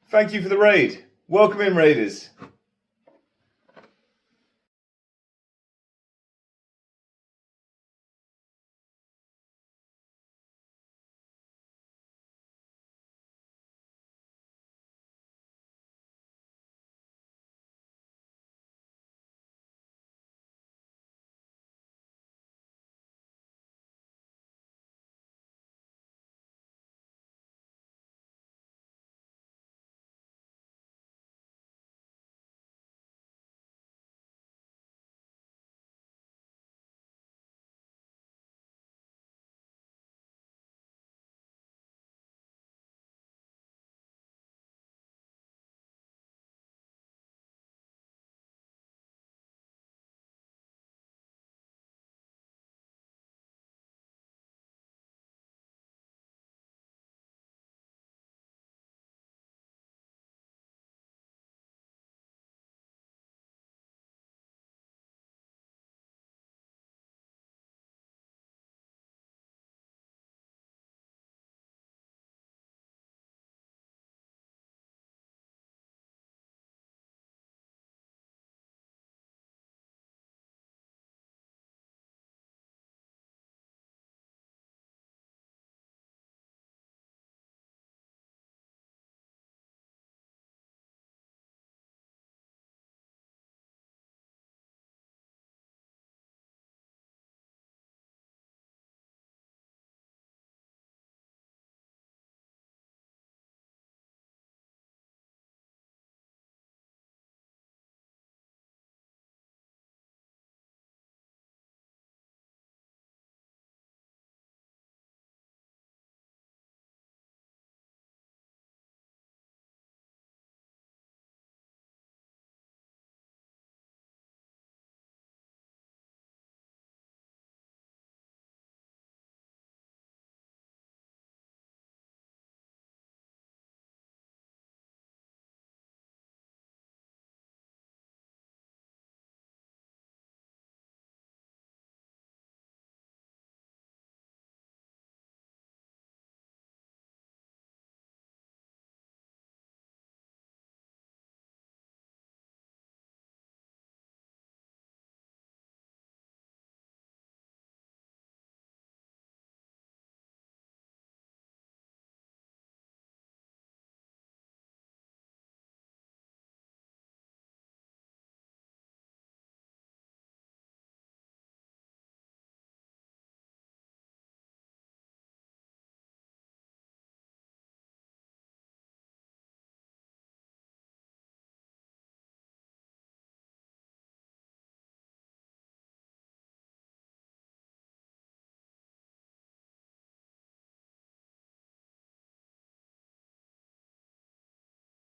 Thank you for the raid. Welcome in, Raiders.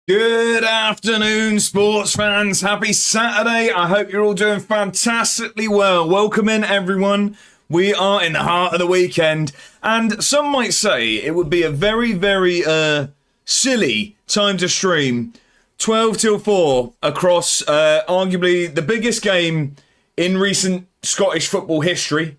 Good afternoon, sports fans. Happy Saturday. I hope you're all doing fantastically well. Welcome in, everyone. We are in the heart of the weekend, and some might say it would be a very, very silly time to stream 12 till 4 across arguably the biggest game in recent Scottish football history.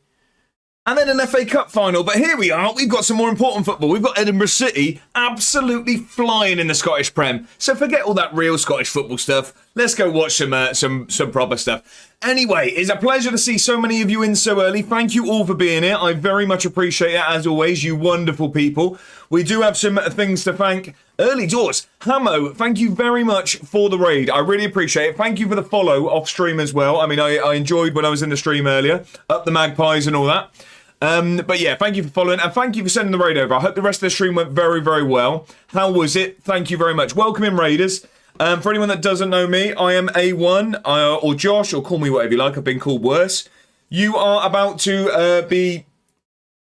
And then an FA Cup final. But here we are. We've got some more important football. We've got Edinburgh City absolutely flying in the Scottish Prem. So forget all that real Scottish football stuff. Let's go watch some proper stuff. Anyway, it's a pleasure to see so many of you in so early. Thank you all for being here. I very much appreciate it, as always, you wonderful people. We do have some things to thank. Early doors. Hamo, thank you very much for the raid. I really appreciate it. Thank you for the follow off stream as well. I mean, I enjoyed when I was in the stream earlier. Up the magpies and all that. But yeah, thank you for following and thank you for sending the raid over. I hope the rest of the stream went very, very well. How was it? Thank you very much. Welcome in, Raiders. For anyone that doesn't know me, I am A1 or Josh, or call me whatever you like. I've been called worse. You are about to be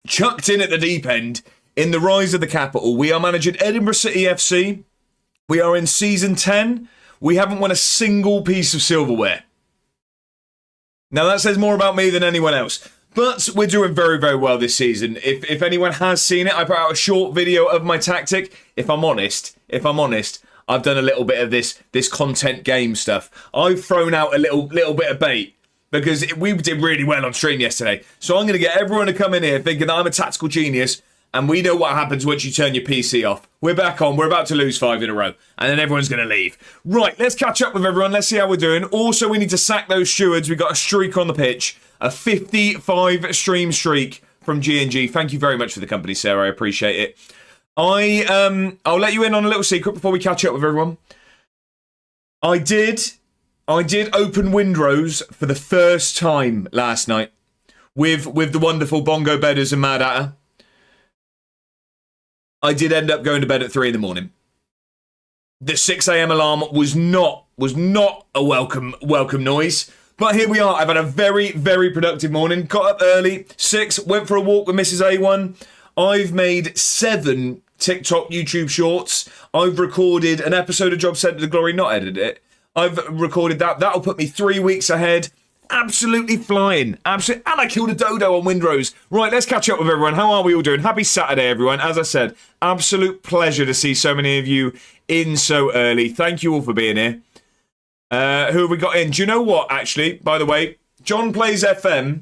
chucked in at the deep end in the rise of the capital. We are managing Edinburgh City FC. We are in season 10. We haven't won a single piece of silverware. Now that says more about me than anyone else. But we're doing very, very well this season. If anyone has seen it, I put out a short video of my tactic. If I'm honest, I've done a little bit of this content game stuff. I've thrown out a little bit of bait because we did really well on stream yesterday. So I'm going to get everyone to come in here thinking that I'm a tactical genius And we know what happens once you turn your PC off. We're back on. We're about to lose 5 in a row. And then everyone's going to leave. Right, let's catch up with everyone. Let's see how we're doing. Also, we need to sack those stewards. We've got a streak on the pitch. A 55 stream streak from G&G. Thank you very much for the company, Sarah. I appreciate it. I'll let you in on a little secret before we catch up with everyone. I did open Windrose for the first time last night with the wonderful Bongo Bedders and Mad Hatter. I did end up going to bed at 3 in the morning. The 6 a.m. alarm was not a welcome noise. But here we are. I've had a very, very productive morning. Got up early, 6, went for a walk with Mrs. A1. I've made 7 TikTok, YouTube shorts. I've recorded an episode of Job Centre to Glory, not edited it. I've recorded that. That'll put me 3 weeks ahead. Absolutely flying. And I killed a dodo on Windrose. Right, let's catch up with everyone. How are we all doing? Happy Saturday, everyone. As I said, absolute pleasure to see so many of you in so early. Thank you all for being here. Who have we got in? Do you know what, actually, by the way? John Plays FM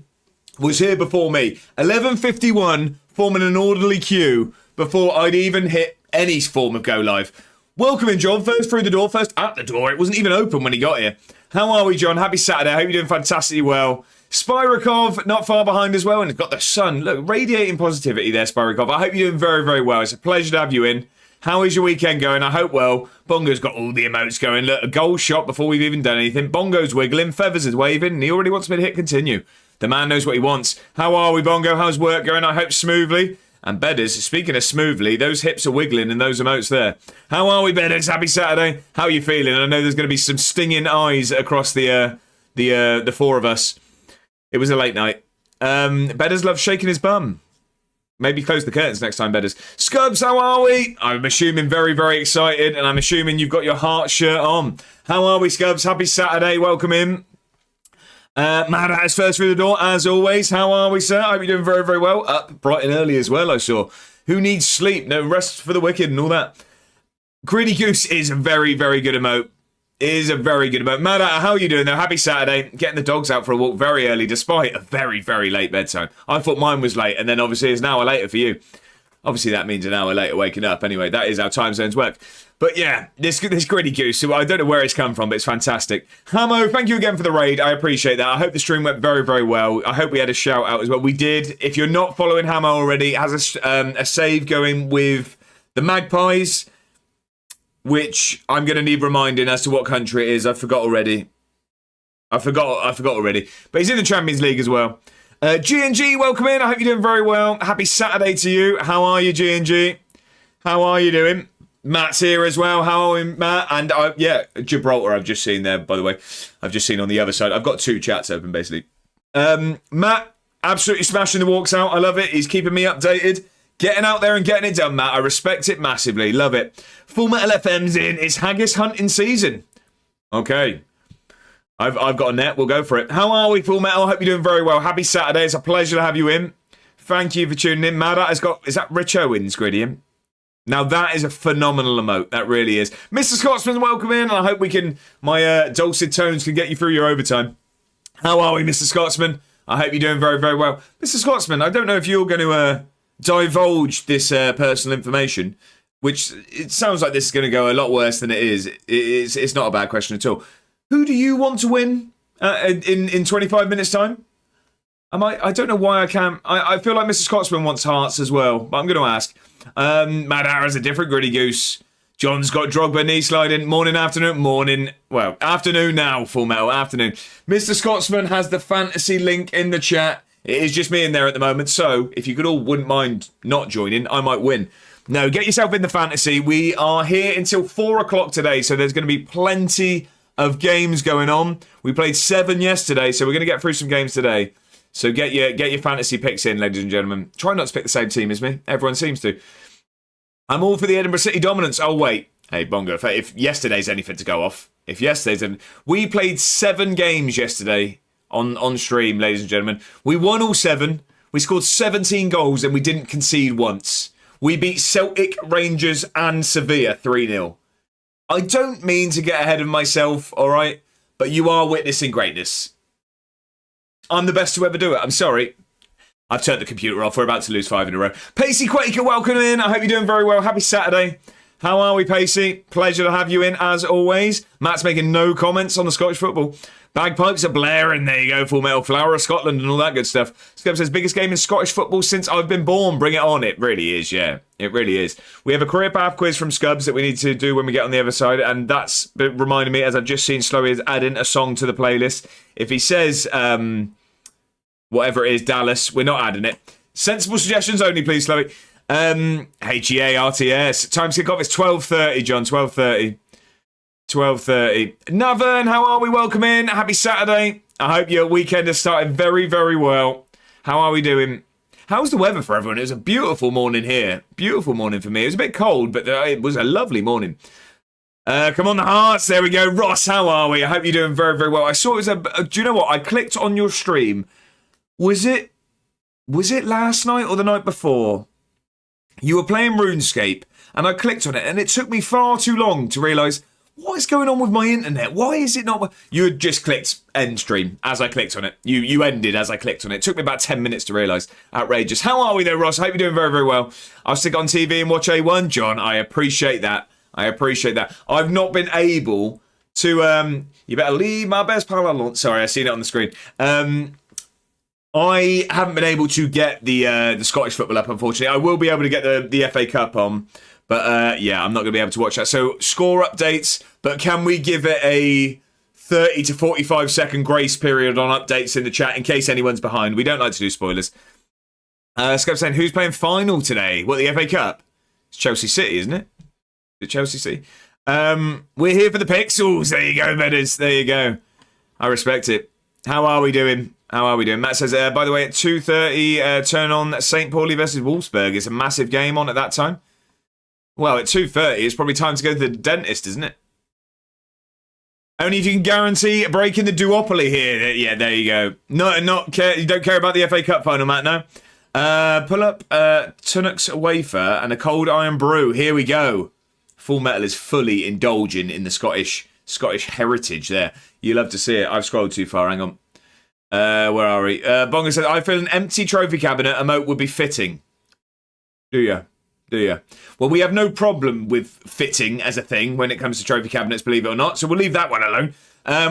was here before me. 11:51, forming an orderly queue before I'd even hit any form of go live. Welcome in, John. First through the door, first at the door. It wasn't even open when he got here. How are we, John? Happy Saturday. I hope you're doing fantastically well. Spyrikov, not far behind as well, and it's got the sun. Look, radiating positivity there, Spyrikov. I hope you're doing very, very well. It's a pleasure to have you in. How is your weekend going? I hope well. Bongo's got all the emotes going. Look, a goal shot before we've even done anything. Bongo's wiggling, Feathers is waving, and he already wants me to hit continue. The man knows what he wants. How are we, Bongo? How's work going? I hope smoothly. And Bedders, speaking of smoothly, those hips are wiggling in those emotes there. How are we, Bedders? Happy Saturday. How are you feeling? I know there's going to be some stinging eyes across the 4 of us. It was a late night. Bedders loves shaking his bum. Maybe close the curtains next time, Bedders. Scubs, how are we? I'm assuming very, very excited, and I'm assuming you've got your heart shirt on. How are we, Scubs? Happy Saturday. Welcome in. Mad Hatter's first through the door, as always. How are we, sir? I hope you're doing very, very well. Up bright and early as well, I saw. Who needs sleep? No rest for the wicked and all that. Greedy Goose is a very, very good emote. Mad Hatter, how are you doing, though? Happy Saturday. Getting the dogs out for a walk very early, despite a very, very late bedtime. I thought mine was late, and then obviously it's an hour later for you. Obviously, that means an hour later waking up. Anyway, that is how time zones work. But yeah, this Greedy Goose, so I don't know where it's come from, but it's fantastic. Hamo, thank you again for the raid. I appreciate that. I hope the stream went very, very well. I hope we had a shout out as well. We did. If you're not following Hamo already, it has a save going with the Magpies, which I'm going to need reminding as to what country it is. I forgot already. But he's in the Champions League as well. G&G, welcome in. I hope you're doing very well. Happy Saturday to you. How are you, G&G? How are you doing? Matt's here as well. How are we, Matt? And yeah, Gibraltar I've just seen there, by the way. I've just seen on the other side. I've got 2 chats open, basically. Matt, absolutely smashing the walks out. I love it. He's keeping me updated. Getting out there and getting it done, Matt. I respect it massively. Love it. Full Metal FM's in. It's haggis hunting season. Okay. I've got a net. We'll go for it. How are we, Full Metal? Hope you're doing very well. Happy Saturday. It's a pleasure to have you in. Thank you for tuning in. Mad has got... Is that Rich Owens, Gradient? Now, that is a phenomenal emote. That really is. Mr. Scotsman, welcome in. I hope we can... My dulcet tones can get you through your overtime. How are we, Mr. Scotsman? I hope you're doing very, very well. Mr. Scotsman, I don't know if you're going to divulge this personal information, which it sounds like this is going to go a lot worse than it is. It's not a bad question at all. Who do you want to win in 25 minutes' time? I don't know why I can't. I feel like Mr. Scotsman wants hearts as well, but I'm going to ask. Mad Hour's a different Gritty Goose. John's got Drogba knee sliding. Morning, afternoon, morning. Well, afternoon now, Full Metal, afternoon. Mr. Scotsman has the fantasy link in the chat. It is just me in there at the moment, so if you could all wouldn't mind not joining, I might win. No, get yourself in the fantasy. We are here until 4 o'clock today, so there's going to be plenty of games going on. We played 7 yesterday, so we're going to get through some games today. So get your fantasy picks in, ladies and gentlemen. Try not to pick the same team as me. Everyone seems to. I'm all for the Edinburgh City dominance. Oh, wait. Hey, Bongo, if yesterday's anything to go off. We played 7 games yesterday on stream, ladies and gentlemen. We won all 7. We scored 17 goals and we didn't concede once. We beat Celtic, Rangers and Sevilla 3-0. I don't mean to get ahead of myself, all right? But you are witnessing greatness. I'm the best to ever do it. I'm sorry. I've turned the computer off. We're about to lose 5 in a row. Pacey Quaker, welcome in. I hope you're doing very well. Happy Saturday. How are we, Pacey? Pleasure to have you in, as always. Matt's making no comments on the Scottish football. Bagpipes are blaring. There you go. Full Metal Flower of Scotland and all that good stuff. Scub says, biggest game in Scottish football since I've been born. Bring it on. It really is, yeah. It really is. We have a career path quiz from Scubs that we need to do when we get on the other side. And that's reminded me, as I've just seen Slowy is adding a song to the playlist. If he says... whatever it is, Dallas, we're not adding it. Sensible suggestions only, please, Chloe. HEA-RTS. Time to kick off. It's 12:30, John. 12:30. 12:30. Navern, how are we? Welcome in. Happy Saturday. I hope your weekend has started very, very well. How are we doing? How's the weather for everyone? It was a beautiful morning here. Beautiful morning for me. It was a bit cold, but it was a lovely morning. Come on, the hearts. There we go. Ross, how are we? I hope you're doing very, very well. I saw it was do you know what? I clicked on your stream. Was it last night or the night before? You were playing RuneScape, and I clicked on it, and it took me far too long to realise, what is going on with my internet? Why is it not... You had just clicked end stream as I clicked on it. You ended as I clicked on it. It took me about 10 minutes to realise. Outrageous. How are we though, Ross? I hope you're doing very, very well. I'll stick on TV and watch A1, John. I appreciate that. I've not been able to... you better leave my best pal alone. Sorry, I seen it on the screen. I haven't been able to get the Scottish football up, unfortunately. I will be able to get the FA Cup on, but yeah, I'm not going to be able to watch that. So, score updates, but can we give it a 30 to 45 second grace period on updates in the chat in case anyone's behind? We don't like to do spoilers. Scub saying, who's playing final today? What, the FA Cup? It's Chelsea City, isn't it? Is it Chelsea City? We're here for the Pixels. There you go, Meadows. There you go. I respect it. How are we doing? Matt says, by the way, at 2:30, turn on St. Pauli versus Wolfsburg. It's a massive game on at that time. Well, at 2:30, it's probably time to go to the dentist, isn't it? Only if you can guarantee breaking the duopoly here. Yeah, there you go. You don't care about the FA Cup final, Matt, no? Pull up Tunnock's wafer and a cold iron brew. Here we go. Full Metal is fully indulging in the Scottish heritage there. You love to see it. I've scrolled too far. Hang on. Where are we? Bongo said, I feel an empty trophy cabinet emote would be fitting. Do you? Well, we have no problem with fitting as a thing when it comes to trophy cabinets, believe it or not. So we'll leave that one alone.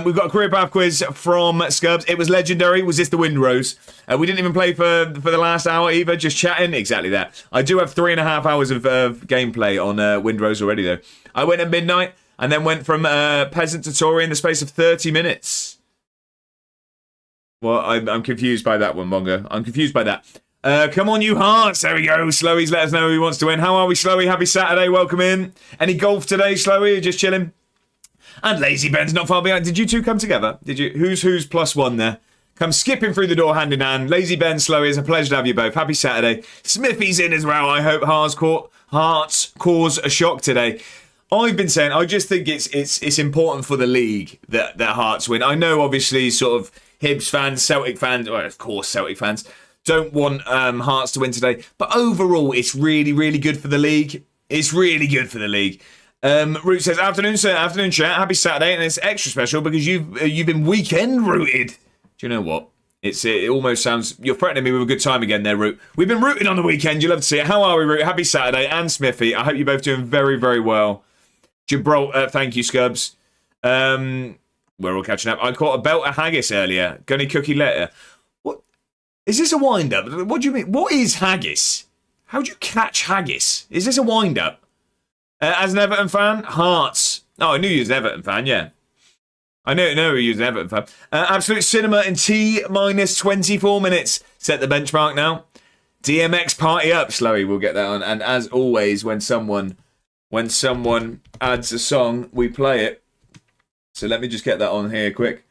We've got a career path quiz from Scubs. It was legendary. Was this the Windrose? We didn't even play for the last hour either, just chatting. Exactly that. I do have 3.5 hours of gameplay on Windrose already, though. I went at midnight and then went from peasant to Tory in the space of 30 minutes. Well, I'm confused by that one, Bongo. I'm confused by that. Come on, you hearts. There we go. Slowy's let us know who wants to win. How are we, Slowy? Happy Saturday. Welcome in. Any golf today, Slowy? You're just chilling? And Lazy Ben's not far behind. Did you two come together? Did you? Who's +1 there? Come skipping through the door hand in hand. Lazy Ben, Slowy, it's a pleasure to have you both. Happy Saturday. Smithy's in as well. I hope Hearts cause a shock today. I've been saying, I just think it's important for the league that Hearts win. I know, obviously, sort of Hibs fans, Celtic fans, well, of course, Celtic fans don't want Hearts to win today. But overall, it's really, really good for the league. It's really good for the league. Root says, afternoon, sir, afternoon, chat. Happy Saturday, and it's extra special because you've been weekend rooted. Do you know what? It almost sounds you're threatening me with a good time again there, Root. We've been rooting on the weekend. You love to see it. How are we, Root? Happy Saturday, and Smithy. I hope you're both doing very, very well. Gibraltar, thank you, Scubs. We're all catching up. I caught a belt of haggis earlier. Gunny cookie letter. What is this a wind up? What do you mean? What is haggis? How do you catch haggis? Is this a wind up? As an Everton fan, Hearts. Oh, I knew you was an Everton fan, yeah. I know you was an Everton fan. Absolute Cinema in T-24 minutes. Set the benchmark now. DMX party up, Slowy. We'll get that on. And as always, when someone adds a song, we play it. So let me just get that on here quick.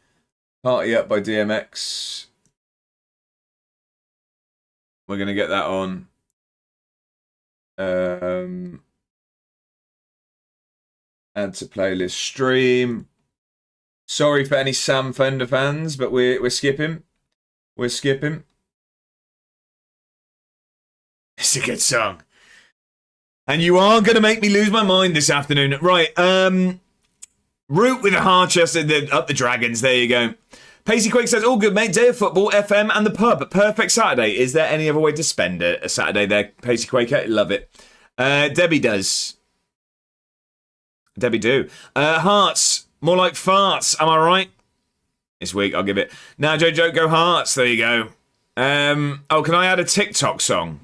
Party Up by DMX. We're going to get that on. Add to playlist stream. Sorry for any Sam Fender fans, but we're skipping. We're skipping. It's a good song. And you are going to make me lose my mind this afternoon. Right, Root with a hard chest, up the Dragons, there you go. Pacey Quick says, all good, mate. Day of football, FM and the pub. Perfect Saturday. Is there any other way to spend a Saturday there, Pacey Quaker? Love it. Debbie does. Debbie do. Hearts. More like farts. Am I right? This week, I'll give it. Now, Joe, go Hearts. There you go. Oh, can I add a TikTok song?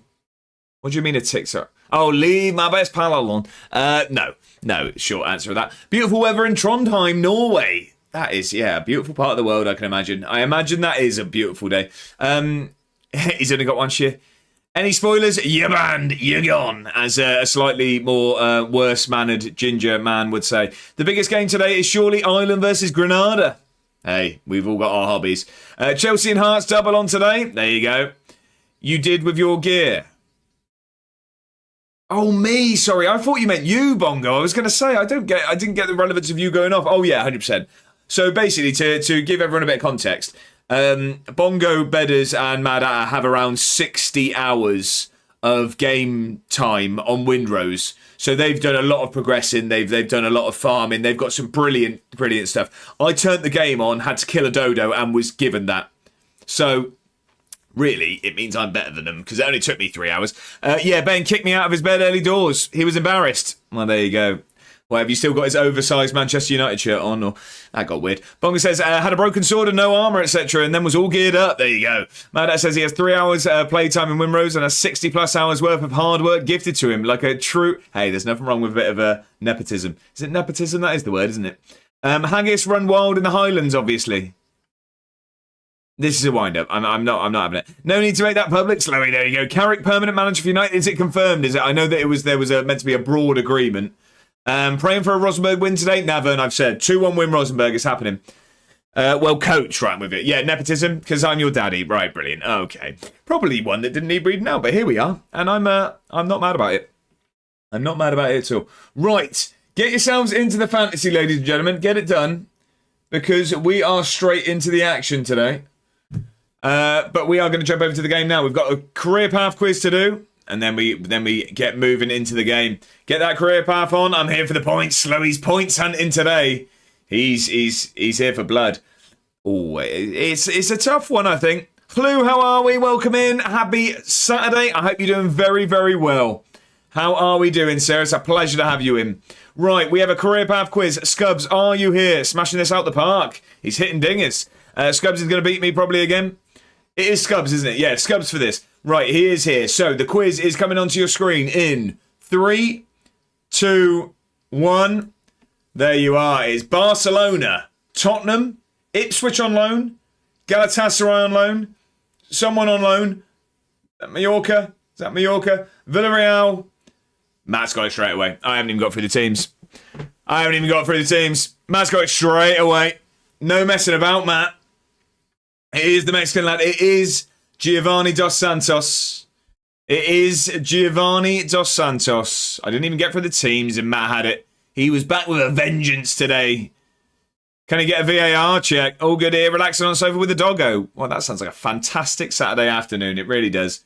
What do you mean a TikTok? Oh, leave my best pal alone. No, short answer to that. Beautiful weather in Trondheim, Norway. That is, a beautiful part of the world, I can imagine. I imagine that is a beautiful day. He's only got one shit. Any spoilers? You're banned, you're gone, as a slightly more worse-mannered ginger man would say. The biggest game today is surely Ireland versus Grenada. Hey, we've all got our hobbies. Chelsea and Hearts double on today. There you go. You did with your gear. Oh, me. Sorry, I thought you meant you, Bongo. I was going to say I didn't get the relevance of you going off. Oh yeah, 100%. So basically, to give everyone a bit of context, Bongo, Bedders, and Mad Hatter have around 60 hours of game time on Windrose. So they've done a lot of progressing. They've done a lot of farming. They've got some brilliant stuff. I turned the game on, had to kill a dodo, and was given that. So really, it means I'm better than them because it only took me 3 hours. Ben kicked me out of his bed early doors. He was embarrassed. Well, there you go. Well, have you still got his oversized Manchester United shirt on? Or that got weird. Bonga says, had a broken sword and no armour, etc. and then was all geared up. There you go. Madat says he has 3 hours playtime in Wimrose and has 60+ hours worth of hard work gifted to him. Like a true... Hey, there's nothing wrong with a bit of nepotism. Is it nepotism? That is the word, isn't it? Haggis run wild in the Highlands, obviously. This is a wind-up. I'm not having it. No need to make that public. Slowy, there you go. Carrick, permanent manager for United. Is it confirmed? Is it? I know that there was meant to be a broad agreement. Praying for a Rosenborg win today. Navern, I've said. 2-1 win Rosenborg is happening. Coach, right with it. Yeah, nepotism, because I'm your daddy. Right, brilliant. Okay. Probably one that didn't need reading out, but here we are. And I'm not mad about it. I'm not mad about it at all. Right. Get yourselves into the fantasy, ladies and gentlemen. Get it done. Because we are straight into the action today. But we are going to jump over to the game now. We've got a career path quiz to do. And then we get moving into the game. Get that career path on. I'm here for the points. Slowy's points hunting today. He's here for blood. Oh, it's a tough one, I think. Clue, how are we? Welcome in. Happy Saturday. I hope you're doing very, very well. How are we doing, sir? It's a pleasure to have you in. Right, we have a career path quiz. Scubs, are you here? Smashing this out the park. He's hitting dingers. Scubs is going to beat me probably again. It is Scubs, isn't it? Yeah, Scubs for this. Right, he is here. So the quiz is coming onto your screen in 3, 2, 1. There you are. It's Barcelona, Tottenham, Ipswich on loan, Galatasaray on loan, someone on loan. Mallorca? Is that Mallorca? Villarreal. Matt's got it straight away. I haven't even got through the teams. Matt's got it straight away. No messing about, Matt. It is the Mexican lad. It is Giovanni Dos Santos. I didn't even get through the teams and Matt had it. He was back with a vengeance today. Can he get a VAR check? All good here, relaxing on the sofa with the doggo. Well, that sounds like a fantastic Saturday afternoon. It really does.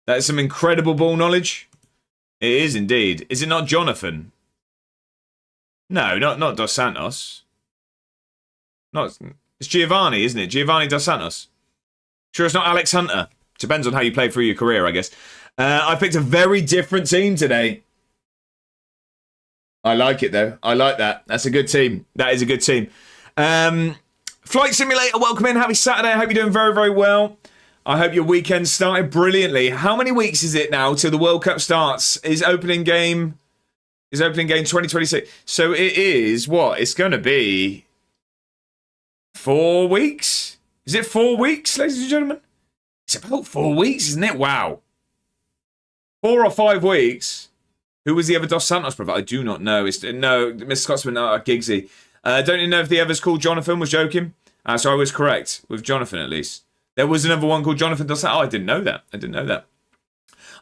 That is some incredible ball knowledge. It is indeed. Is it not Jonathan? No, not Dos Santos. It's Giovanni, isn't it? Giovanni Dos Santos. Sure, it's not Alex Hunter. Depends on how you play through your career, I guess. I picked a very different team today. I like it, though. I like that. That's a good team. That is a good team. Flight Simulator, welcome in. Happy Saturday. I hope you're doing very, very well. I hope your weekend started brilliantly. How many weeks is it now till the World Cup starts? Is opening game 2026? So it is what? It's going to be 4 weeks? Is it 4 weeks, ladies and gentlemen? It's about 4 weeks, isn't it? Wow. 4 or 5 weeks. Who was the other Dos Santos brother? I do not know. Mr. Scotsman, Giggsy. Don't you know if the other's called Jonathan? Was joking. So I was correct with Jonathan at least. There was another one called Jonathan Dos Santos. Oh, I didn't know that.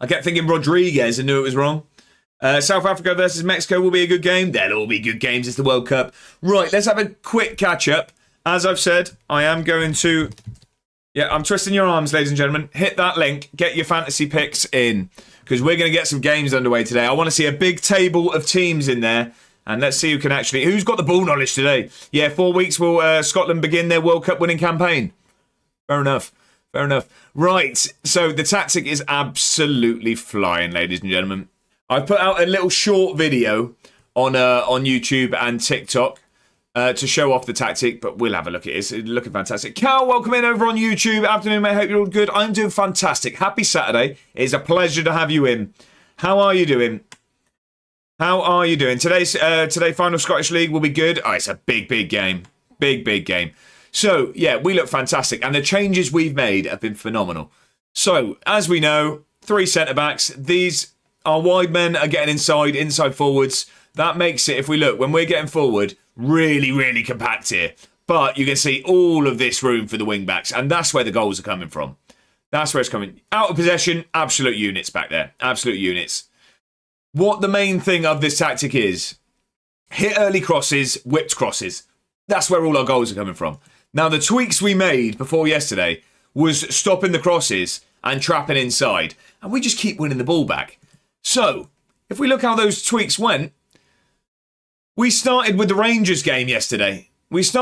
I kept thinking Rodriguez and knew it was wrong. South Africa versus Mexico will be a good game. They'll all be good games. It's the World Cup. Right, let's have a quick catch up. As I've said, I am going to... Yeah, I'm twisting your arms, ladies and gentlemen. Hit that link. Get your fantasy picks in. Because we're going to get some games underway today. I want to see a big table of teams in there. And let's see who's got the ball knowledge today. Yeah, 4 weeks will Scotland begin their World Cup winning campaign. Fair enough. Right, so the tactic is absolutely flying, ladies and gentlemen. I've put out a little short video on YouTube and TikTok to show off the tactic, but we'll have a look at it. It's looking fantastic. Cal, welcome in over on YouTube. Afternoon, mate. Hope you're all good. I'm doing fantastic. Happy Saturday. It's a pleasure to have you in. How are you doing? Today, final Scottish League will be good. Oh, it's a big game. Big game. So, yeah, we look fantastic. And the changes we've made have been phenomenal. So, as we know, 3 centre-backs. These are wide men are getting inside forwards. That makes it, if we look, when we're getting forward, really compact here. But you can see all of this room for the wing-backs. And that's where the goals are coming from. That's where it's coming. Out of possession, absolute units back there. Absolute units. What the main thing of this tactic is, hit early crosses, whipped crosses. That's where all our goals are coming from. Now, the tweaks we made before yesterday was stopping the crosses and trapping inside. And we just keep winning the ball back. So, if we look how those tweaks went, we started with the Rangers game yesterday. Thank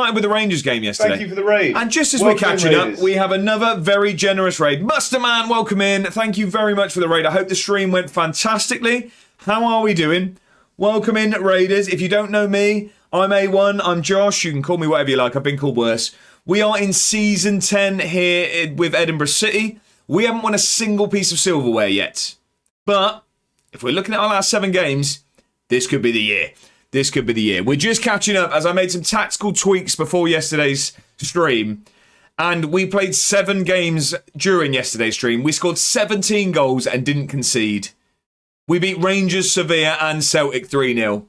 you for the raid. And just as we're catching up, we have another very generous raid. Musterman, welcome in. Thank you very much for the raid. I hope the stream went fantastically. How are we doing? Welcome in, Raiders. If you don't know me, I'm A1. I'm Josh. You can call me whatever you like. I've been called worse. We are in Season 10 here with Edinburgh City. We haven't won a single piece of silverware yet. But if we're looking at our last 7 games, this could be the year. We're just catching up as I made some tactical tweaks before yesterday's stream. And we played 7 games during yesterday's stream. We scored 17 goals and didn't concede. We beat Rangers, Sevilla and Celtic 3-0.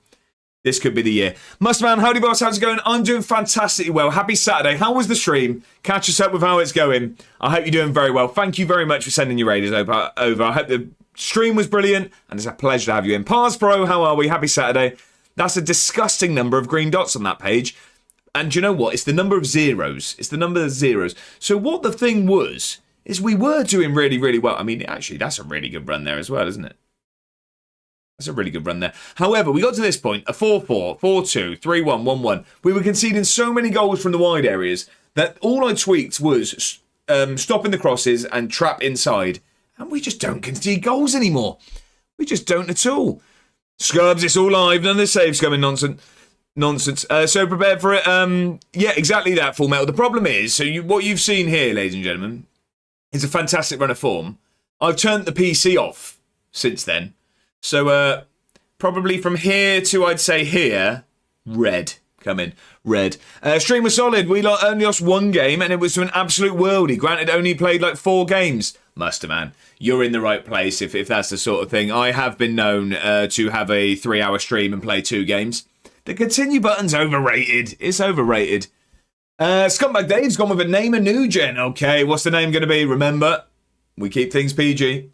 This could be the year. Musterman, howdy boss, how's it going? I'm doing fantastically well. Happy Saturday. How was the stream? Catch us up with how it's going. I hope you're doing very well. Thank you very much for sending your raiders over. I hope the stream was brilliant and it's a pleasure to have you in. Pars Pro, how are we? Happy Saturday. That's a disgusting number of green dots on that page. And do you know what? It's the number of zeros. So what the thing was, is we were doing really well. I mean, actually, that's a really good run there as well, isn't it? That's a really good run there. However, we got to this point, a 4-4, 4-2, 3-1, 1-1. We were conceding so many goals from the wide areas that all I tweaked was stopping the crosses and trap inside. And we just don't concede goals anymore. We just don't at all. Scrubs, it's all live. None of the saves coming nonsense. So prepared for it. Yeah, exactly that, Full Metal. The problem is, what you've seen here, ladies and gentlemen, is a fantastic run of form. I've turned the PC off since then. So probably from here to, I'd say here, red. Come in, red. Stream was solid. We only lost 1 game and it was to an absolute worldie. Granted, only played like 4 games. Musterman, you're in the right place if that's the sort of thing. I have been known to have a 3-hour stream and play 2 games. The continue button's overrated. It's overrated. Scumbag Dave's gone with a name a new gen. Okay, what's the name going to be? Remember, we keep things PG.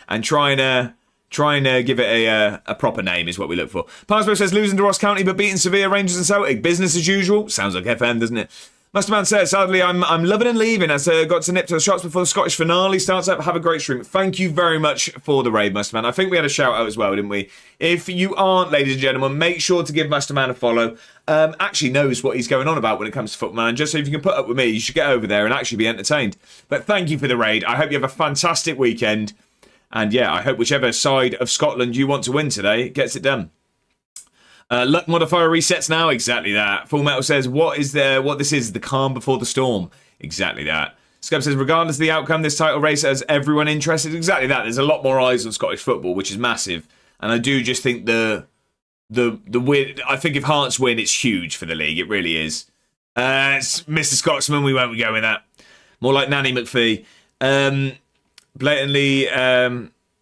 And try and give it a proper name is what we look for. Parsbo says losing to Ross County but beating Sevilla, Rangers and Celtic. Business as usual. Sounds like FM, doesn't it? Musterman says, sadly, I'm loving and leaving as I got to nip to the shots before the Scottish finale starts up. Have a great stream. Thank you very much for the raid, Musterman. I think we had a shout out as well, didn't we? If you aren't, ladies and gentlemen, make sure to give Musterman a follow. Actually knows what he's going on about when it comes to football, man. Just so if you can put up with me, you should get over there and actually be entertained. But thank you for the raid. I hope you have a fantastic weekend. And yeah, I hope whichever side of Scotland you want to win today gets it done. Luck modifier resets now. Exactly that. Full Metal says, what this is, the calm before the storm. Exactly that. Scub says, regardless of the outcome, this title race has everyone interested. Exactly that. There's a lot more eyes on Scottish football, which is massive. And I do just think the win, I think if Hearts win, it's huge for the league. It really is. It's Mr. Scotsman, we won't go with that. More like Nanny McPhee. Blatantly,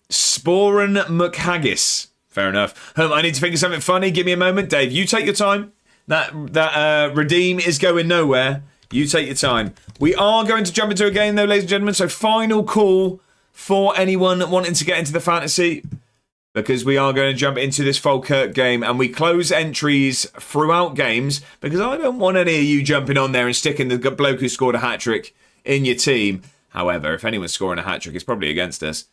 Sporen McHaggis. Fair enough. I need to think of something funny. Give me a moment. Dave, you take your time. That redeem is going nowhere. You take your time. We are going to jump into a game, though, ladies and gentlemen. So final call for anyone wanting to get into the fantasy, because we are going to jump into this Falkirk game, and we close entries throughout games because I don't want any of you jumping on there and sticking the bloke who scored a hat-trick in your team. However, if anyone's scoring a hat-trick, it's probably against us.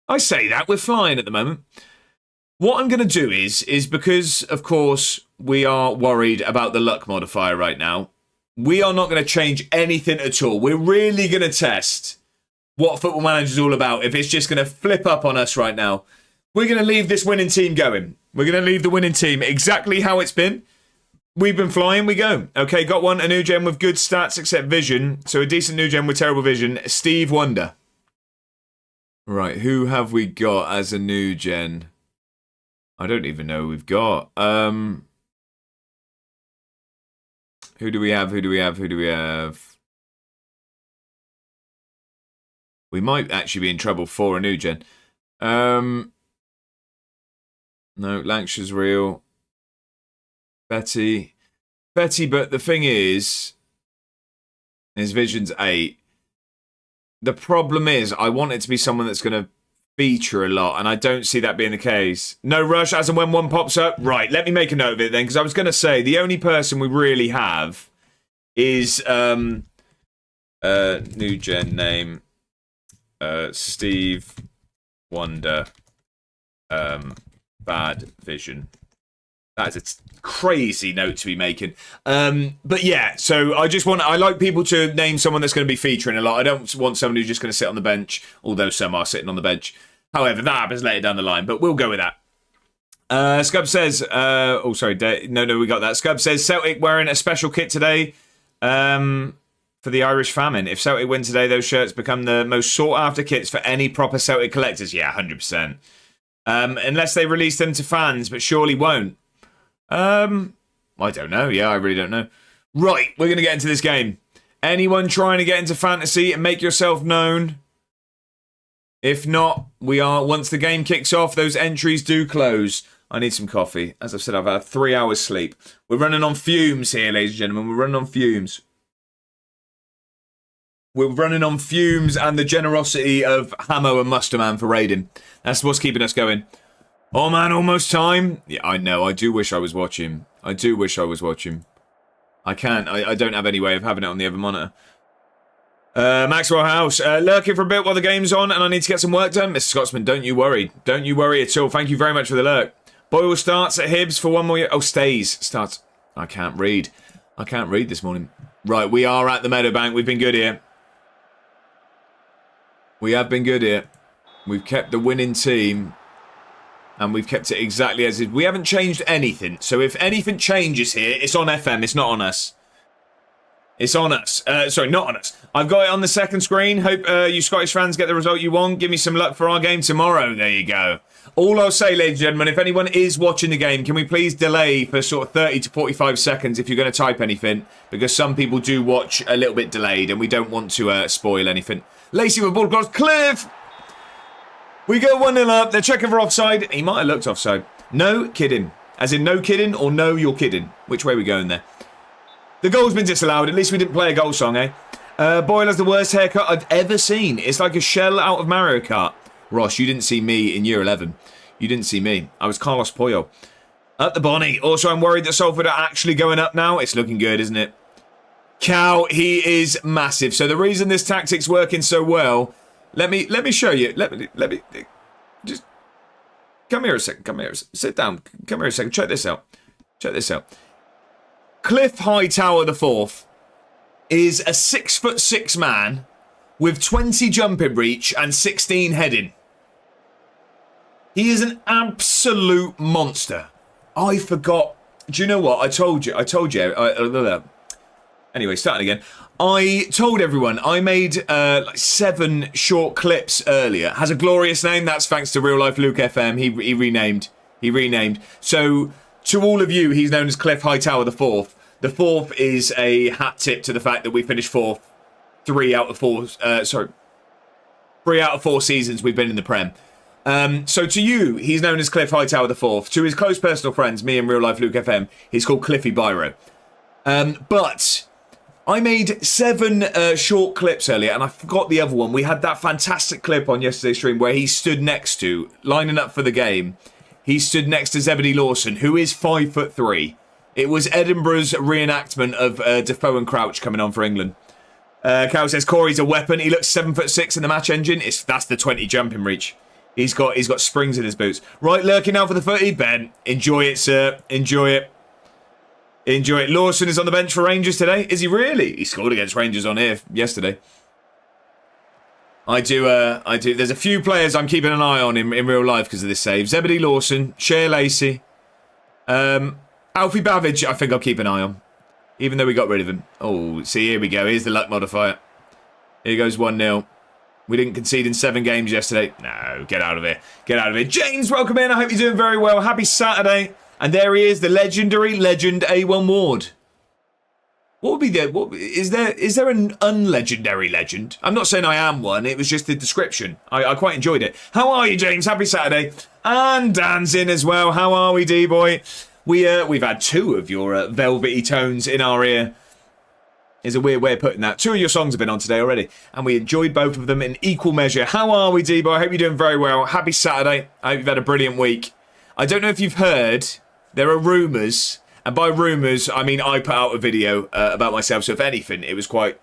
I say that. We're flying at the moment. What I'm going to do is because, of course, we are worried about the luck modifier right now, we are not going to change anything at all. We're really going to test what Football Manager is all about. If it's just going to flip up on us right now, we're going to leave this winning team going. We're going to leave the winning team exactly how it's been. We've been flying, we go. Okay, got one, a new gen with good stats except vision. So a decent new gen with terrible vision. Steve Wonder. Right, who have we got as a new gen? I don't even know who we've got. Who do we have? We might actually be in trouble for a new gen. No, Lancashire's real. Betty, but the thing is, his vision's 8. The problem is, I want it to be someone that's going to feature a lot, and I don't see that being the case. No rush as and when one pops up. Right, let me make a note of it then, because I was going to say the only person we really have is new gen name Steve Wonder, bad vision. That is a crazy note to be making. But yeah, so I like people to name someone that's going to be featuring a lot. I don't want someone who's just going to sit on the bench, although some are sitting on the bench. However, that happens later down the line, but we'll go with that. Scub says, we got that. Scub says, Celtic wearing a special kit today for the Irish famine. If Celtic win today, those shirts become the most sought after kits for any proper Celtic collectors. Yeah, 100%. Unless they release them to fans, but surely won't. I don't know. Yeah, I really don't know. Right, we're going to get into this game. Anyone trying to get into fantasy and make yourself known? If not, we are, once the game kicks off, those entries do close. I need some coffee. As I've said, I've had 3 hours sleep. We're running on fumes here, ladies and gentlemen. We're running on fumes. We're running on fumes and the generosity of Hamo and Musterman for raiding. That's what's keeping us going. Oh man, almost time. Yeah, I know. I do wish I was watching. I can't. I don't have any way of having it on the other monitor. Maxwell House, lurking for a bit while the game's on and I need to get some work done. Mr. Scotsman, don't you worry. Don't you worry at all. Thank you very much for the lurk. Boyle starts at Hibs for one more year. Oh, stays. Starts. I can't read this morning. Right, we are at the Meadowbank. We've been good here. We have been good here. We've kept the winning team. And we've kept it exactly as is. We haven't changed anything. So if anything changes here, it's on FM. It's not on us. It's on us. Sorry, not on us. I've got it on the second screen. Hope you Scottish fans get the result you want. Give me some luck for our game tomorrow. There you go. All I'll say, ladies and gentlemen, if anyone is watching the game, can we please delay for sort of 30 to 45 seconds if you're going to type anything? Because some people do watch a little bit delayed and we don't want to spoil anything. Lacey with ball across. Cliff! We go 1-0 up. They're checking for offside. He might have looked offside. No kidding. As in no kidding or no you're kidding. Which way are we going there? The goal's been disallowed. At least we didn't play a goal song, eh? Boyle has the worst haircut I've ever seen. It's like a shell out of Mario Kart. Ross, you didn't see me in year 11. You didn't see me. I was Carlos Pollo. Up the Bonnie. Also, I'm worried that Salford are actually going up now. It's looking good, isn't it? Cow, he is massive. So the reason this tactic's working so well... Let me show you. Let me just come here a second. Come here. Sit down. Come here a second. Check this out. Cliff Hightower IV is a 6'6" man with 20 jumping reach and 16 heading. He is an absolute monster. I forgot. Do you know what? I told you. Anyway, starting again. I told everyone I made like 7 short clips earlier. Has a glorious name. That's thanks to Real Life Luke FM. He renamed. So to all of you, he's known as Cliff Hightower IV. The fourth is a hat tip to the fact that we finished fourth 3 out of 4 seasons we've been in the Prem. So to you, he's known as Cliff Hightower IV. To his close personal friends, me and Real Life Luke FM, he's called Cliffy Biro. But I made 7 short clips earlier, and I forgot the other one. We had that fantastic clip on yesterday's stream where he stood next to, lining up for the game, he stood next to Zebedee Lawson, who is 5'3". It was Edinburgh's reenactment of Defoe and Crouch coming on for England. Cal says Corey's a weapon. He looks 7'6" in the match engine. That's the 20 jumping reach. He's got springs in his boots. Right, lurking now for the footy. Ben, enjoy it, sir. Enjoy it. Enjoy it. Lawson is on the bench for Rangers today. Is he really? He scored against Rangers on here yesterday. I do. There's a few players I'm keeping an eye on in real life because of this save. Zebedee Lawson, Shea Lacey, Alfie Bavidge, I think I'll keep an eye on. Even though we got rid of him. Oh, see, here we go. Here's the luck modifier. Here goes 1-0. We didn't concede in 7 games yesterday. No, get out of here. Get out of here. James, welcome in. I hope you're doing very well. Happy Saturday. And there he is, the legendary legend A1 Ward. What would be there? Is there an unlegendary legend? I'm not saying I am one. It was just the description. I quite enjoyed it. How are you, James? Happy Saturday. And Dan's in as well. How are we, D-boy? We've had 2 of your velvety tones in our ear. Is a weird way of putting that. 2 of your songs have been on today already, and we enjoyed both of them in equal measure. How are we, D-boy? I hope you're doing very well. Happy Saturday. I hope you've had a brilliant week. I don't know if you've heard, there are rumours, and by rumours, I mean I put out a video about myself, so if anything, it was quite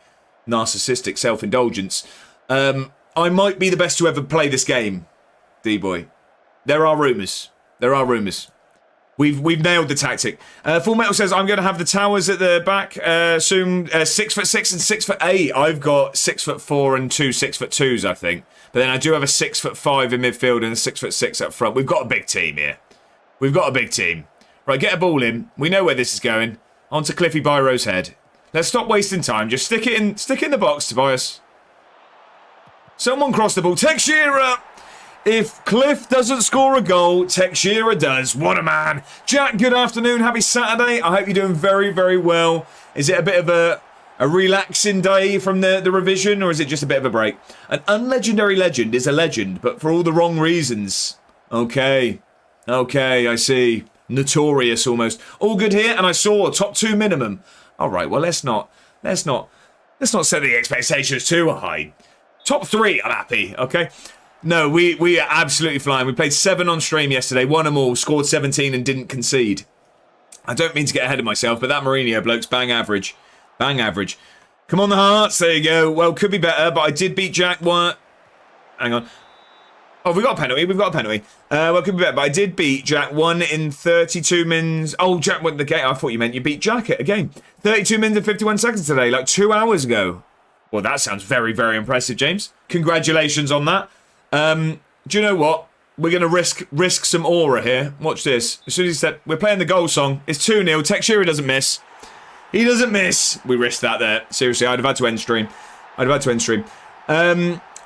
narcissistic self-indulgence. I might be the best to ever play this game, D-boy. There are rumours. There are rumours. We've nailed the tactic. Full Metal says, I'm going to have the towers at the back soon. 6'6" and 6'8". I've got 6'4" and 2 6'2s, I think. But then I do have a 6'5" in midfield and a 6'6" up front. We've got a big team here. We've got a big team. Right, get a ball in. We know where this is going. Onto Cliffy Byro's head. Let's stop wasting time. Just stick it in the box, Tobias. Someone cross the ball. Teixeira! If Cliff doesn't score a goal, Teixeira does. What a man. Jack, good afternoon. Happy Saturday. I hope you're doing very, very well. Is it a bit of a relaxing day from the revision, or is it just a bit of a break? An unlegendary legend is a legend, but for all the wrong reasons. Okay, I see. Notorious almost. All good here, and I saw top 2 minimum. All right, well, let's not set the expectations too high. Top 3, I'm happy, okay? No, we are absolutely flying. We played 7 on stream yesterday, won them all, scored 17 and didn't concede. I don't mean to get ahead of myself, but that Mourinho bloke's bang average. Bang average. Come on, the Hearts. There you go. Well, could be better, but I did beat Jack one. Hang on. Oh, we've got a penalty. We've got a penalty. Well, could be better, but I did beat Jack 1 in 32 mins. Oh, Jack won the game. I thought you meant you beat Jack at a game. 32 mins and 51 seconds today, like 2 hours ago. Well, that sounds very, very impressive, James. Congratulations on that. Do you know what? We're going to risk some aura here. Watch this. As soon as he said, we're playing the goal song. It's 2-0. Teixeira doesn't miss. He doesn't miss. We risked that there. Seriously, I'd have had to end stream.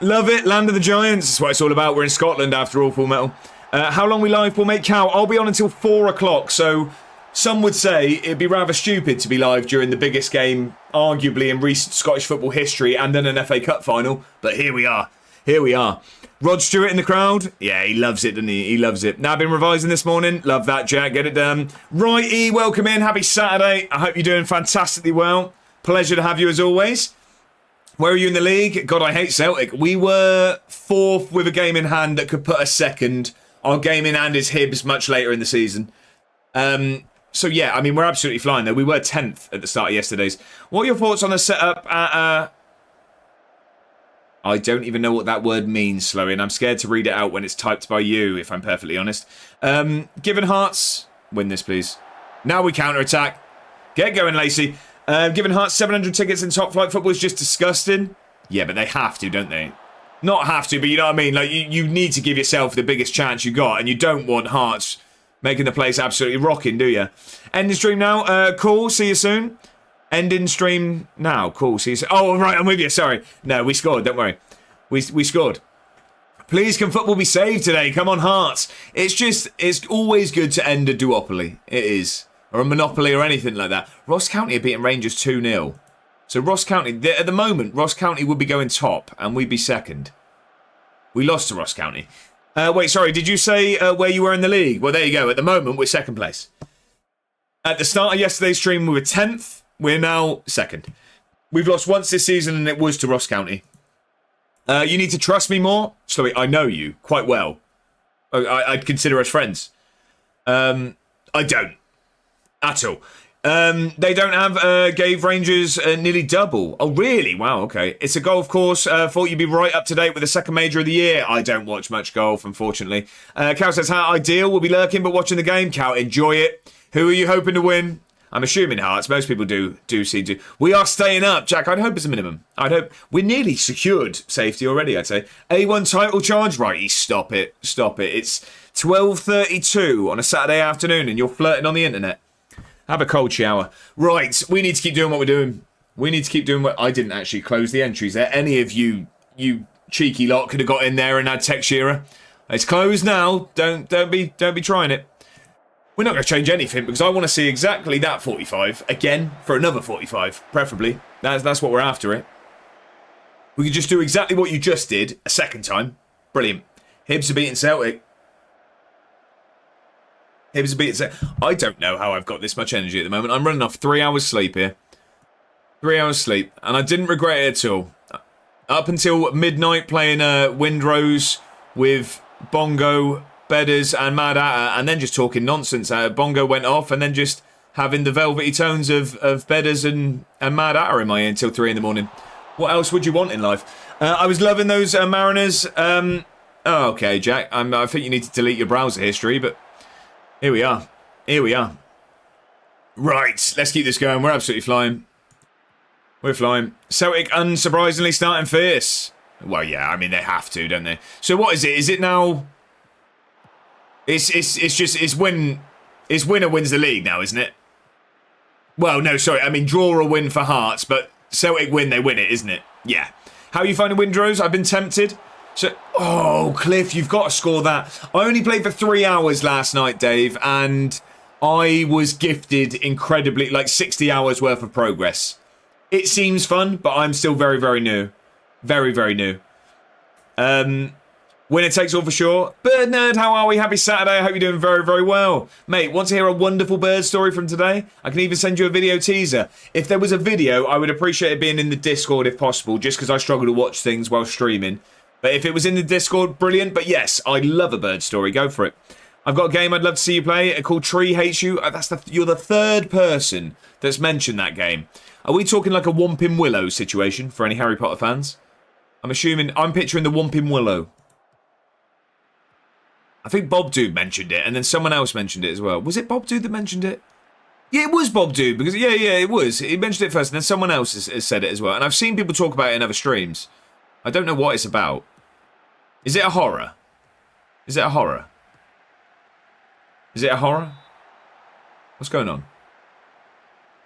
Love it. Land of the Giants. That's what it's all about. We're in Scotland after all, Full Metal. How long we live, Paul Mate Cow? I'll be on until 4 o'clock. So some would say it'd be rather stupid to be live during the biggest game, arguably, in recent Scottish football history and then an FA Cup final. But here we are. Here we are. Rod Stewart in the crowd. Yeah, he loves it, doesn't he? He loves it. Now, I've been revising this morning. Love that, Jack. Get it done. Righty, welcome in. Happy Saturday. I hope you're doing fantastically well. Pleasure to have you as always. Where are you in the league? God, I hate Celtic. We were 4th with a game in hand that could put us 2nd. Our game in hand is Hibs much later in the season. So, yeah, I mean, we're absolutely flying, though. We were 10th at the start of yesterday's. What are your thoughts on the setup at... I don't even know what that word means, Sloan. I'm scared to read it out when it's typed by you, if I'm perfectly honest. Given Hearts... Win this, please. Now we counter-attack. Get going, Lacey. Given Hearts 700 tickets in top flight football is just disgusting. Yeah, but they have to, don't they? Not have to, but you know what I mean? Like, you need to give yourself the biggest chance you got, and you don't want Hearts making the place absolutely rocking, do you? Ending stream now. Cool. See you soon. Ending stream now. Cool. See you soon. Oh, right. I'm with you. Sorry. No, we scored. Don't worry. We scored. Please, can football be saved today? Come on, Hearts. It's always good to end a duopoly. It is. Or a monopoly or anything like that. Ross County are beating Rangers 2-0. So Ross County, at the moment, Ross County would be going top and we'd be 2nd. We lost to Ross County. Wait, sorry, did you say where you were in the league? Well, there you go. At the moment, we're 2nd place. At the start of yesterday's stream, we were 10th. We're now 2nd. We've lost once this season and it was to Ross County. You need to trust me more. Sorry, I know you quite well. I'd consider us friends. I don't. At all. They don't have gave Rangers nearly double. Oh, really? Wow, okay. It's a golf course. Thought you'd be right up to date with the second major of the year. I don't watch much golf, unfortunately. Cal says, how ideal. We'll be lurking, but watching the game. Cal, enjoy it. Who are you hoping to win? I'm assuming Hearts. Most people do seem to. We are staying up, Jack. I'd hope it's a minimum. I'd hope. We're nearly secured safety already, I'd say. A1 title charge? Right, stop it. Stop it. It's 12:32 on a Saturday afternoon and you're flirting on the internet. Have a cold shower. Right, we need to keep doing what we're doing. We need to keep doing what... I didn't actually close the entries there. Any of you cheeky lot could have got in there and had Tech Shearer. It's closed now. Don't be trying it. We're not going to change anything because I want to see exactly that 45 again for another 45, preferably. That's what we're after it. We could just do exactly what you just did a second time. Brilliant. Hibs are beating Celtic. Hibs are beating Celtic. I don't know how I've got this much energy at the moment. I'm running off 3 hours sleep here. 3 hours sleep. And I didn't regret it at all. Up until midnight playing Windrose with Bongo, Bedders and Mad Hatter, and then just talking nonsense. Bongo went off, and then just having the velvety tones of Bedders and Mad Hatter in my ear until 3 in the morning. What else would you want in life? I was loving those Mariners. Okay, Jack. I think you need to delete your browser history, but here we are. Here we are. Right, let's keep this going. We're absolutely flying. We're flying. Celtic, unsurprisingly, starting fierce. Well, yeah, I mean, they have to, don't they? So what is it? Is it now... It's winner wins the league now, isn't it? Well, no, sorry. I mean, draw or win for Hearts, but Celtic win, they win it, isn't it? Yeah. How are you finding Windrose? I've been tempted. So, oh, Cliff, you've got to score that. I only played for 3 hours last night, Dave, and I was gifted incredibly, like 60 hours worth of progress. It seems fun, but I'm still very, very new. Very, very new. Winner takes all for sure. Bird Nerd, how are we? Happy Saturday. I hope you're doing very, very well. Mate, want to hear a wonderful bird story from today? I can even send you a video teaser. If there was a video, I would appreciate it being in the Discord if possible, just because I struggle to watch things while streaming. But if it was in the Discord, brilliant. But yes, I love a bird story. Go for it. I've got a game I'd love to see you play called Tree Hates You. You're the third person that's mentioned that game. Are we talking like a Whomping Willow situation for any Harry Potter fans? I'm picturing the Whomping Willow. I think Bob Dude mentioned it, and then someone else mentioned it as well. Was it Bob Dude that mentioned it? Yeah, it was Bob Dude, because, yeah, it was. He mentioned it first, and then someone else has said it as well. And I've seen people talk about it in other streams. I don't know what it's about. Is it a horror? Is it a horror? Is it a horror? What's going on?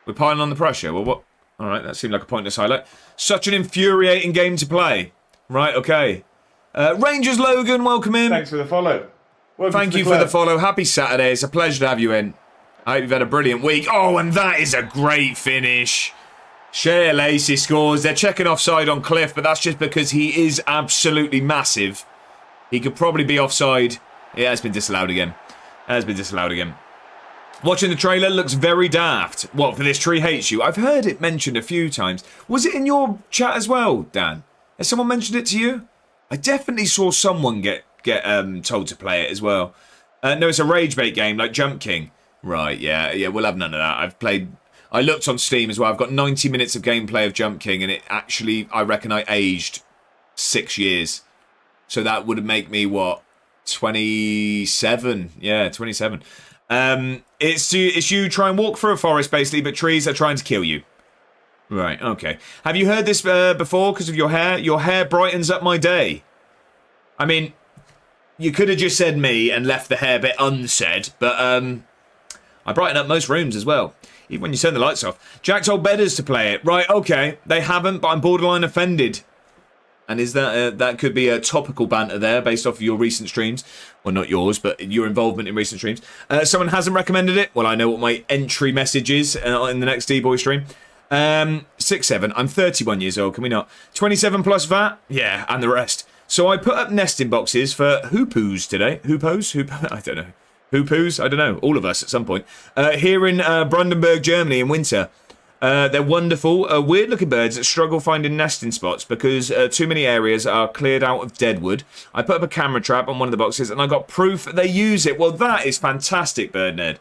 We're piling on the pressure. Well, what? All right, that seemed like a pointless highlight. Such an infuriating game to play. Right, okay. Rangers Logan, welcome in. Thanks for the follow. Thank you for the follow. Happy Saturday. It's a pleasure to have you in. I hope you've had a brilliant week. Oh, and that is a great finish. Shea Lacey scores. They're checking offside on Cliff, but that's just because he is absolutely massive. He could probably be offside. Yeah, it's been disallowed again. Has been disallowed again. Watching the trailer looks very daft. What, for this Tree Hates You? I've heard it mentioned a few times. Was it in your chat as well, Dan? Has someone mentioned it to you? I definitely saw someone get told to play it as well. No, it's a rage bait game like Jump King. Right, yeah, we'll have none of that. I looked on Steam as well. I've got 90 minutes of gameplay of Jump King, and it actually, I reckon I aged 6 years. So that would make me, what, 27? Yeah, 27. It's you try and walk through a forest, basically, but trees are trying to kill you. Right, okay. Have you heard this before because of your hair? Your hair brightens up my day. I mean, you could have just said me and left the hair bit unsaid, but I brighten up most rooms as well, even when you turn the lights off. Jack told Bedders to play it. Right, okay. They haven't, but I'm borderline offended. And is that could be a topical banter there based off of your recent streams. Well, not yours, but your involvement in recent streams. Someone hasn't recommended it. Well, I know what my entry message is in the next D-Boy stream. 6-7. I'm 31 years old. Can we not? 27 plus VAT? Yeah, and the rest. So I put up nesting boxes for hoopoos today. Hoopos? I don't know. Hoopoos? I don't know. All of us at some point. Here in Brandenburg, Germany in winter. They're wonderful, weird-looking birds that struggle finding nesting spots because too many areas are cleared out of deadwood. I put up a camera trap on one of the boxes and I got proof they use it. Well, that is fantastic, Bird Nerd.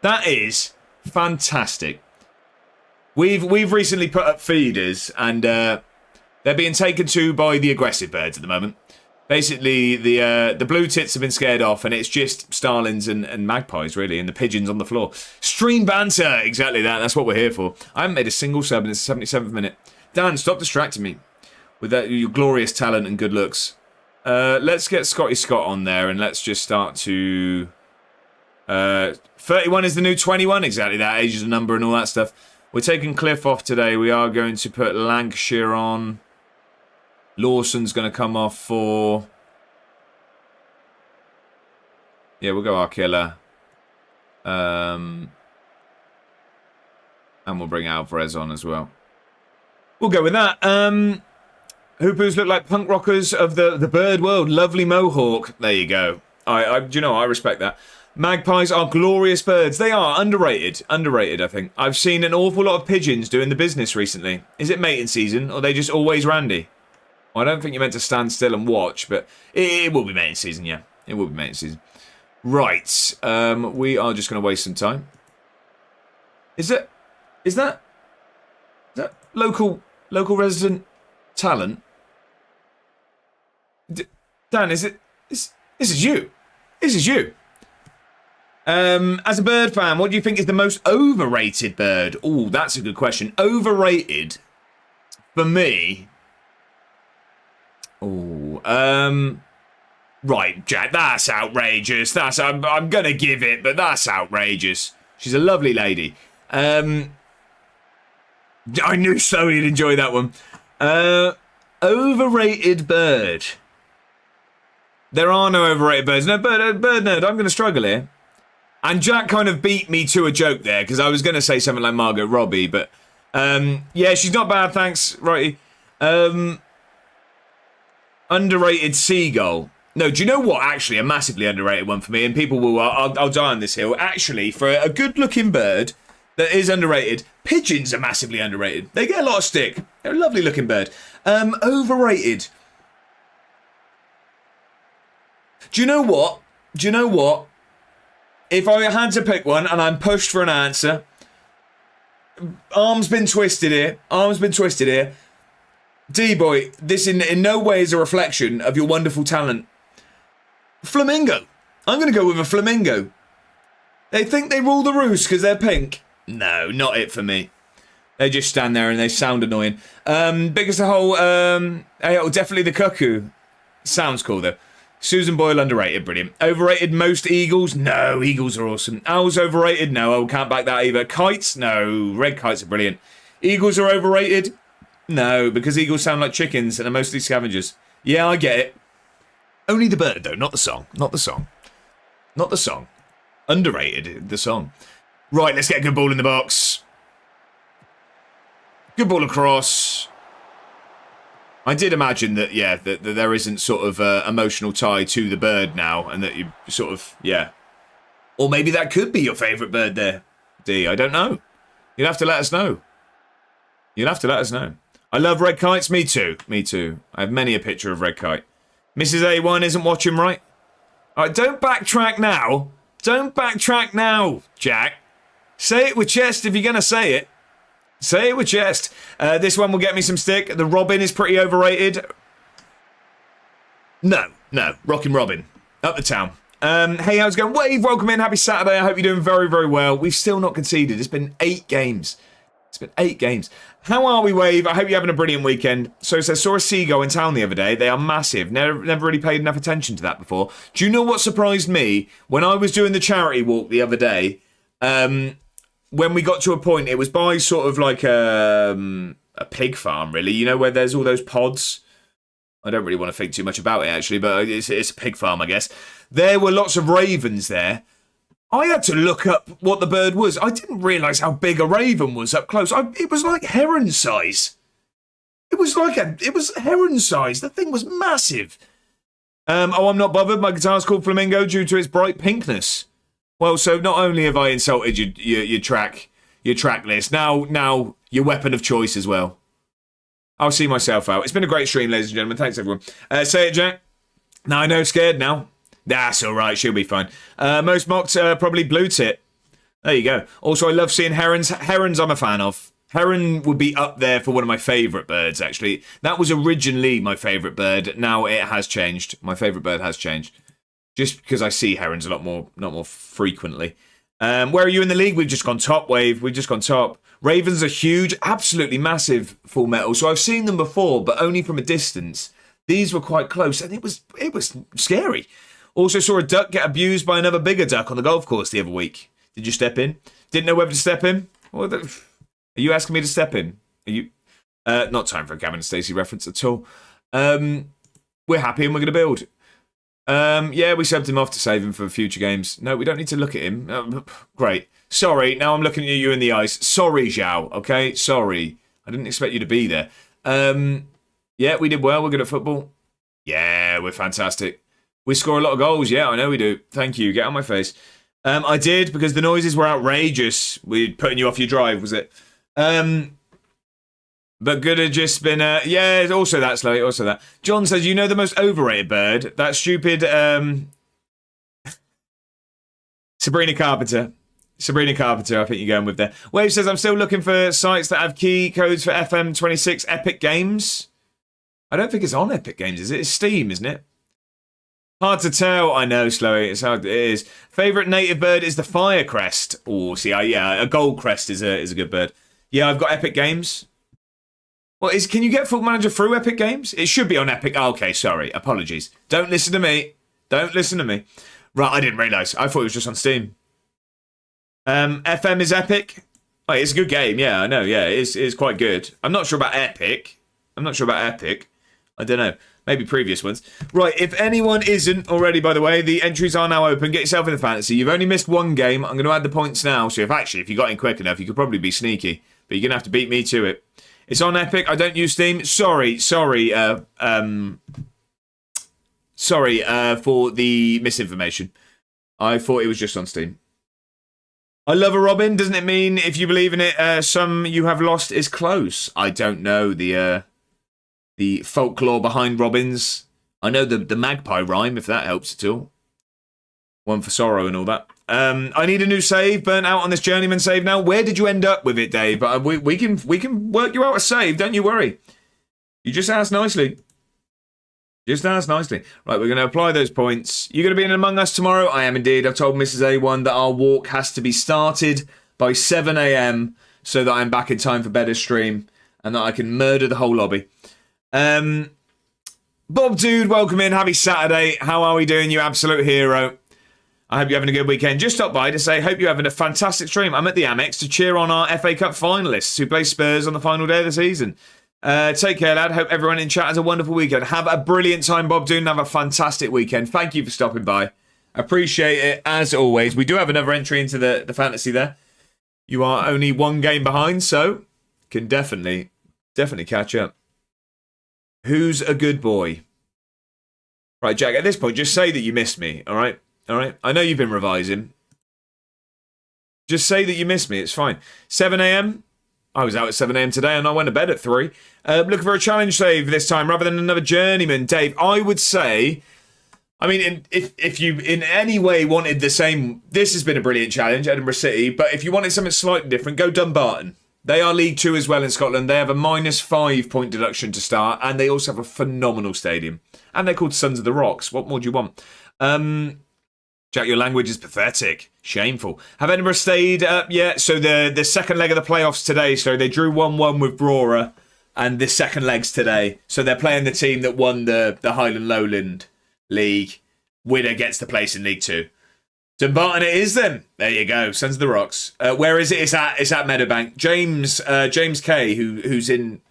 That is Fantastic. We've recently put up feeders, and they're being taken to by the aggressive birds at the moment. Basically, the blue tits have been scared off, and it's just starlings and magpies, really, and the pigeons on the floor. Stream banter! Exactly that. That's what we're here for. I haven't made a single sub in the 77th minute. Dan, stop distracting me with your glorious talent and good looks. Let's get Scotty Scott on there, and let's just start to... 31 is the new 21. Exactly that. Age is a number and all that stuff. We're taking Cliff off today. We are going to put Lancashire on. Lawson's going to come off for... Yeah, we'll go Arkilla. And we'll bring Alvarez on as well. We'll go with that. Hoopers look like punk rockers of the bird world. Lovely mohawk. There you go. Do you know, I respect that. Magpies are glorious birds. They are underrated. Underrated, I think. I've seen an awful lot of pigeons doing the business recently. Is it mating season, or are they just always randy? Well, I don't think you're meant to stand still and watch, but it will be mating season, yeah. It will be mating season. Right. We are just going to waste some time. Is that local resident talent? Dan, is it? This is you. This is you. As a bird fan, what do you think is the most overrated bird? Oh, that's a good question. Overrated for me. Oh, right, Jack. That's outrageous. I'm gonna give it, but that's outrageous. She's a lovely lady. I knew Chloe'd enjoy that one. Overrated bird. There are no overrated birds. No, bird nerd, I'm going to struggle here. And Jack kind of beat me to a joke there, because I was going to say something like Margot Robbie, but yeah, she's not bad, thanks, righty. Underrated seagull. No, do you know what? Actually, a massively underrated one for me, and people will, I'll die on this hill. Actually, for a good-looking bird that is underrated, pigeons are massively underrated. They get a lot of stick. They're a lovely-looking bird. Overrated. Do you know what? If I had to pick one and I'm pushed for an answer, arm's been twisted here. D-boy, this in no way is a reflection of your wonderful talent. Flamingo. I'm going to go with a flamingo. They think they rule the roost because they're pink. No, not it for me. They just stand there and they sound annoying. Biggest of whole, definitely the cuckoo. Sounds cool though. Susan Boyle, underrated, brilliant. Overrated, most eagles? No, eagles are awesome. Owls overrated? No, I can't back that either. Kites? No, red kites are brilliant. Eagles are overrated? No, because eagles sound like chickens and are mostly scavengers. Yeah, I get it. Only the bird, though, not the song. Underrated, the song. Right, let's get a good ball in the box. Good ball across. I did imagine that, yeah, that there isn't sort of emotional tie to the bird now, and that you sort of, yeah. Or maybe that could be your favourite bird there, D. I don't know. You'll have to let us know. I love red kites. Me too. I have many a picture of red kite. Mrs. A1 isn't watching right. All right, don't backtrack now, Jack. Say it with chest if you're going to say it. Say it with chest. This one will get me some stick. The Robin is pretty overrated. No. Rockin' Robin. Up the town. Hey, how's it going? Wave, welcome in. Happy Saturday. I hope you're doing very, very well. We've still not conceded. It's been 8 games. How are we, Wave? I hope you're having a brilliant weekend. So it says, saw a seagull in town the other day. They are massive. Never really paid enough attention to that before. Do you know what surprised me? When I was doing the charity walk the other day, when we got to a point, it was by sort of like a pig farm, really. You know, where there's all those pods. I don't really want to think too much about it, actually, but it's a pig farm, I guess. There were lots of ravens there. I had to look up what the bird was. I didn't realise how big a raven was up close. It was like heron size. It was heron size. The thing was massive. I'm not bothered. My guitar's called Flamingo due to its bright pinkness. Well, so not only have I insulted your track list, now your weapon of choice as well. I'll see myself out. It's been a great stream, ladies and gentlemen. Thanks, everyone. Say it, Jack. No, I know, scared now. That's all right. She'll be fine. Most mocked, probably blue tit. There you go. Also, I love seeing herons. Herons I'm a fan of. Heron would be up there for one of my favourite birds, actually. That was originally my favourite bird. Now it has changed. My favourite bird has changed. Just because I see herons a lot more frequently. Where are you in the league? We've just gone top, Wave. We've just gone top. Ravens are huge, absolutely massive Full Metal. So I've seen them before, but only from a distance. These were quite close, and it was scary. Also saw a duck get abused by another bigger duck on the golf course the other week. Did you step in? Didn't know whether to step in? Are you asking me to step in? Are you? Not time for a Gavin and Stacey reference at all. We're happy and we're going to build. Yeah, we subbed him off to save him for future games. No, we don't need to look at him. Great. Sorry, now I'm looking at you in the eyes. Sorry, Zhao, okay? Sorry. I didn't expect you to be there. Yeah, we did well. We're good at football. Yeah, we're fantastic. We score a lot of goals. Yeah, I know we do. Thank you. Get on my face. I did, because the noises were outrageous. We're putting you off your drive, was it? But could have just been, yeah, also that, Slowy, also that. John says, you know the most overrated bird? That stupid, Sabrina Carpenter. Sabrina Carpenter, I think you're going with there. Wave says, I'm still looking for sites that have key codes for FM26 Epic Games. I don't think it's on Epic Games, is it? It's Steam, isn't it? Hard to tell. I know, Slowy. It's hard. It is. Favourite native bird is the firecrest. Oh, see, yeah, a gold crest is a good bird. Yeah, I've got Epic Games. Well, can you get Football Manager through Epic Games? It should be on Epic. Oh, okay, sorry. Apologies. Don't listen to me. Don't listen to me. Right, I didn't realise. I thought it was just on Steam. FM is Epic. Oh, it's a good game. Yeah, I know. Yeah, it's quite good. I'm not sure about Epic. I don't know. Maybe previous ones. Right, if anyone isn't already, by the way, the entries are now open. Get yourself in the fantasy. You've only missed one game. I'm going to add the points now. So if you got in quick enough, you could probably be sneaky. But you're going to have to beat me to it. It's on Epic. I don't use Steam. Sorry for the misinformation. I thought it was just on Steam. I love a robin. Doesn't it mean if you believe in it, some you have lost is close? I don't know the folklore behind robins. I know the magpie rhyme, if that helps at all. One for sorrow and all that. I need a new save. Burnt out on this journeyman save now. Where did you end up with it, Dave? But we can work you out a save. Don't you worry. You just asked nicely. Just asked nicely. Right, we're going to apply those points. You're going to be in Among Us tomorrow? I am indeed. I've told Mrs. A1 that our walk has to be started by 7 a.m. so that I'm back in time for better stream and that I can murder the whole lobby. Bob Dude, welcome in. Happy Saturday. How are we doing, you absolute hero? I hope you're having a good weekend. Just stopped by to say, hope you're having a fantastic stream. I'm at the Amex to cheer on our FA Cup finalists who play Spurs on the final day of the season. Take care, lad. Hope everyone in chat has a wonderful weekend. Have a brilliant time, Bob Dude, and have a fantastic weekend. Thank you for stopping by. Appreciate it, as always. We do have another entry into the fantasy there. You are only one game behind, so can definitely catch up. Who's a good boy? Right, Jack, at this point, just say that you missed me, all right? All right? I know you've been revising. Just say that you missed me. It's fine. 7 a.m. I was out at 7 a.m. today and I went to bed at 3. Looking for a challenge save this time rather than another journeyman. Dave, I would say, I mean, if you in any way wanted the same, this has been a brilliant challenge, Edinburgh City, but if you wanted something slightly different, go Dumbarton. They are League 2 as well in Scotland. They have a -5 point deduction to start, and they also have a phenomenal stadium. And they're called Sons of the Rocks. What more do you want? Jack, your language is pathetic. Shameful. Have Edinburgh stayed up yet? So the second leg of the playoffs today, so they drew 1-1 with Brora, and the second leg's today. So they're playing the team that won the Highland Lowland League. Winner gets the place in League 2. Dumbarton it is then. There you go. Sons of the Rocks. Where is it? It's at Meadowbank. James K, who's in...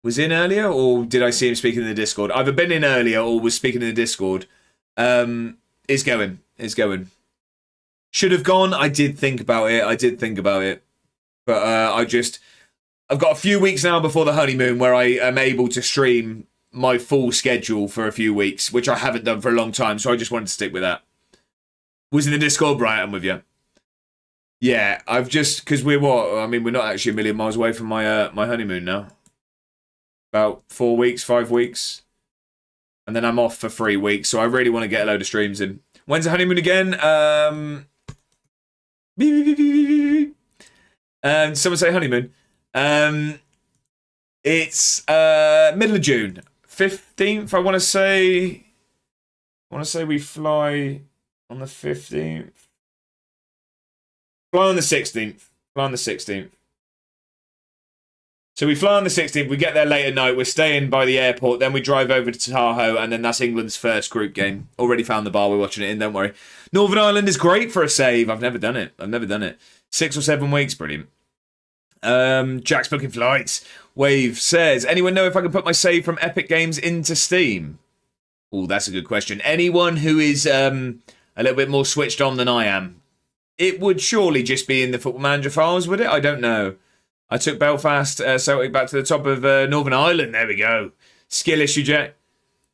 Was in earlier, or did I see him speaking in the Discord? Either been in earlier or was speaking in the Discord. Is going. Should have gone. I did think about it. But I've got a few weeks now before the honeymoon where I am able to stream my full schedule for a few weeks, which I haven't done for a long time. So I just wanted to stick with that. Was in the Discord, Brian, I'm with you. Yeah, I've just, because we're not actually a million miles away from my my honeymoon now. About 4 weeks, 5 weeks. And then I'm off for 3 weeks, so I really want to get a load of streams in. When's the honeymoon again? Someone say honeymoon. It's middle of June, 15th. I want to say we fly on the 15th. Fly on the 16th. Fly on the 16th. So we fly on the 16th, we get there late at night, we're staying by the airport, then we drive over to Tahoe, and then that's England's first group game. Already found the bar, we're watching it in, don't worry. Northern Ireland is great for a save. I've never done it. 6 or 7 weeks, brilliant. Jack's booking flights. Wave says, anyone know if I can put my save from Epic Games into Steam? Oh, that's a good question. Anyone who is a little bit more switched on than I am. It would surely just be in the Football Manager files, would it? I don't know. I took Belfast Celtic back to the top of Northern Ireland. There we go. Skill issue, Jack.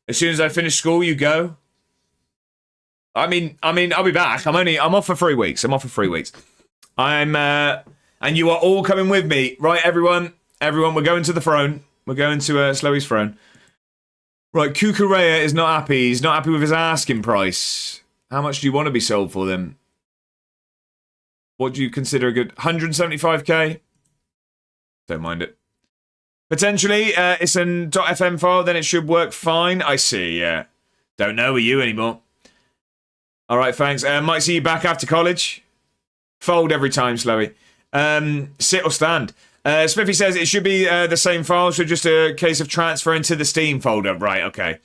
As soon as I finish school, you go. I mean, I'll be back. I'm off for 3 weeks. And you are all coming with me, right? Everyone, we're going to the throne. We're going to Slowy's throne. Right, Kukurea is not happy. He's not happy with his asking price. How much do you want to be sold for them? What do you consider a good 175k? Don't mind it. Potentially, it's an .fm file, then it should work fine. I see, yeah. Don't know with you anymore. All right, thanks. Might see you back after college. Fold every time, Slowy. Sit or stand. Smithy says it should be the same file, so just a case of transferring to the Steam folder. Right, okay.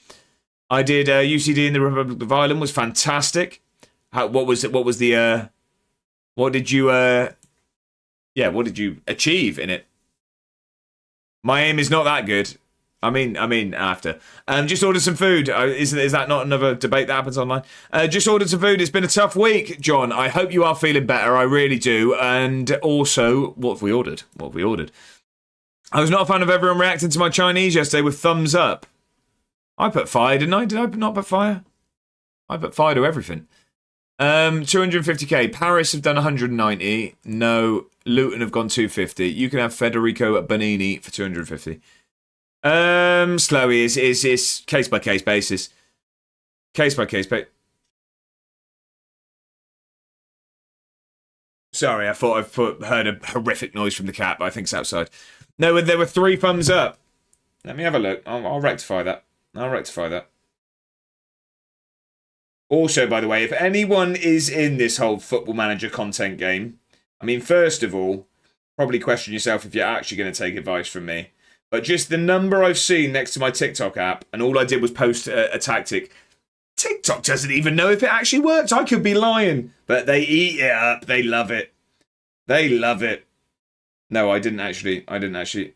I did UCD in the Republic of Ireland, was fantastic. What did you achieve in it? My aim is not that good. I mean, after. Just ordered some food. Is that not another debate that happens online? Just ordered some food. It's been a tough week, John. I hope you are feeling better. I really do. And also, what have we ordered? I was not a fan of everyone reacting to my Chinese yesterday with thumbs up. I put fire, didn't I? Did I not put fire? I put fire to everything. 250k. Paris have done 190. No. Luton have gone 250. You can have Federico Bonini for 250. Slowy is case by case basis. Case by case basis. Sorry, I thought I heard a horrific noise from the cat, but I think it's outside. No, there were 3 thumbs up. Let me have a look. I'll rectify that. Also, by the way, if anyone is in this whole Football Manager content game, I mean, first of all, probably question yourself if you're actually going to take advice from me. But just the number I've seen next to my TikTok app, and all I did was post a tactic. TikTok doesn't even know if it actually works. I could be lying. But they eat it up. They love it. No, I didn't actually.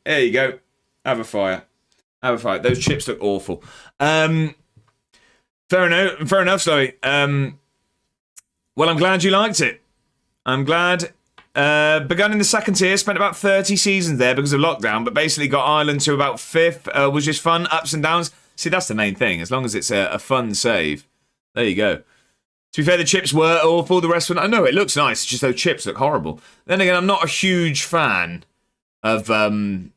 There you go. Have a fire. Those chips look awful. Fair enough, Slowy. Well, I'm glad you liked it. I'm glad. Begun in the second tier, spent about 30 seasons there because of lockdown, but basically got Ireland to about 5th. Was just fun, ups and downs. See, that's the main thing. As long as it's a fun save. There you go. To be fair, the chips were awful. The rest I know it looks nice. It's just those chips look horrible. Then again, I'm not a huge fan of I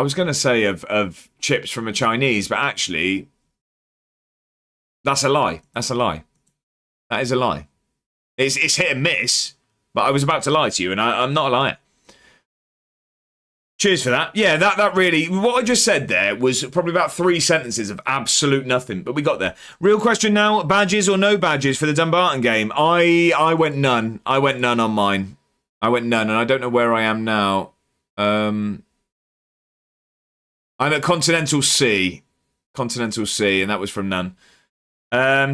was going to say of chips from a Chinese, but actually, that's a lie. That is a lie. It's hit and miss, but I was about to lie to you, and I'm not a liar. Cheers for that. Yeah, that really, what I just said there was probably about 3 sentences of absolute nothing, but we got there. Real question now, badges or no badges for the Dumbarton game? I went none. I went none on mine. And I don't know where I am now. I'm at Continental C, and that was from none.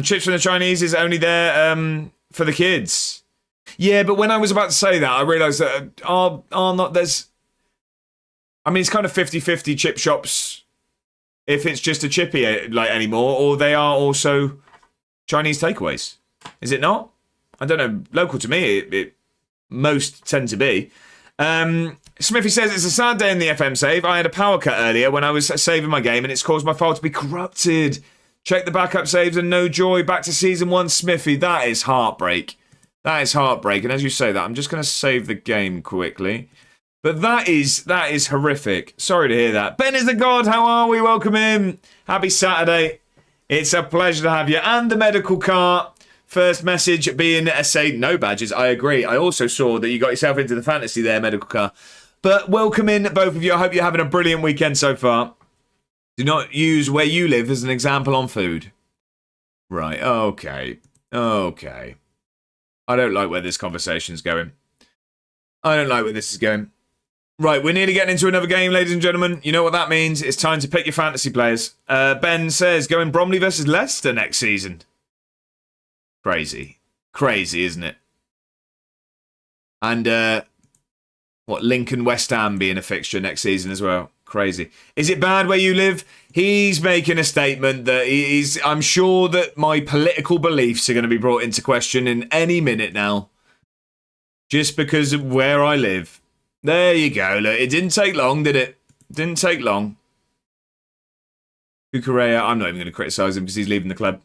Chips from the Chinese is only there for the kids. Yeah, but when I was about to say that, I realised that it's kind of 50-50 chip shops if it's just a chippy anymore, or they are also Chinese takeaways. Is it not? I don't know. Local to me, it most tend to be. Smithy says, it's a sad day in the FM save. I had a power cut earlier when I was saving my game and it's caused my file to be corrupted. Check the backup saves and no joy. Back to season 1, Smithy. That is heartbreak. And as you say that, I'm just going to save the game quickly. But that is horrific. Sorry to hear that. Ben is the God. How are we? Welcome in. Happy Saturday. It's a pleasure to have you. And the medical car First message being say no badges. I agree. I also saw that you got yourself into the fantasy there, Medical Car. But welcome in, both of you. I hope you're having a brilliant weekend so far. Do not use where you live as an example on food. Right, okay. Okay. I don't like where this conversation's going. I don't like where this is going. Right, we're nearly getting into another game, ladies and gentlemen. You know what that means. It's time to pick your fantasy players. Ben says, going Bromley versus Leicester next season. Crazy. Crazy, isn't it? And, what, Lincoln West Ham being a fixture next season as well. Crazy. Is it bad where you live? He's making a statement that I'm sure that my political beliefs are going to be brought into question in any minute now. Just because of where I live. There you go. Look, it didn't take long, did it? Didn't take long. Cucurella, I'm not even going to criticise him because he's leaving the club.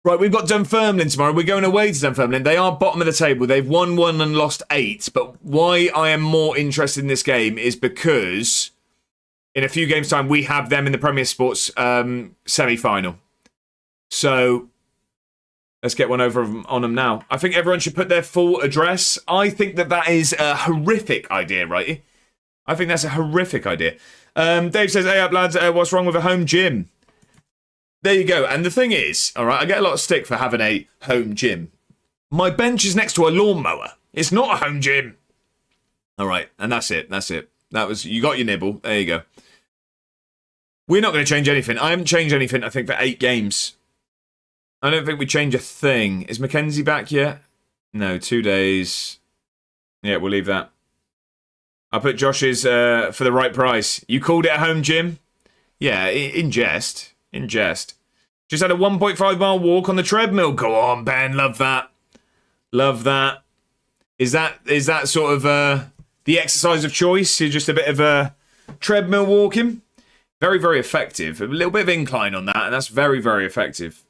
Right, we've got Dunfermline tomorrow. We're going away to Dunfermline. They are bottom of the table. They've won 1 and lost 8. But why I am more interested in this game is because in a few games' time, we have them in the Premier Sports semi-final. So let's get one over on them now. I think everyone should put their full address. I think that is a horrific idea, right? I think that's a horrific idea. Dave says, hey up, lads, what's wrong with a home gym? There you go. And the thing is, all right, I get a lot of stick for having a home gym. My bench is next to a lawnmower. It's not a home gym. All right, and that's it. That's it. You got your nibble. There you go. We're not going to change anything. I haven't changed anything, I think, for 8 games. I don't think we change a thing. Is Mackenzie back yet? No, 2 days. Yeah, we'll leave that. I'll put Josh's for the right price. You called it a home gym? Yeah, in jest. In jest. Just had a 1.5 mile walk on the treadmill. Go on, Ben. Love that. Love that. Is that sort of the exercise of choice? You're just a bit of a treadmill walking? Very, very effective. A little bit of incline on that, and that's very, very effective.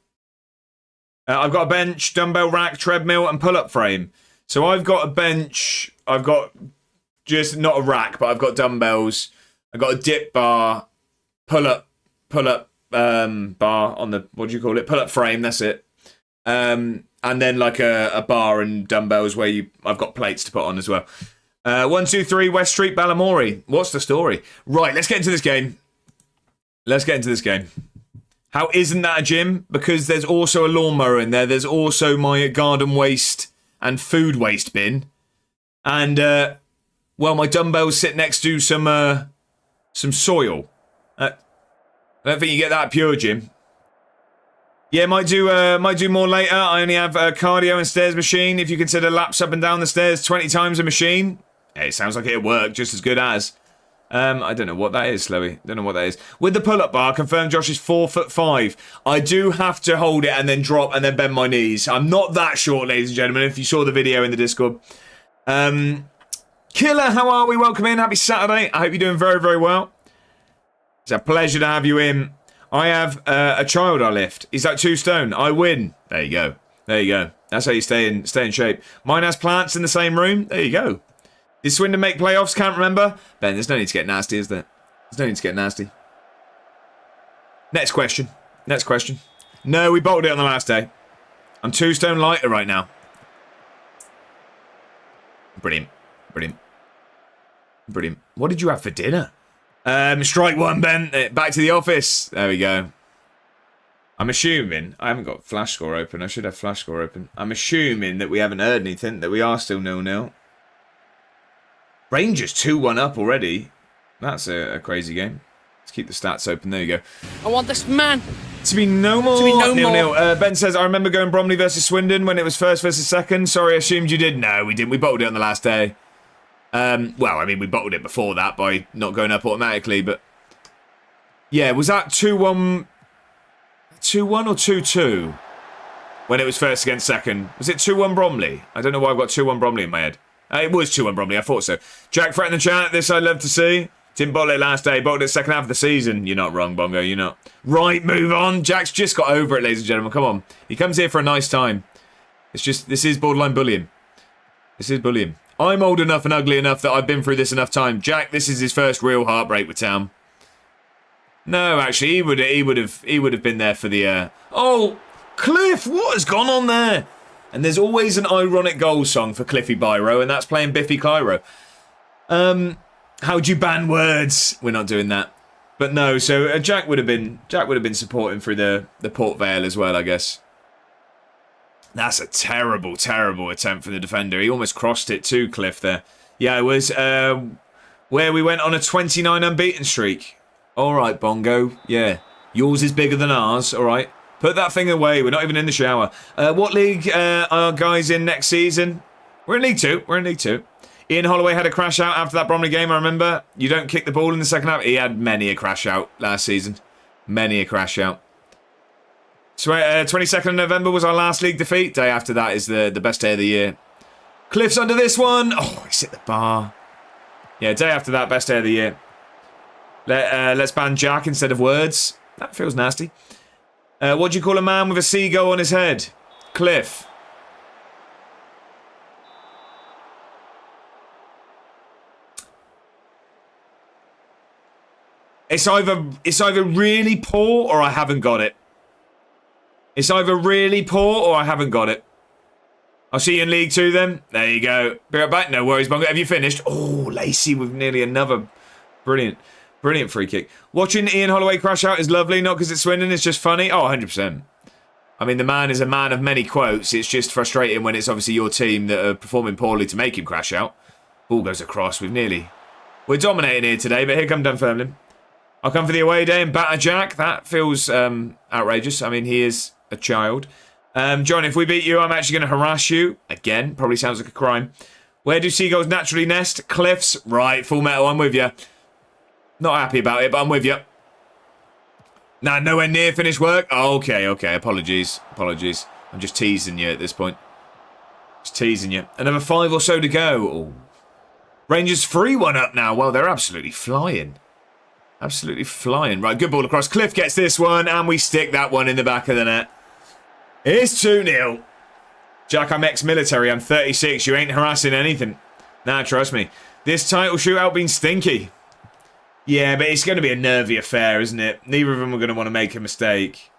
I've got a bench, dumbbell rack, treadmill, and pull-up frame. So I've got a bench. I've got just not a rack, but I've got dumbbells. I've got a dip bar, pull-up bar on the, what do you call it? Pull-up frame, that's it. And then like a bar and dumbbells where I've got plates to put on as well. 1, 2, 3, West Street, Balamory. What's the story? Right, let's get into this game. How isn't that a gym? Because there's also a lawnmower in there. There's also my garden waste and food waste bin. And, well, my dumbbells sit next to some soil. I don't think you get that at Pure Gym. Yeah, might do more later. I only have a cardio and stairs machine. If you consider laps up and down the stairs 20 times a machine. Hey, it sounds like it'll work just as good as. I don't know what that is, Slowy. Don't know what that is. With the pull-up bar, confirm Josh is 4'5". I do have to hold it and then drop and then bend my knees. I'm not that short, ladies and gentlemen, if you saw the video in the Discord. Killer, how are we? Welcome in. Happy Saturday. I hope you're doing very, very well. It's a pleasure to have you in. I have a child I lift. He's like 2 stone. I win. There you go. There you go. That's how you stay in shape. Mine has plants in the same room. There you go. Did Swindon make playoffs? Can't remember. Ben, there's no need to get nasty, is there? There's no need to get nasty. Next question. No, we bottled it on the last day. I'm 2 stone lighter right now. Brilliant. What did you have for dinner? Strike 1, Ben. Back to the office. There we go. I'm assuming... I haven't got Flash Score open. I should have Flash Score open. I'm assuming that we haven't heard anything, that we are still 0-0. Rangers 2-1 up already. That's a crazy game. Let's keep the stats open. There you go. I want this man to be no more. 0-0. Ben says, I remember going Bromley versus Swindon when it was first versus second. Sorry, I assumed you did. No, we didn't. We bottled it on the last day. Well, I mean, we bottled it before that by not going up automatically, but... Yeah, was that 2-1... 2-1 or 2-2? When it was first against second. Was it 2-1 Bromley? I don't know why I've got 2-1 Bromley in my head. It was 2-1 Bromley, I thought so. Jack Fret in the chat, this I'd love to see. Didn't bottle it last day, bottled it second half of the season. You're not wrong, Bongo, you're not. Right, move on. Jack's just got over it, ladies and gentlemen. Come on. He comes here for a nice time. It's just, this is borderline bullying. This is bullying. I'm old enough and ugly enough that I've been through this enough time. Jack, this is his first real heartbreak with Town. No, actually, he would have been there for the. Oh, Cliff, what has gone on there? And there's always an ironic goal song for Cliffy Byro, and that's playing Biffy Clyro. How'd you ban words? We're not doing that. But no, so Jack would have been supporting through the Port Vale as well, I guess. That's a terrible, terrible attempt for the defender. He almost crossed it too, Cliff, there. Yeah, it was where we went on a 29 unbeaten streak. All right, Bongo. Yeah, yours is bigger than ours. All right. Put that thing away. We're not even in the shower. What league are guys in next season? We're in League 2. We're in League 2. Ian Holloway had a crash out after that Bromley game, I remember. You don't kick the ball in the second half. He had many a crash out last season. Many a crash out. 22nd of November was our last league defeat. Day after that is the best day of the year. Cliff's under this one. Oh, he's hit the bar. Yeah, day after that, best day of the year. Let's ban Jack instead of words. That feels nasty. What do you call a man with a seagull on his head? Cliff. It's either really poor or I haven't got it. It's either really poor or I haven't got it. I'll see you in League 2 then. There you go. Be right back. No worries, Bongo. Have you finished? Oh, Lacey with nearly another. Brilliant. Brilliant free kick. Watching Ian Holloway crash out is lovely, not because it's Swindon, it's just funny. Oh, 100%. I mean, the man is a man of many quotes. It's just frustrating when it's obviously your team that are performing poorly to make him crash out. Ball goes across. We're dominating here today, but here come Dunfermline. I'll come for the away day and batter Jack. That feels outrageous. I mean, he is a child. John, if we beat you, I'm actually going to harass you. Again, probably sounds like a crime. Where do seagulls naturally nest? Cliffs. Right, Full Metal, I'm with you. Not happy about it, but I'm with you. Nah, nowhere near finished work. Oh, okay. Apologies. I'm just teasing you at this point. Just teasing you. Another 5 or so to go. Oh. Rangers 3-1 up now. Well, they're absolutely flying. Absolutely flying. Right, good ball across. Cliff gets this one, and we stick that one in the back of the net. It's 2-0. Jack, I'm ex-military. I'm 36. You ain't harassing anything. Nah, trust me. This title shootout been stinky. Yeah, but it's going to be a nervy affair, isn't it? Neither of them are going to want to make a mistake.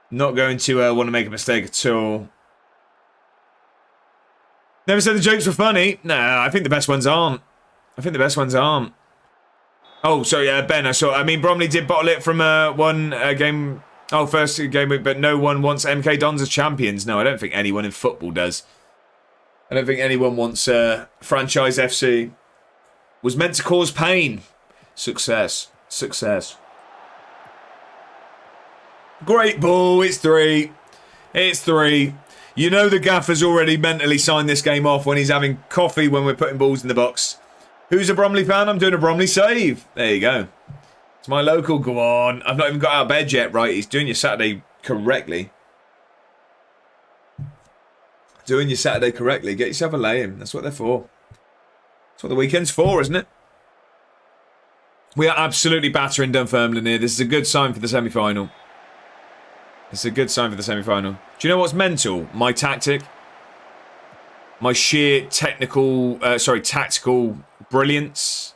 Not going to want to make a mistake at all. Never said the jokes were funny. No, I think the best ones aren't. Oh, sorry, Ben, I mean, Bromley did bottle it from one game... Oh, first game week, but no one wants MK Dons as champions. No, I don't think anyone in football does. I don't think anyone wants Franchise FC. Was meant to cause pain. Success. Great ball. It's 3. You know the gaffer's already mentally signed this game off when he's having coffee when we're putting balls in the box. Who's a Bromley fan? I'm doing a Bromley save. There you go. It's my local. Go on. I've not even got out of bed yet. Right, he's doing your Saturday correctly. Get yourself a lay-in. That's what they're for. That's what the weekend's for, isn't it? We are absolutely battering Dunfermline here. This is a good sign for the semi-final. Do you know what's mental? My tactic. My sheer tactical brilliance.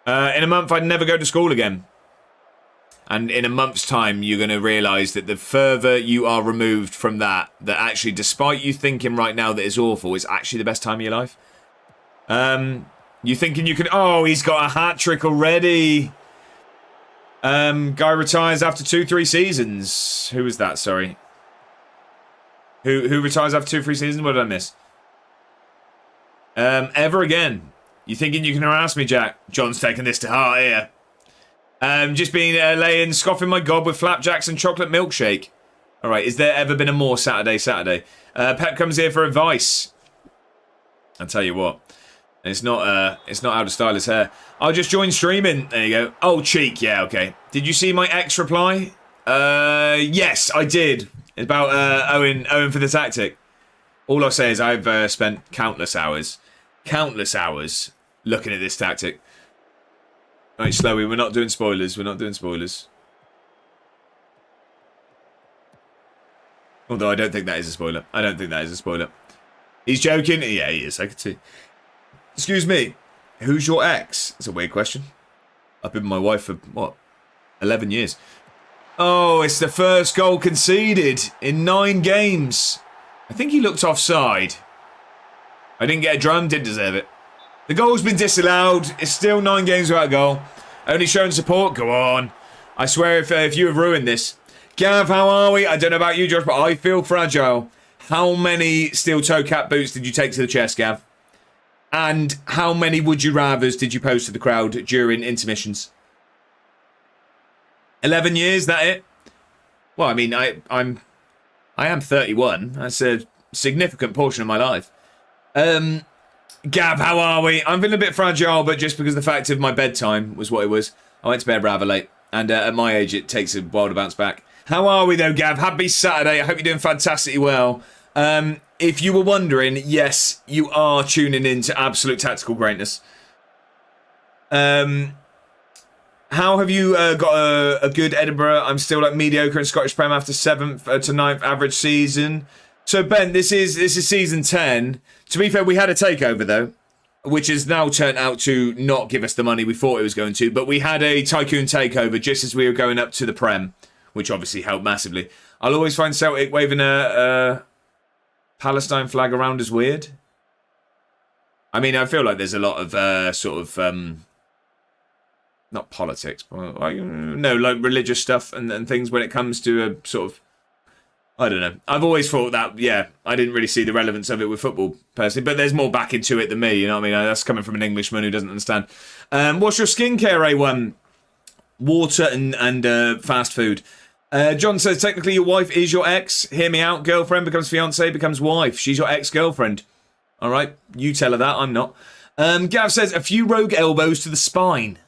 In a month, I'd never go to school again. And in a month's time, you're going to realise that the further you are removed from that actually, despite you thinking right now that it's awful, it's actually the best time of your life. You thinking you can... Oh, he's got a hat-trick already. Guy retires after 2-3 seasons. Who was that? Sorry. Who retires after 2-3 seasons? What did I miss? Ever again. You thinking you can harass me, Jack? John's taking this to heart here. Just been laying, scoffing my gob with flapjacks and chocolate milkshake. All right, is there ever been a more Saturday? Pep comes here for advice. I'll tell you what. It's not out of style as hair. I'll just join streaming. There you go. Oh, cheek. Yeah, okay. Did you see my ex reply? Yes, I did. It's about Owen for the tactic. All I'll say is I've spent countless hours looking at this tactic. Right, slowly. We're not doing spoilers. Although I don't think that is a spoiler. He's joking. Yeah, he is. I can see. Excuse me. Who's your ex? It's a weird question. I've been with my wife for, 11 years. Oh, it's the first goal conceded in 9 games. I think he looked offside. I didn't get a drum, didn't deserve it. The goal's been disallowed. It's still 9 games without a goal. Only showing support. Go on. I swear if you have ruined this. Gav, how are we? I don't know about you, Josh, but I feel fragile. How many steel toe cap boots did you take to the chest, Gav? And how many would you rathers did you post to the crowd during intermissions? 11 years, that it? Well, I mean, I am 31. That's a significant portion of my life. Gav, how are we? I'm feeling a bit fragile, but just because the fact of my bedtime was what it was. I went to bed rather late, and at my age, it takes a while to bounce back. How are we though, Gav? Happy Saturday. I hope you're doing fantastically well. If you were wondering, yes, you are tuning in to absolute tactical greatness. How have you got a good Edinburgh? I'm still like mediocre in Scottish Prem after 7th to 9th average season. So Ben, this is season 10. To be fair, we had a takeover though, which has now turned out to not give us the money we thought it was going to. But we had a tycoon takeover just as we were going up to the Prem, which obviously helped massively. I'll always find Celtic waving a Palestine flag around as weird. I mean, I feel like there's a lot of not politics, but like religious stuff and things when it comes to a sort of, I don't know. I've always thought that, yeah, I didn't really see the relevance of it with football personally, but there's more back into it than me, you know what I mean? That's coming from an Englishman who doesn't understand. What's your skincare, A1? Water and fast food. John says, technically your wife is your ex. Hear me out. Girlfriend becomes fiance, becomes wife. She's your ex-girlfriend. All right, you tell her that, I'm not. Gav says, a few rogue elbows to the spine.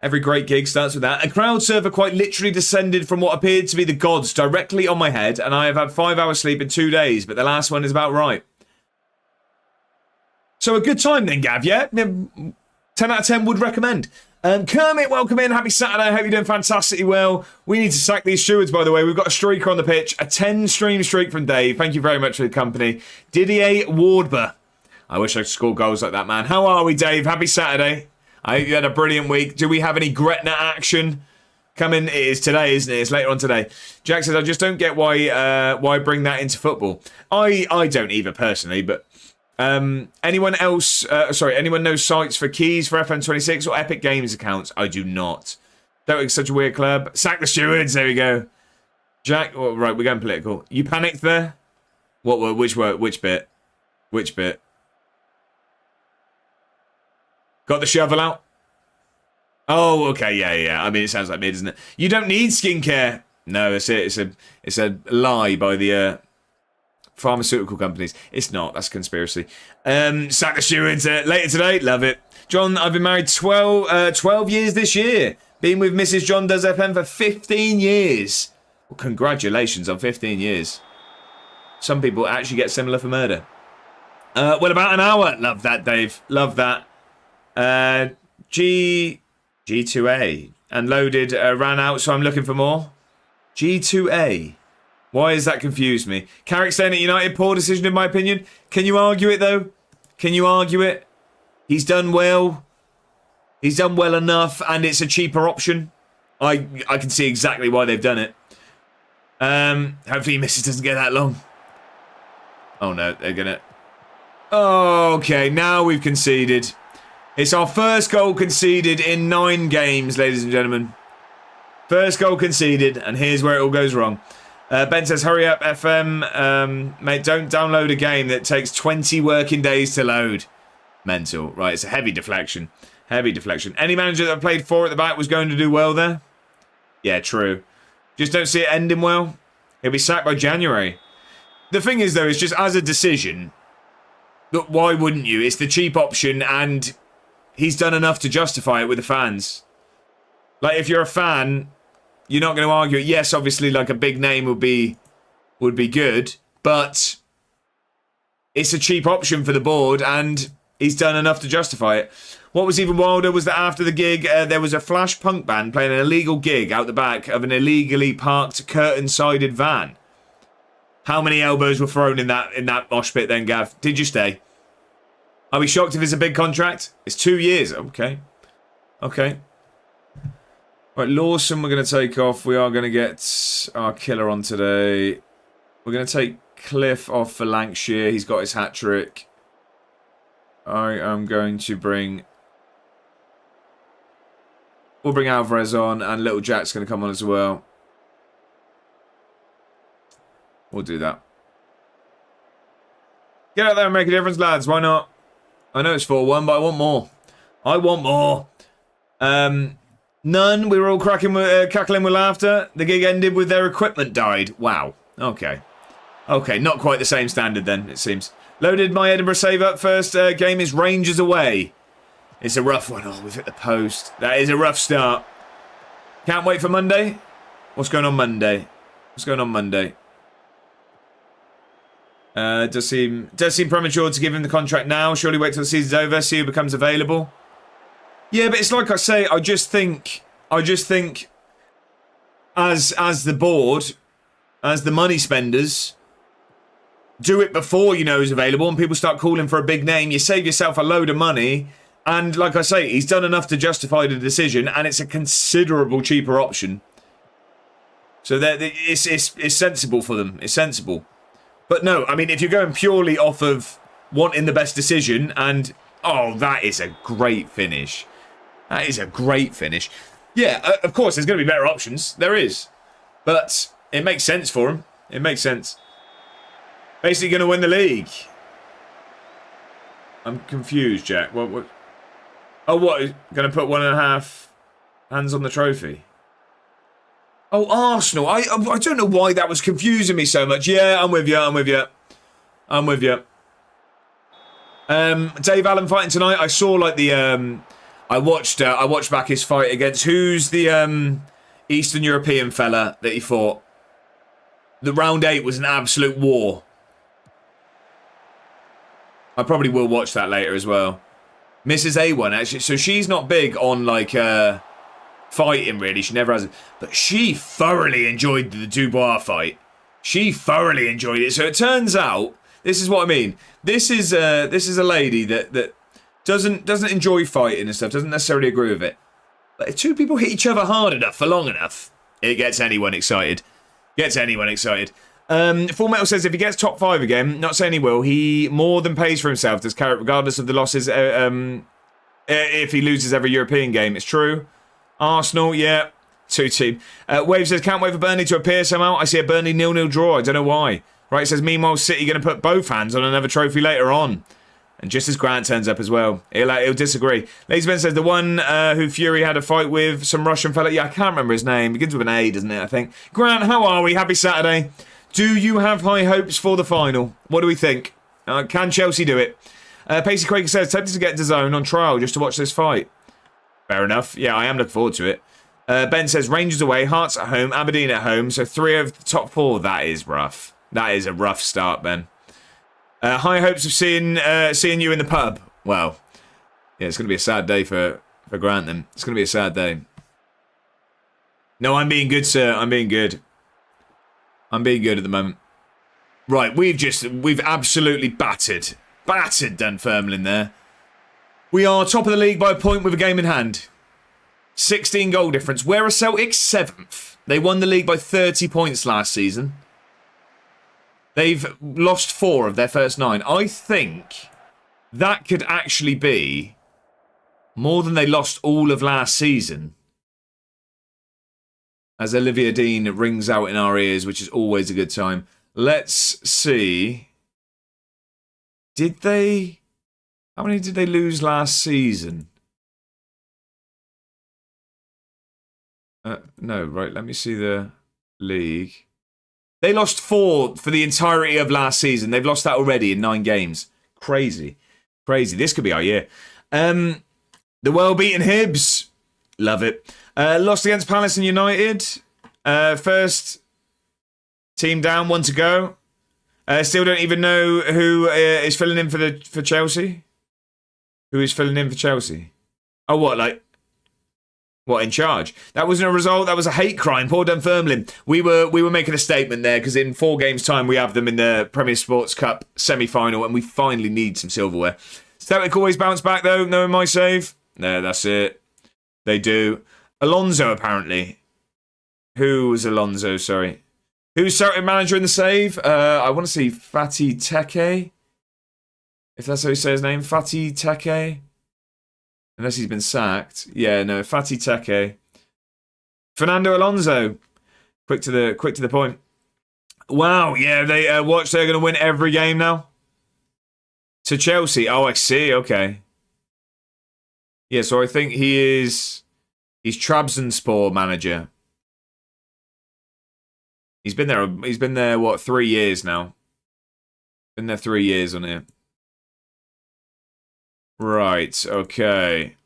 Every great gig starts with that. A crowd surfer quite literally descended from what appeared to be the gods directly on my head, and I have had 5 hours sleep in 2 days, but the last one is about right. So a good time then, Gav, yeah? 10 out of 10 would recommend. Kermit, welcome in. Happy Saturday. I hope you're doing fantastically well. We need to sack these stewards, by the way. We've got a streaker on the pitch. A 10-stream streak from Dave. Thank you very much for the company. Didier Wardber. I wish I could score goals like that, man. How are we, Dave? Happy Saturday. I hope you had a brilliant week. Do we have any Gretna action coming? It is today, isn't it? It's later on today. Jack says, I just don't get why bring that into football. I don't either, personally, but... anyone else, anyone knows sites for keys for FM26 or Epic Games accounts? I do not. Don't such a weird club. Sack the stewards, there we go. Jack, oh, right, we're going political. You panicked there? What, which word, which bit? Which bit? Got the shovel out? Oh, okay, yeah. I mean, it sounds like me, doesn't it? You don't need skincare. No, that's it. It's a lie by the, pharmaceutical companies. It's not. That's a conspiracy. Sack the stewards later today. Love it. John, I've been married 12 years this year. Been with Mrs. John Does FM for 15 years. Well, congratulations on 15 years. Some people actually get similar for murder. Well, about an hour. Love that, Dave. Love that. G2A. Unloaded, ran out, so I'm looking for more. G2A. Why has that confused me? Carrick staying at United, poor decision in my opinion. Can you argue it though? Can you argue it? He's done well. He's done well enough, and it's a cheaper option. I can see exactly why they've done it. Hopefully Mrs. doesn't get that long. Oh no, they're gonna... Okay, now we've conceded. It's our first goal conceded in 9 games, ladies and gentlemen. First goal conceded, and here's where it all goes wrong. Ben says, hurry up, FM. Mate, don't download a game that takes 20 working days to load. Mental. Right, it's a heavy deflection. Heavy deflection. Any manager that played 4 at the back was going to do well there? Yeah, true. Just don't see it ending well. He'll be sacked by January. The thing is, though, it's just as a decision, look, why wouldn't you? It's the cheap option, and he's done enough to justify it with the fans. Like, if you're a fan... You're not going to argue it. Yes, obviously, like a big name would be good, but it's a cheap option for the board, and he's done enough to justify it. What was even wilder was that after the gig, there was a flash punk band playing an illegal gig out the back of an illegally parked curtain-sided van. How many elbows were thrown in that mosh pit then, Gav? Did you stay? Are we shocked if it's a big contract? It's 2 years. Okay. Right, Lawson we're going to take off. We are going to get our killer on today. We're going to take Cliff off for Lancashire. He's got his hat-trick. I am going to bring... We'll bring Alvarez on, and Little Jack's going to come on as well. We'll do that. Get out there and make a difference, lads. Why not? I know it's 4-1, but I want more. I want more. None. We were all cackling with laughter. The gig ended with their equipment died. Wow. Okay. Okay, not quite the same standard then, it seems. Loaded my Edinburgh save up. First game is Rangers away. It's a rough one. Oh, we've hit the post. That is a rough start. Can't wait for Monday. What's going on Monday? What's going on Monday? Does seem premature to give him the contract now. Surely wait till the season's over, see who becomes available. Yeah, but it's like I say, I just think as the board, as the money spenders, do it before you know who's available and people start calling for a big name. You save yourself a load of money. And like I say, he's done enough to justify the decision, and it's a considerable cheaper option. So that it's sensible for them. It's sensible. But no, I mean, if you're going purely off of wanting the best decision, and oh, that is a great finish. That is a great finish. Yeah, of course, there's going to be better options. There is. But it makes sense for him. It makes sense. Basically going to win the league. I'm confused, Jack. What? Oh, what? Going to put 1.5 hands on the trophy? Oh, Arsenal. I don't know why that was confusing me so much. Yeah, I'm with you. I'm with you. I'm with you. Dave Allen fighting tonight. I saw like the I watched back his fight against who's the Eastern European fella that he fought. The round 8 was an absolute war. I probably will watch that later as well. Mrs. A1 actually, so she's not big on like fighting really. She never has, but she thoroughly enjoyed the Dubois fight. She thoroughly enjoyed it. So it turns out, this is what I mean. This is a lady that doesn't enjoy fighting and stuff. Doesn't necessarily agree with it. But if two people hit each other hard enough for long enough, it gets anyone excited. Gets anyone excited. Full Metal says if he gets top 5 again, not saying he will, he more than pays for himself. Does Carrot regardless of the losses. If he loses every European game, it's true. Arsenal, yeah, 2-team. Wave says can't wait for Burnley to appear somehow. I see a Burnley 0-0 draw. I don't know why. Right, says meanwhile City going to put both hands on another trophy later on. And just as Grant turns up as well, he'll disagree. Lazy Ben says the one who Fury had a fight with, some Russian fella. Yeah, I can't remember his name. Begins with an A, doesn't it? I think. Grant, how are we? Happy Saturday. Do you have high hopes for the final? What do we think? Can Chelsea do it? Pacey Quaker says, tempted to get DAZN on trial just to watch this fight. Fair enough. Yeah, I am looking forward to it. Ben says, Rangers away, Hearts at home, Aberdeen at home. So 3 of the top 4. That is rough. That is a rough start, Ben. High hopes of seeing you in the pub. Well, yeah, it's going to be a sad day for Grant then. It's going to be a sad day. No, I'm being good, sir. I'm being good. I'm being good at the moment. Right, we've absolutely battered Dunfermline there. We are top of the league by a point with a game in hand. 16 goal difference. Where are Celtic 7th? They won the league by 30 points last season. They've lost 4 of their first 9. I think that could actually be more than they lost all of last season. As Olivia Dean rings out in our ears, which is always a good time. Let's see. How many did they lose last season? No, right, let me see the league. They lost 4 for the entirety of last season. They've lost that already in 9 games. Crazy. Crazy. This could be our year. The well-beaten Hibs. Love it. Lost against Palace and United. First team down, 1 to go. Still don't even know who is filling in for Chelsea. Who is filling in for Chelsea? Oh, what, in charge? That wasn't a result. That was a hate crime. Poor Dunfermline. We were making a statement there because in 4 games' time we have them in the Premier Sports Cup semi-final and we finally need some silverware. Celtic always bounce back though, knowing my save. No, that's it. They do. Alonso, apparently. Who was Alonso, sorry. Who's Celtic manager in the save? I want to see Fatih Tekke. If that's how you say his name. Fatih Tekke. Unless he's been sacked. Yeah, no, Fatih Tekke. Fernando Alonso. Quick to the point. Wow, yeah, they they're going to win every game now. To Chelsea. Oh, I see. Okay. Yeah, so I think he's Trabzonspor manager. He's been there, what, 3 years now? Been there 3 years on here. Right, okay.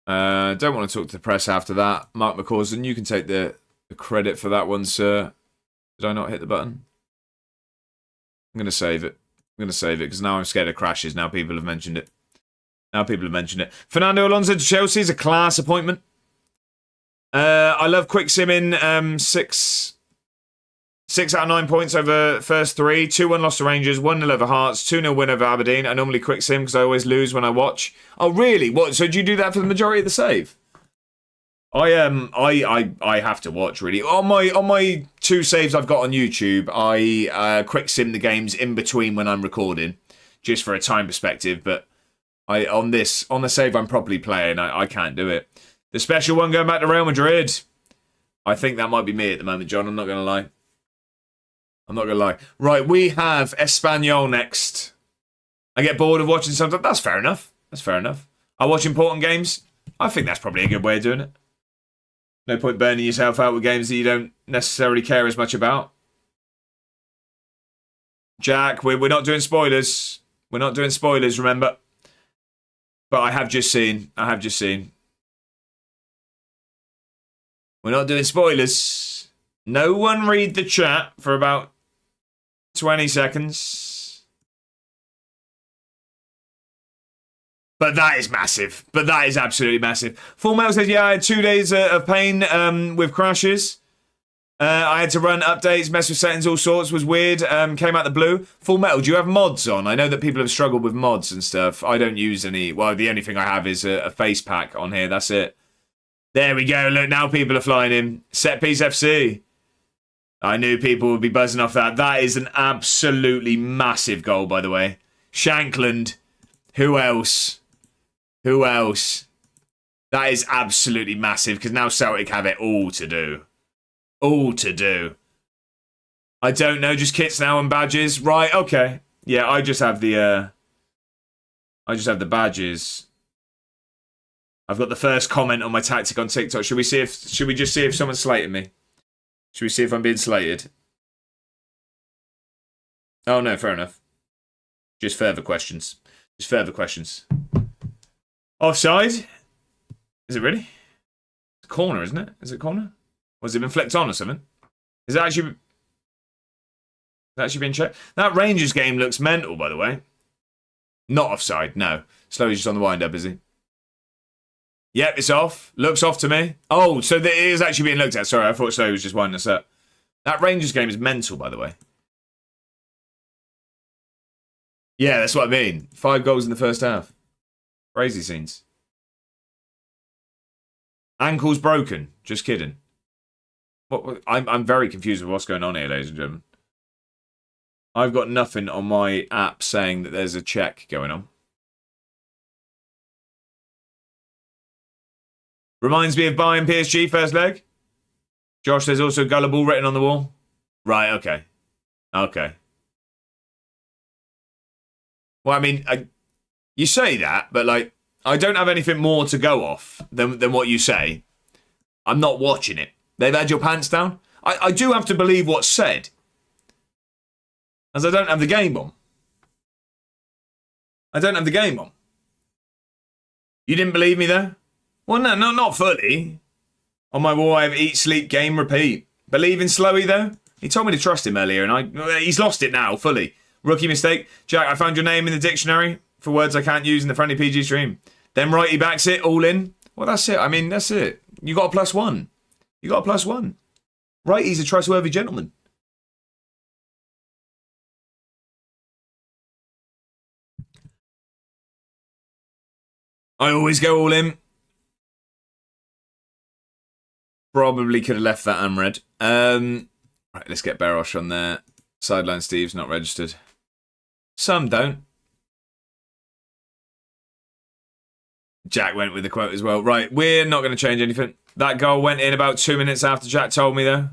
Don't want to talk to the press after that. Mark McCausland, you can take the credit for that one, sir. Did I not hit the button? I'm going to save it. I'm going to save it because now I'm scared of crashes. Now people have mentioned it. Fernando Alonso to Chelsea is a class appointment. I love quick simming. 6 out of 9 points over first 3. 2-1 loss to Rangers. 1-0 over Hearts. 2-0 win over Aberdeen. I normally quick sim because I always lose when I watch. Oh, really? What? So do you do that for the majority of the save? I have to watch, really. On my 2 saves I've got on YouTube, I quick sim the games in between when I'm recording, just for a time perspective. But on the save I'm properly playing, I can't do it. The special one going back to Real Madrid. I think that might be me at the moment, John. I'm not going to lie. Right, we have Espanyol next. I get bored of watching something. That's fair enough. I watch important games. I think that's probably a good way of doing it. No point burning yourself out with games that you don't necessarily care as much about. Jack, we're not doing spoilers. We're not doing spoilers, remember. But I have just seen. We're not doing spoilers. No one read the chat for about 20 seconds. But that is massive. That is absolutely massive. Full Metal says, yeah, I had 2 days of pain with crashes. I had to run updates, mess with settings, all sorts. Was weird. Came out the blue. Full Metal, do you have mods on? I know that people have struggled with mods and stuff. I don't use any. Well, the only thing I have is a face pack on here. That's it. There we go. Look, now people are flying in. Set Piece FC. I knew people would be buzzing off that. That is an absolutely massive goal, by the way. Shankland. Who else? That is absolutely massive because now Celtic have it all to do. I don't know, just kits now and badges. Right, okay. Yeah, I just have the badges. I've got the first comment on my tactic on TikTok. Should we just see if someone's slating me? Should we see if I'm being slated? Oh no, fair enough. Just further questions. Offside? Is it really? It's a corner, isn't it? Is it corner? Or has it been flicked on or something? Is it actually been checked? That Rangers game looks mental, by the way. Not offside, no. Slowly's just on the wind-up, is he? Yep, it's off. Looks off to me. Oh, so it is actually being looked at. Sorry, I thought Slowly was just winding us up. That Rangers game is mental, by the way. Yeah, that's what I mean. 5 goals in the first half. Crazy scenes. Ankle's broken. Just kidding. I'm very confused with what's going on here, ladies and gentlemen. I've got nothing on my app saying that there's a check going on. Reminds me of Bayern PSG first leg. Josh, there's also gullible written on the wall. Right, okay. Well, I mean, you say that, but like, I don't have anything more to go off than what you say. I'm not watching it. They've had your pants down. I do have to believe what's said, as I don't have the game on. You didn't believe me there? Well, no, not fully. On my wall, I have eat, sleep, game, repeat. Believe in Slowy, though? He told me to trust him earlier, and he's lost it now, fully. Rookie mistake. Jack, I found your name in the dictionary for words I can't use in the friendly PG stream. Then righty backs it, all in. Well, that's it. I mean, that's it. You got a +1. Right, he's a trustworthy gentleman. I always go all in. Probably could have left that unread. Right, let's get Barosh on there. Sideline Steve's not registered. Some don't. Jack went with the quote as well. Right, we're not going to change anything. That goal went in about 2 minutes after Jack told me, though.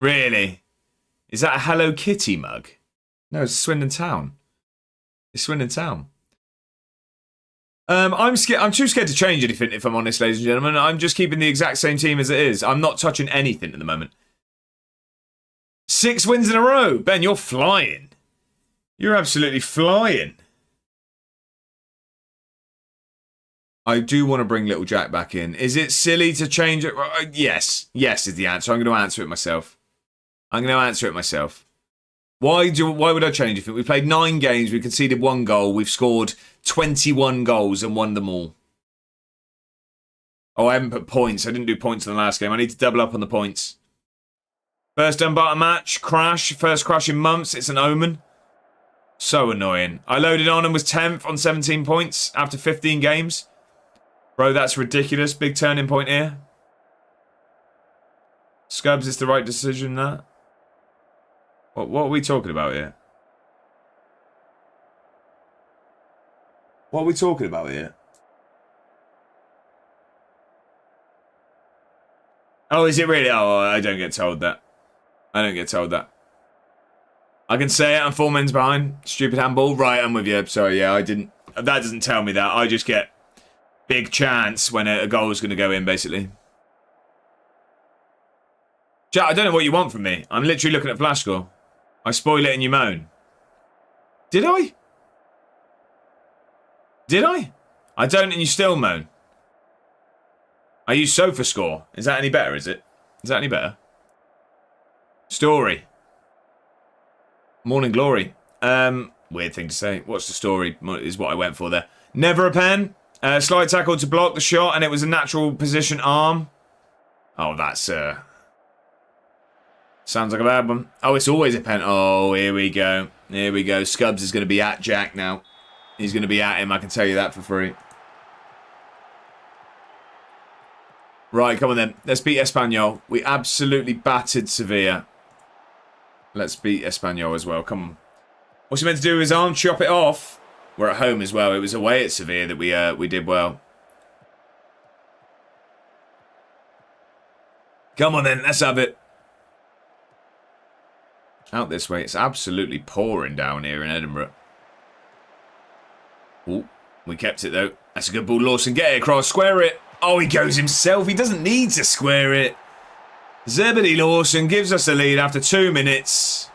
Really? Is that a Hello Kitty mug? No, it's Swindon Town. It's Swindon Town. I'm scared. I'm too scared to change anything, if I'm honest, ladies and gentlemen. I'm just keeping the exact same team as it is. I'm not touching anything at the moment. 6 wins in a row. Ben, you're flying. You're absolutely flying. I do want to bring little Jack back in. Is it silly to change it? Yes. Yes is the answer. I'm going to answer it myself. Why would I change it? We played 9 games. We conceded 1 goal. We've scored 21 goals and won them all. Oh, I haven't put points. I didn't do points in the last game. I need to double up on the points. First Dumbarton match. Crash. First crash in months. It's an omen. So annoying. I loaded on and was 10th on 17 points after 15 games. Bro, that's ridiculous. Big turning point here. Scubs, it's the right decision, that. What are we talking about here? What are we talking about here? Oh, is it really? Oh, I don't get told that. I don't get told that. I can say it, I'm 4 minutes behind. Stupid handball. Right, I'm with you. Sorry, yeah, I didn't. That doesn't tell me that. I just get big chance when a goal is going to go in, basically. Chat, I don't know what you want from me. I'm literally looking at flash score. I spoil it and you moan. Did I? Did I? I don't and you still moan. I use sofa score. Is that any better, is it? Is that any better? Story. Morning glory. Weird thing to say. What's the story is what I went for there. Never a pen. Slide tackle to block the shot, and it was a natural position arm. Oh, that's sounds like a bad one. Oh, it's always a pen. Oh, here we go. Here we go. Scubs is going to be at Jack now. He's going to be at him, I can tell you that for free. Right, come on then. Let's beat Espanyol. We absolutely battered Sevilla. Let's beat Espanyol as well. Come on. What's he meant to do with his arm? Chop it off. We're at home as well. It was away at Sevilla that we did well. Come on then, let's have it. Out this way. It's absolutely pouring down here in Edinburgh. Oh, we kept it though. That's a good ball, Lawson. Get it across, square it. Oh, he goes himself. He doesn't need to square it. Zebedee Lawson gives us the lead after 2 minutes.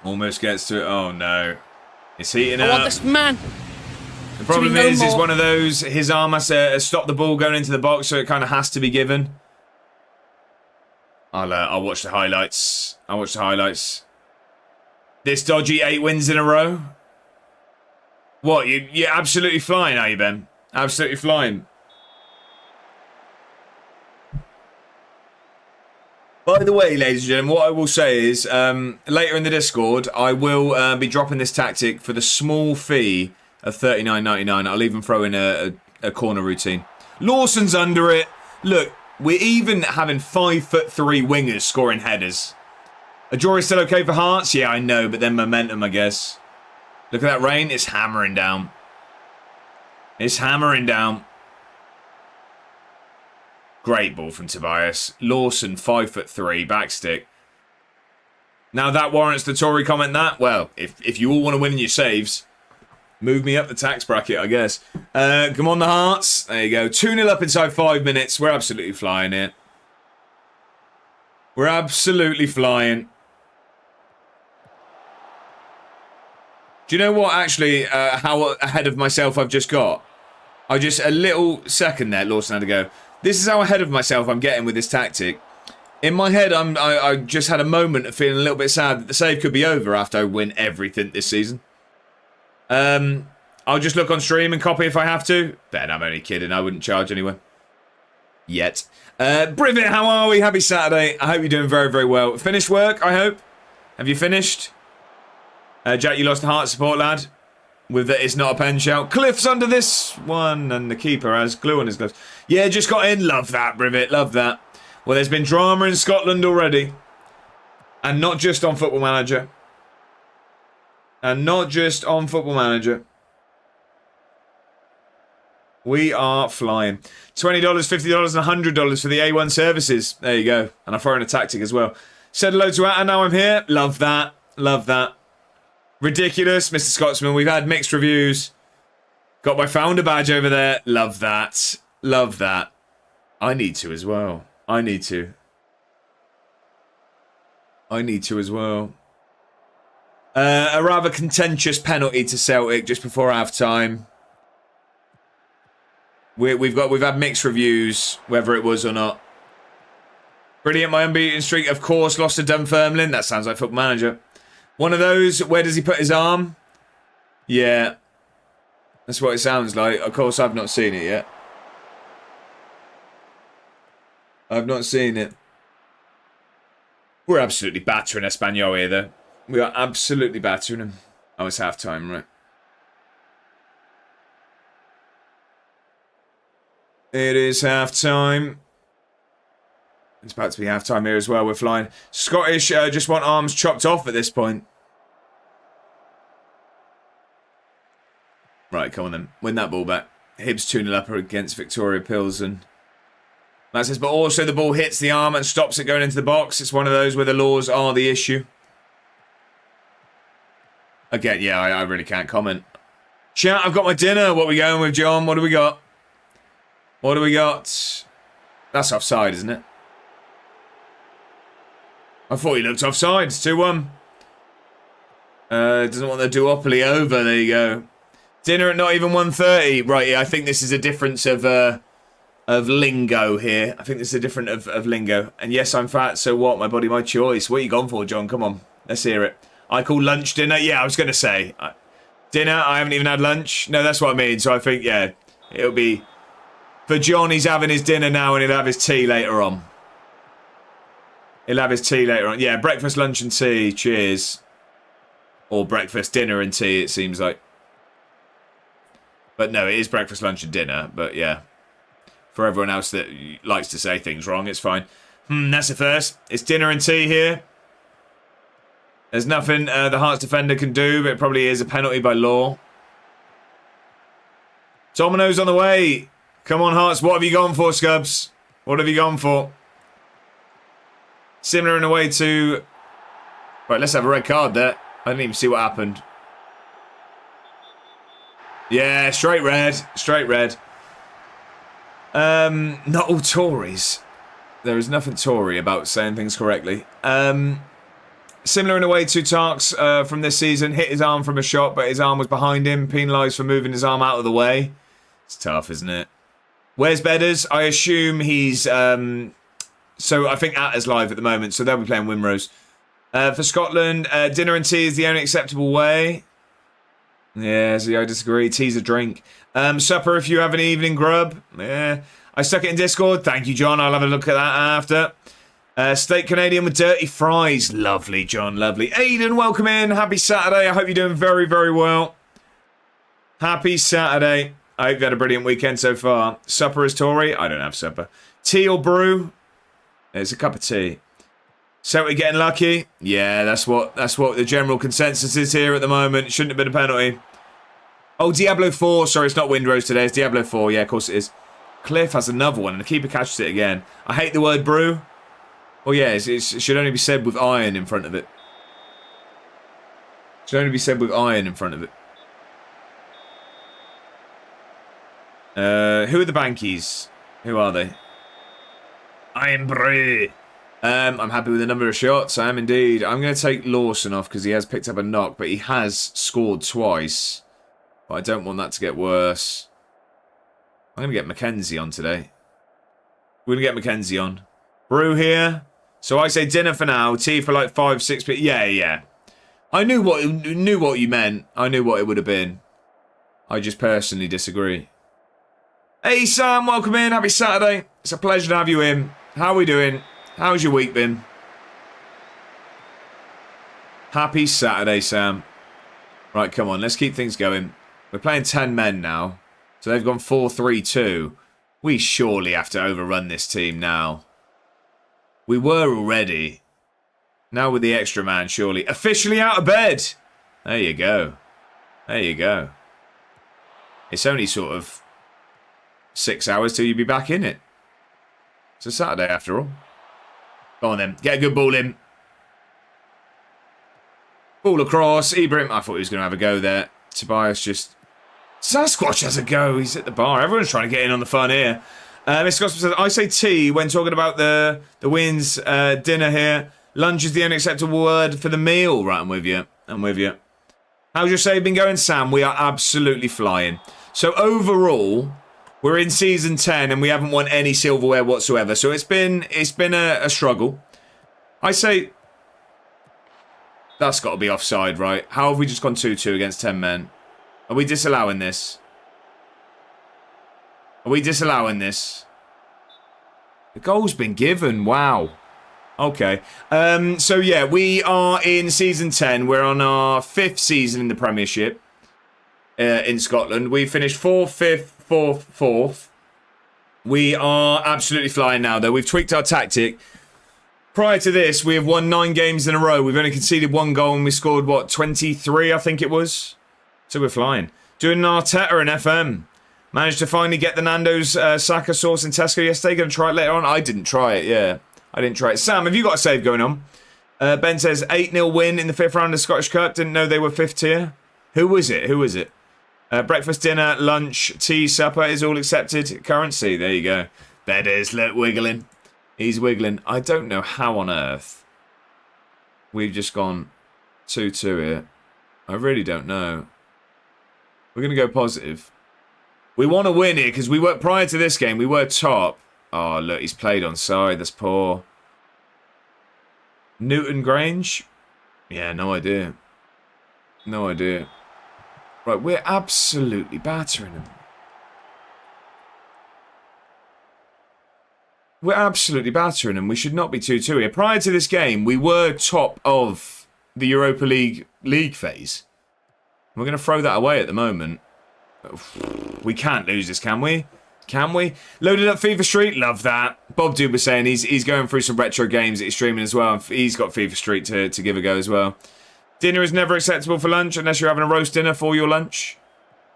Almost gets to it. Oh no. It's heating up. I want this man. The problem is one of those, his arm has to stop the ball going into the box, so it kind of has to be given. I'll watch the highlights. I'll watch the highlights. This dodgy 8 wins in a row. What, you're absolutely flying, are you, Ben? Absolutely flying. By the way, ladies and gentlemen, what I will say is, later in the Discord, I will be dropping this tactic for the small fee of $39.99. I'll even throw in a corner routine. Lawson's under it. Look, we're even having 5'3" wingers scoring headers. A draw is still okay for Hearts? Yeah, I know, but then momentum, I guess. Look at that rain. It's hammering down. It's hammering down. Great ball from Tobias. Lawson, 5'3", backstick. Now that warrants the Tory comment that. Well, if you all want to win in your saves, move me up the tax bracket, I guess. Come on, the Hearts. There you go. 2-0 up inside 5 minutes. We're absolutely flying here. We're absolutely flying. Do you know what, actually, how ahead of myself I've just got? A little second there, Lawson had to go. This is how ahead of myself I'm getting with this tactic. In my head, I just had a moment of feeling a little bit sad that the save could be over after I win everything this season. I'll just look on stream and copy if I have to. Ben, I'm only kidding. I wouldn't charge anyone. Yet. Brivit, how are we? Happy Saturday. I hope you're doing very, very well. Finished work, I hope. Have you finished? Jack, you lost a heart support, lad. With that, it's not a pen shout. Cliff's under this one, and the keeper has glue on his gloves. Yeah, just got in. Love that, Rivet. Love that. Well, there's been drama in Scotland already. And not just on Football Manager. And not just on Football Manager. We are flying. $20, $50 and $100 for the A1 services. There you go. And I throw in a tactic as well. Said hello to Atta, now I'm here. Love that. Love that. Ridiculous, Mr. Scotsman. We've had mixed reviews. Got my founder badge over there. Love that. Love that. I need to as well. I need to. I need to as well. A rather contentious penalty to Celtic just before half-time. We've had mixed reviews, whether it was or not. Brilliant, my unbeaten streak, of course, lost to Dunfermline. That sounds like Football Manager. One of those, where does he put his arm? Yeah. That's what it sounds like. Of course, I've not seen it yet. I've not seen it. We're absolutely battering Espanyol here, though. We are absolutely battering them. Oh, it's half-time, right? It is half-time. It's about to be half-time here as well. We're flying. Scottish just want arms chopped off at this point. Right, come on then. Win that ball back. Hibs 2-0 up against Victoria Pilsen. That says, but also the ball hits the arm and stops it going into the box. It's one of those where the laws are the issue. Again, yeah, I really can't comment. Chat, I've got my dinner. What are we going with, John? What do we got? What do we got? That's offside, isn't it? I thought he looked offside. It's 2-1. Doesn't want the duopoly over. There you go. Dinner at not even 1:30. Right, yeah, I think this is a difference of lingo here. I think this is a different of lingo. And yes, I'm fat, so what? My body, my choice. What are you gone for, John? Come on. Let's hear it. I call lunch dinner. Yeah, I was going to say. Dinner, I haven't even had lunch. No, that's what I mean. So I think, yeah, it'll be... For John, he's having his dinner now and he'll have his tea later on. He'll have his tea later on. Yeah, breakfast, lunch and tea. Cheers. Or breakfast, dinner and tea, it seems like. But no, it is breakfast, lunch and dinner. But yeah. For everyone else that likes to say things wrong, it's fine. That's a first. It's dinner and tea here. There's nothing the Hearts defender can do, but it probably is a penalty by law. Domino's on the way. Come on, Hearts. What have you gone for, Scubs? What have you gone for? Similar in a way to... Right, let's have a red card there. I didn't even see what happened. Yeah, straight red. Straight red. Not all Tories. There is nothing Tory about saying things correctly. Similar in a way to Tarks from this season. Hit his arm from a shot, but his arm was behind him. Penalised for moving his arm out of the way. It's tough, isn't it? Where's Bedders? I assume he's... So I think Atta's live at the moment, so they'll be playing Wimrose. For Scotland, dinner and tea is the only acceptable way. Yeah, see, I disagree. Tea's a drink. Supper if you have an evening grub. Yeah. I stuck it in Discord. Thank you, John. I'll have a look at that after. Steak Canadian with dirty fries. Lovely, John. Lovely. Aiden, welcome in. Happy Saturday. I hope you're doing very, very well. Happy Saturday. I hope you had a brilliant weekend so far. Supper is Tory. I don't have supper. Tea or brew? It's a cup of tea. Celtic getting lucky? Yeah, that's what the general consensus is here at the moment. It shouldn't have been a penalty. Oh, Diablo 4. Sorry, it's not Windrose today. It's Diablo 4. Yeah, of course it is. Cliff has another one, and the keeper catches it again. I hate the word brew. Well, yeah, it should only be said with iron in front of it. It should only be said with iron in front of it. Who are the Bankies? Who are they? Iron brew. I'm happy with the number of shots. I am indeed. I'm going to take Lawson off because he has picked up a knock, but he has scored twice. But I don't want that to get worse. I'm going to get Mackenzie on today. We're going to get Mackenzie on. Brew here. So I say dinner for now. Tea for like 5, 6 people. Yeah, yeah. I knew what you meant. I knew what it would have been. I just personally disagree. Hey Sam, welcome in. Happy Saturday. It's a pleasure to have you in. How are we doing? How's your week been? Happy Saturday, Sam. Right, come on. Let's keep things going. We're playing 10 men now. So they've gone 4-3-2. We surely have to overrun this team now. We were already. Now with the extra man, surely. Officially out of bed. There you go. There you go. It's only sort of 6 hours till you be back in it. It's a Saturday after all. Go on then. Get a good ball in. Ball across. Ibrahim. I thought he was going to have a go there. Tobias just... Sasquatch has a go. He's at the bar. Everyone's trying to get in on the fun here. Mr. Gospel says, I say tea when talking about the wins dinner here. Lunch is the unacceptable word for the meal. Right, I'm with you. I'm with you. How's your save been going, Sam? We are absolutely flying. So overall, we're in season 10 and we haven't won any silverware whatsoever. So it's been a struggle. I say that's got to be offside, right? How have we just gone 2-2 against 10 men? Are we disallowing this? Are we disallowing this? The goal's been given. Wow. Okay. So yeah, we are in season 10. We're on our 5th season in the Premiership in Scotland. We finished 4th, 5th, 4th, 4th. We are absolutely flying now, though. We've tweaked our tactic. Prior to this, we have won 9 games in a row. We've only conceded 1 goal and we scored, what, 23, I think it was? So we're flying. Doing an Arteta and FM. Managed to finally get the Nando's Saka sauce in Tesco yesterday. Going to try it later on. I didn't try it, yeah. I didn't try it. Sam, have you got a save going on? Ben says 8-0 win in the 5th round of the Scottish Cup. Didn't know they were 5th tier. Who was it? Who was it? Breakfast, dinner, lunch, tea, supper is all accepted currency. There you go. There it is. Look, wiggling. He's wiggling. I don't know how on earth we've just gone 2-2 here. I really don't know. We're going to go positive. We want to win here because we were, prior to this game, we were top. Oh, look, he's played onside. That's poor. Newton Grange? Yeah, no idea. No idea. Right, we're absolutely battering him. We're absolutely battering him. We should not be 2-2 here. Prior to this game, we were top of the Europa League phase. We're going to throw that away at the moment. We can't lose this, can we? Can we? Loaded up FIFA Street. Love that. Bob Dude was saying he's going through some retro games that he's streaming as well. He's got FIFA Street to give a go as well. Dinner is never acceptable for lunch unless you're having a roast dinner for your lunch.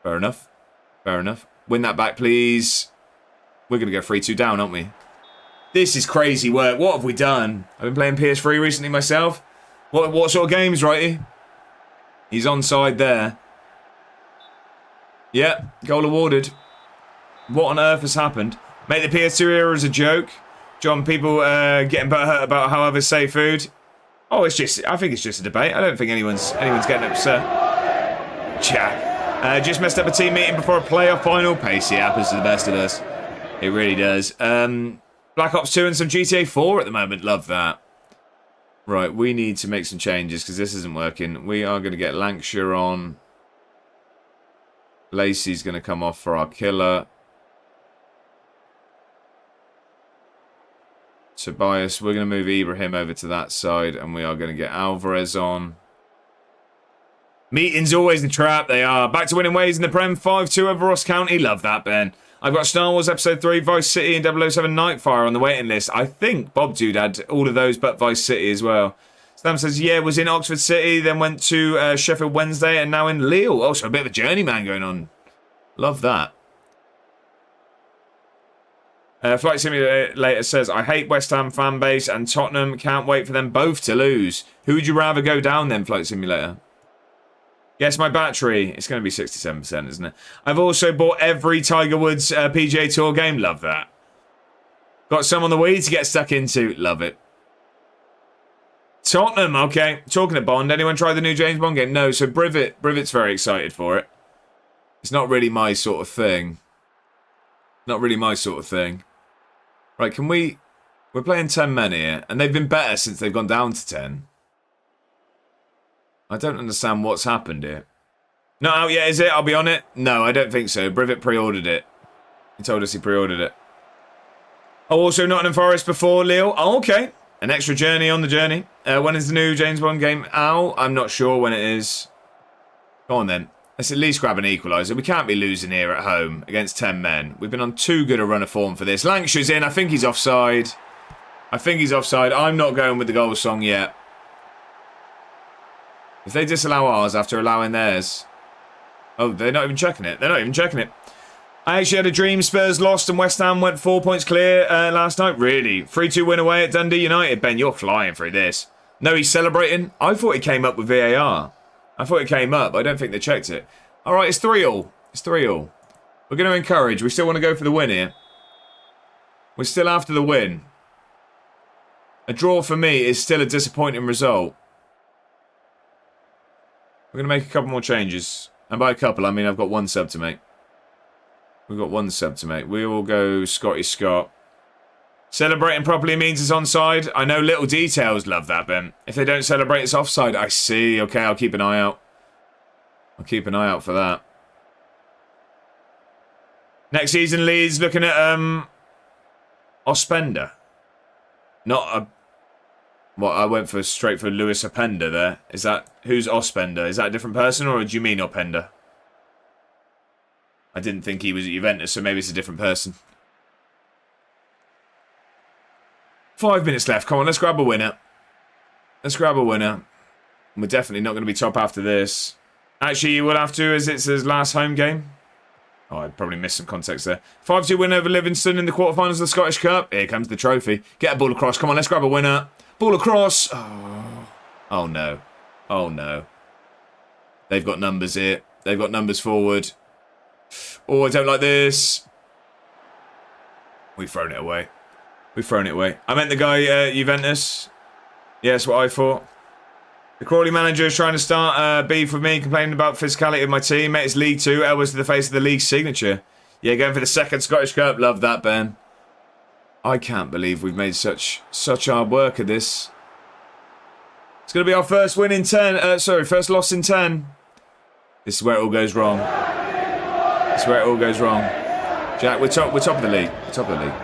Fair enough. Fair enough. Win that back, please. We're going to go 3-2 down, aren't we? This is crazy work. What have we done? I've been playing PS3 recently myself. What sort of games, righty? He's onside there. Yeah, goal awarded. What on earth has happened? Mate, the PS2 era is a joke. John, people getting butthurt about how others say food. Oh, it's just, I think it's just a debate. I don't think anyone's getting upset. Jack. Just messed up a team meeting before a playoff final. Pacey happens to the best of us. It really does. Black Ops 2 and some GTA 4 at the moment. Love that. Right, we need to make some changes because this isn't working. We are going to get Lancashire on. Lacey's going to come off for our killer. Tobias, we're going to move Ibrahim over to that side and we are going to get Alvarez on. Meetings always the trap, they are. Back to winning ways in the Prem, 5-2 over Ross County. Love that, Ben. I've got Star Wars Episode 3, Vice City and 007 Nightfire on the waiting list. I think Bob Dude had all of those but Vice City as well. Stam says, yeah, was in Oxford City, then went to Sheffield Wednesday and now in Lille. Oh, so a bit of a journeyman going on. Love that. Flight Simulator says, I hate West Ham fan base and Tottenham. Can't wait for them both to lose. Who would you rather go down then, Flight Simulator? Guess my battery. It's going to be 67%, isn't it? I've also bought every Tiger Woods PGA Tour game. Love that. Got some on the Wii to get stuck into. Love it. Tottenham, okay. Talking of Bond, anyone try the new James Bond game? No, so Brivett's very excited for it. It's not really my sort of thing. Not really my sort of thing. Right, can we... We're playing 10 men here, and they've been better since they've gone down to 10. I don't understand what's happened here. Not out yet, is it? I'll be on it. No, I don't think so. Brivett pre-ordered it. He told us he pre-ordered it. Oh, also Nottingham Forest before Lille. Oh, okay. An extra journey on the journey. When is the new James Bond game out? I'm not sure when it is. Go on then. Let's at least grab an equaliser. We can't be losing here at home against 10 men. We've been on too good a run of form for this. Lancashire's in. I think he's offside. I'm not going with the goal song yet. If they disallow ours after allowing theirs... Oh, they're not even checking it. I actually had a dream Spurs lost and West Ham went 4 points clear last night. Really? 3-2 win away at Dundee United. Ben, you're flying through this. No, he's celebrating. I thought he came up with VAR. I thought it came up. I don't think they checked it. All right, it's 3-3. It's 3-3. We're going to encourage. We still want to go for the win here. We're still after the win. A draw for me is still a disappointing result. We're going to make a couple more changes. And by a couple, I mean I've got one sub to make. We've got one sub to make. We will go Scotty Scott. Celebrating properly means it's onside. I know little details. Love that, Ben. If they don't celebrate, it's offside. I see. Okay, I'll keep an eye out. I'll keep an eye out for that. Next season, Leeds looking at Ospender. Not a... What, I went straight for Lewis Openda there. Is that... Who's Ospender? Is that a different person or do you mean Openda? I didn't think he was at Juventus, so maybe it's a different person. 5 minutes left. Come on, let's grab a winner. Let's grab a winner. We're definitely not going to be top after this. Actually, you will have to, as it's his last home game. Oh, I probably missed some context there. 5-2 win over Livingston in the quarterfinals of the Scottish Cup. Here comes the trophy. Get a ball across. Come on, let's grab a winner. Ball across. Oh no. Oh, no. They've got numbers here. They've got numbers forward. Oh, I don't like this. We've thrown it away. We've thrown it away. I meant the guy, Juventus. Yeah, that's what I thought. The Crawley manager is trying to start beef with me, complaining about physicality of my team. Mate, it's League 2. Elbows to the face of the league signature. Yeah, going for the second Scottish Cup. Love that, Ben. I can't believe we've made such hard work of this. It's going to be our first win in 10. First loss in 10. This is where it all goes wrong. This is where it all goes wrong. Jack, we're top of the league. We're top of the league.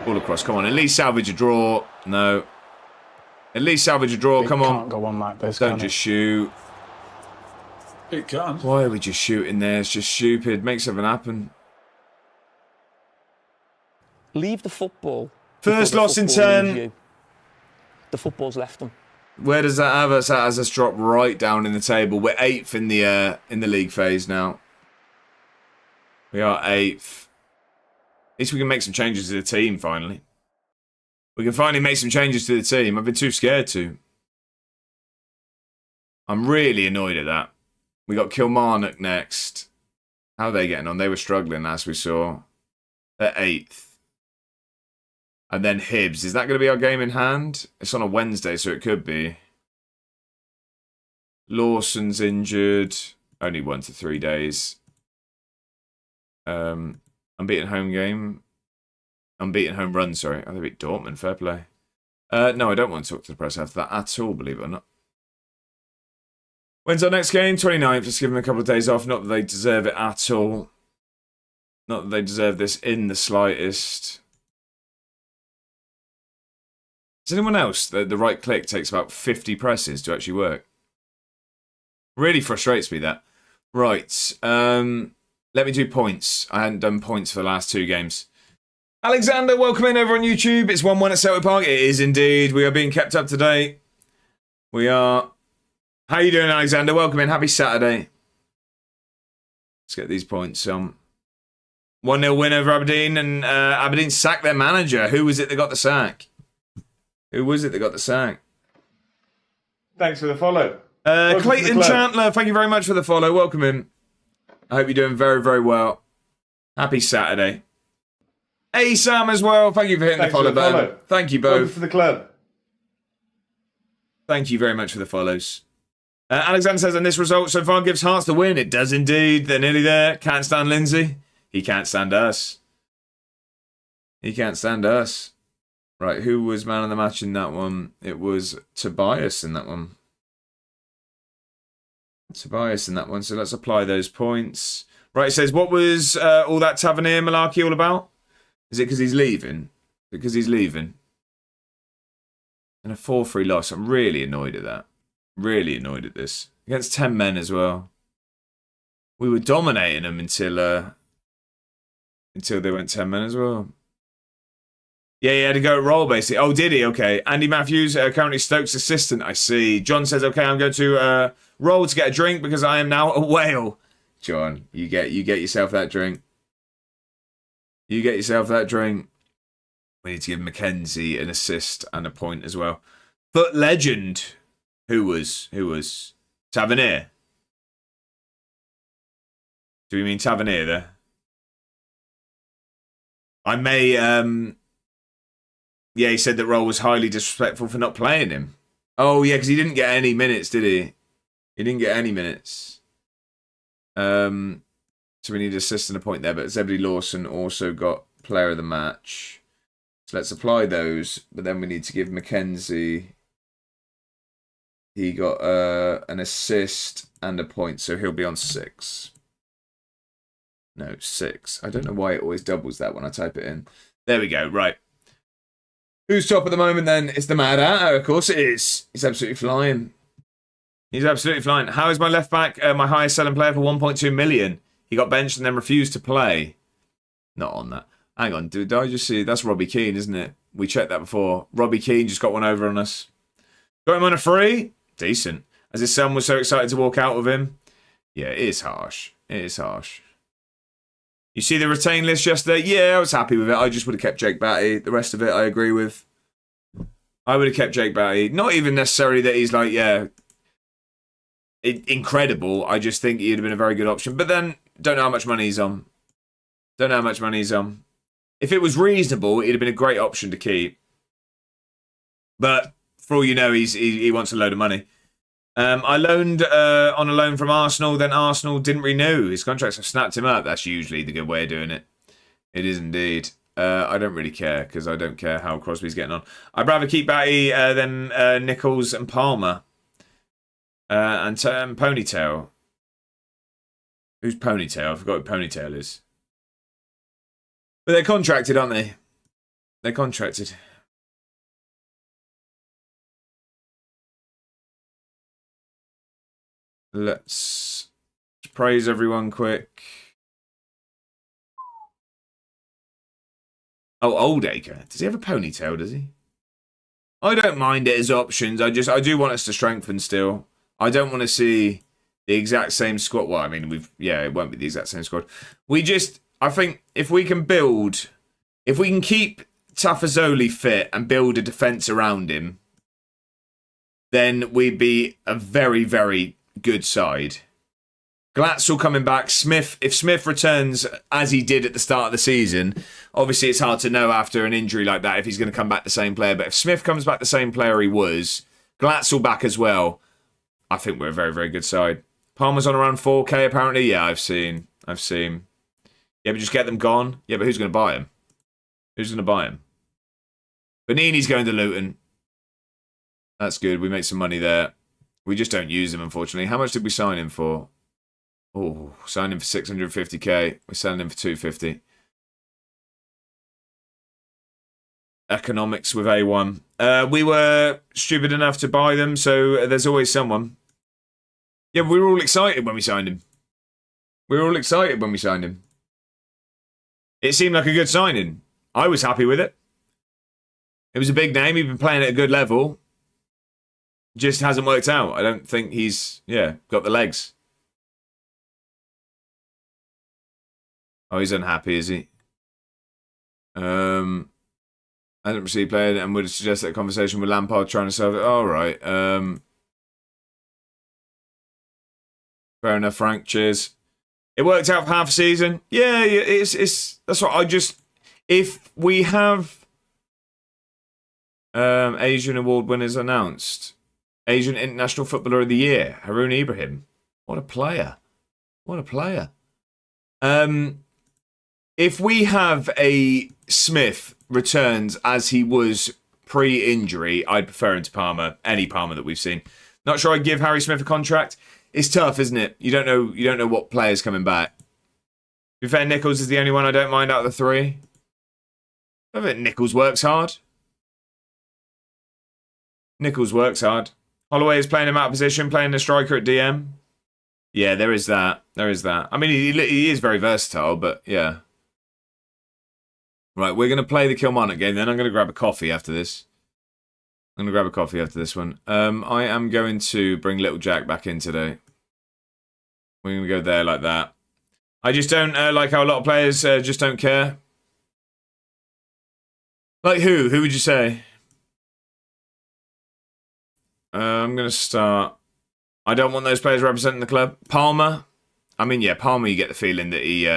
All across. Come on, at least salvage a draw. No. At least salvage a draw. Come on. Can't go on like this. Don't just shoot. It can. Why are we just shooting there? It's just stupid. Make something happen. Leave the football. First loss in 10. The football's left them. Where does that have us? That has us drop right down in the table. We're 8th in the league phase now. We are 8th. At least we can make some changes to the team finally. We can finally make some changes to the team. I've been too scared to. I'm really annoyed at that. We got Kilmarnock next. How are they getting on? They were struggling, as we saw. They're 8th. And then Hibs. Is that going to be our game in hand? It's on a Wednesday, so it could be. Lawson's injured. Only 1 to 3 days. Unbeaten home game. Unbeaten home run, sorry. Oh, they beat Dortmund. Fair play. No, I don't want to talk to the press after that at all, believe it or not. When's our next game? 29th. Let's give them a couple of days off. Not that they deserve it at all. Not that they deserve this in the slightest. Does anyone else, the right click takes about 50 presses to actually work? Really frustrates me, that. Right. Let me do points. I hadn't done points for the last 2 games. Alexander, welcome in over on YouTube. It's 1-1 at Selwood Park. It is indeed. We are being kept up to date. We are. How you doing, Alexander? Welcome in. Happy Saturday. Let's get these points. 1-0 win over Aberdeen, and Aberdeen sacked their manager. Who was it that got the sack? Who was it that got the sack? Thanks for the follow. Clayton Chandler, thank you very much for the follow. Welcome in. I hope you're doing very, very well. Happy Saturday. Hey, Sam, as well. Thank you for hitting the follow button. Thank you both. Welcome for the club. Thank you very much for the follows. Alexander says, and this result so far gives Hearts the win. It does indeed. They're nearly there. Can't stand Lindsay. He can't stand us. He can't stand us. Right, who was man of the match in that one? It was Tobias in that one. Tobias in that one. So let's apply those points. Right, it says, what was all that Tavernier malarkey all about? Is it because he's leaving? Because he's leaving. And a 4-3 loss. I'm really annoyed at that. Really annoyed at this. Against 10 men as well. We were dominating them until they went 10 men as well. Yeah, he had to go roll, basically. Oh, did he? Okay. Andy Matthews, currently Stokes' assistant, I see. John says, okay, I'm going to roll to get a drink because I am now a whale. John, you get yourself that drink. You get yourself that drink. We need to give Mackenzie an assist and a point as well. Foot legend. Who was? Tavernier. Do we mean Tavernier there? I may, yeah, he said that Roll was highly disrespectful for not playing him. Oh, yeah, because he didn't get any minutes, did he? He didn't get any minutes. So we need assist and a point there, but Zebedee Lawson also got player of the match. So let's apply those, but then we need to give Mackenzie... He got an assist and a point, so he'll be on 6. No, 6. I don't know why it always doubles that when I type it in. There we go, right. Who's top at the moment then? It's the Mad Hatter, of course it is. He's absolutely flying. He's absolutely flying. How is my left back my highest selling player for 1.2 million? He got benched and then refused to play. Not on that. Hang on, did I just see? That's Robbie Keane, isn't it? We checked that before. Robbie Keane just got one over on us. Got him on a free. Decent. As his son was so excited to walk out with him. Yeah, it is harsh. It is harsh. You see the retain list yesterday? Yeah, I was happy with it. I just would have kept Jake Batty. The rest of it, I agree with. I would have kept Jake Batty. Not even necessarily that he's like, yeah, incredible. I just think he'd have been a very good option. But then, don't know how much money he's on. Don't know how much money he's on. If it was reasonable, it'd have been a great option to keep. But for all you know, he wants a load of money. I loaned on a loan from Arsenal, then Arsenal didn't renew. His contracts have snapped him up. That's usually the good way of doing it. It is indeed. I don't really care, because I don't care how Crosby's getting on. I'd rather keep Batty than Nichols and Palmer. And Ponytail. Who's Ponytail? I forgot who Ponytail is. But they're contracted, aren't they? They're contracted. Let's praise everyone quick. Oh, Oldacre. Does he have a ponytail, does he? I don't mind it as options. I do want us to strengthen still. I don't want to see the exact same squad. Well, I mean, it won't be the exact same squad. I think if we can keep Tafazoli fit and build a defence around him, then we'd be a very, very good side. Glatzel coming back. If Smith returns as he did at the start of the season, obviously it's hard to know after an injury like that if he's going to come back the same player. But if Smith comes back the same player he was, Glatzel back as well, I think we're a very, very good side. Palmer's on around 4K apparently. Yeah, I've seen. Yeah, but just get them gone. Yeah, but who's going to buy him? Who's going to buy him? Bonini's going to Luton. That's good. We make some money there. We just don't use him, unfortunately. How much did we sign him for? Oh, signed him for 650k. We're selling him for 250. Economics with A1. We were stupid enough to buy them, so there's always someone. Yeah, we were all excited when we signed him. It seemed like a good signing. I was happy with it. It was a big name. He'd been playing at a good level. Just hasn't worked out. I don't think he's, got the legs. Oh, he's unhappy, is he? Hasn't received played and would suggest that a conversation with Lampard trying to solve it. All right. Fair enough, Frank. Cheers. It worked out for half a season. Yeah, it's that's what if we have Asian award winners announced. Asian International Footballer of the Year, Haroon Ibrahim. What a player. If we have a Smith returns as he was pre-injury, I'd prefer him to Palmer, any Palmer that we've seen. Not sure I'd give Harry Smith a contract. It's tough, isn't it? You don't know what player's coming back. To be fair, Nichols is the only one I don't mind out of the three. I think Nichols works hard. Holloway is playing him out of position, playing the striker at DM. Yeah, there is that. There is that. I mean, he is very versatile, but yeah. Right, we're going to play the Kilmarnock game, then I'm going to grab a coffee after this. I'm going to grab a coffee after this one. I am going to bring Little Jack back in today. We're going to go there like that. I just don't like how a lot of players just don't care. Like who? Who would you say? I'm going to start. I don't want those players representing the club. Palmer. I mean, yeah, Palmer, you get the feeling that he,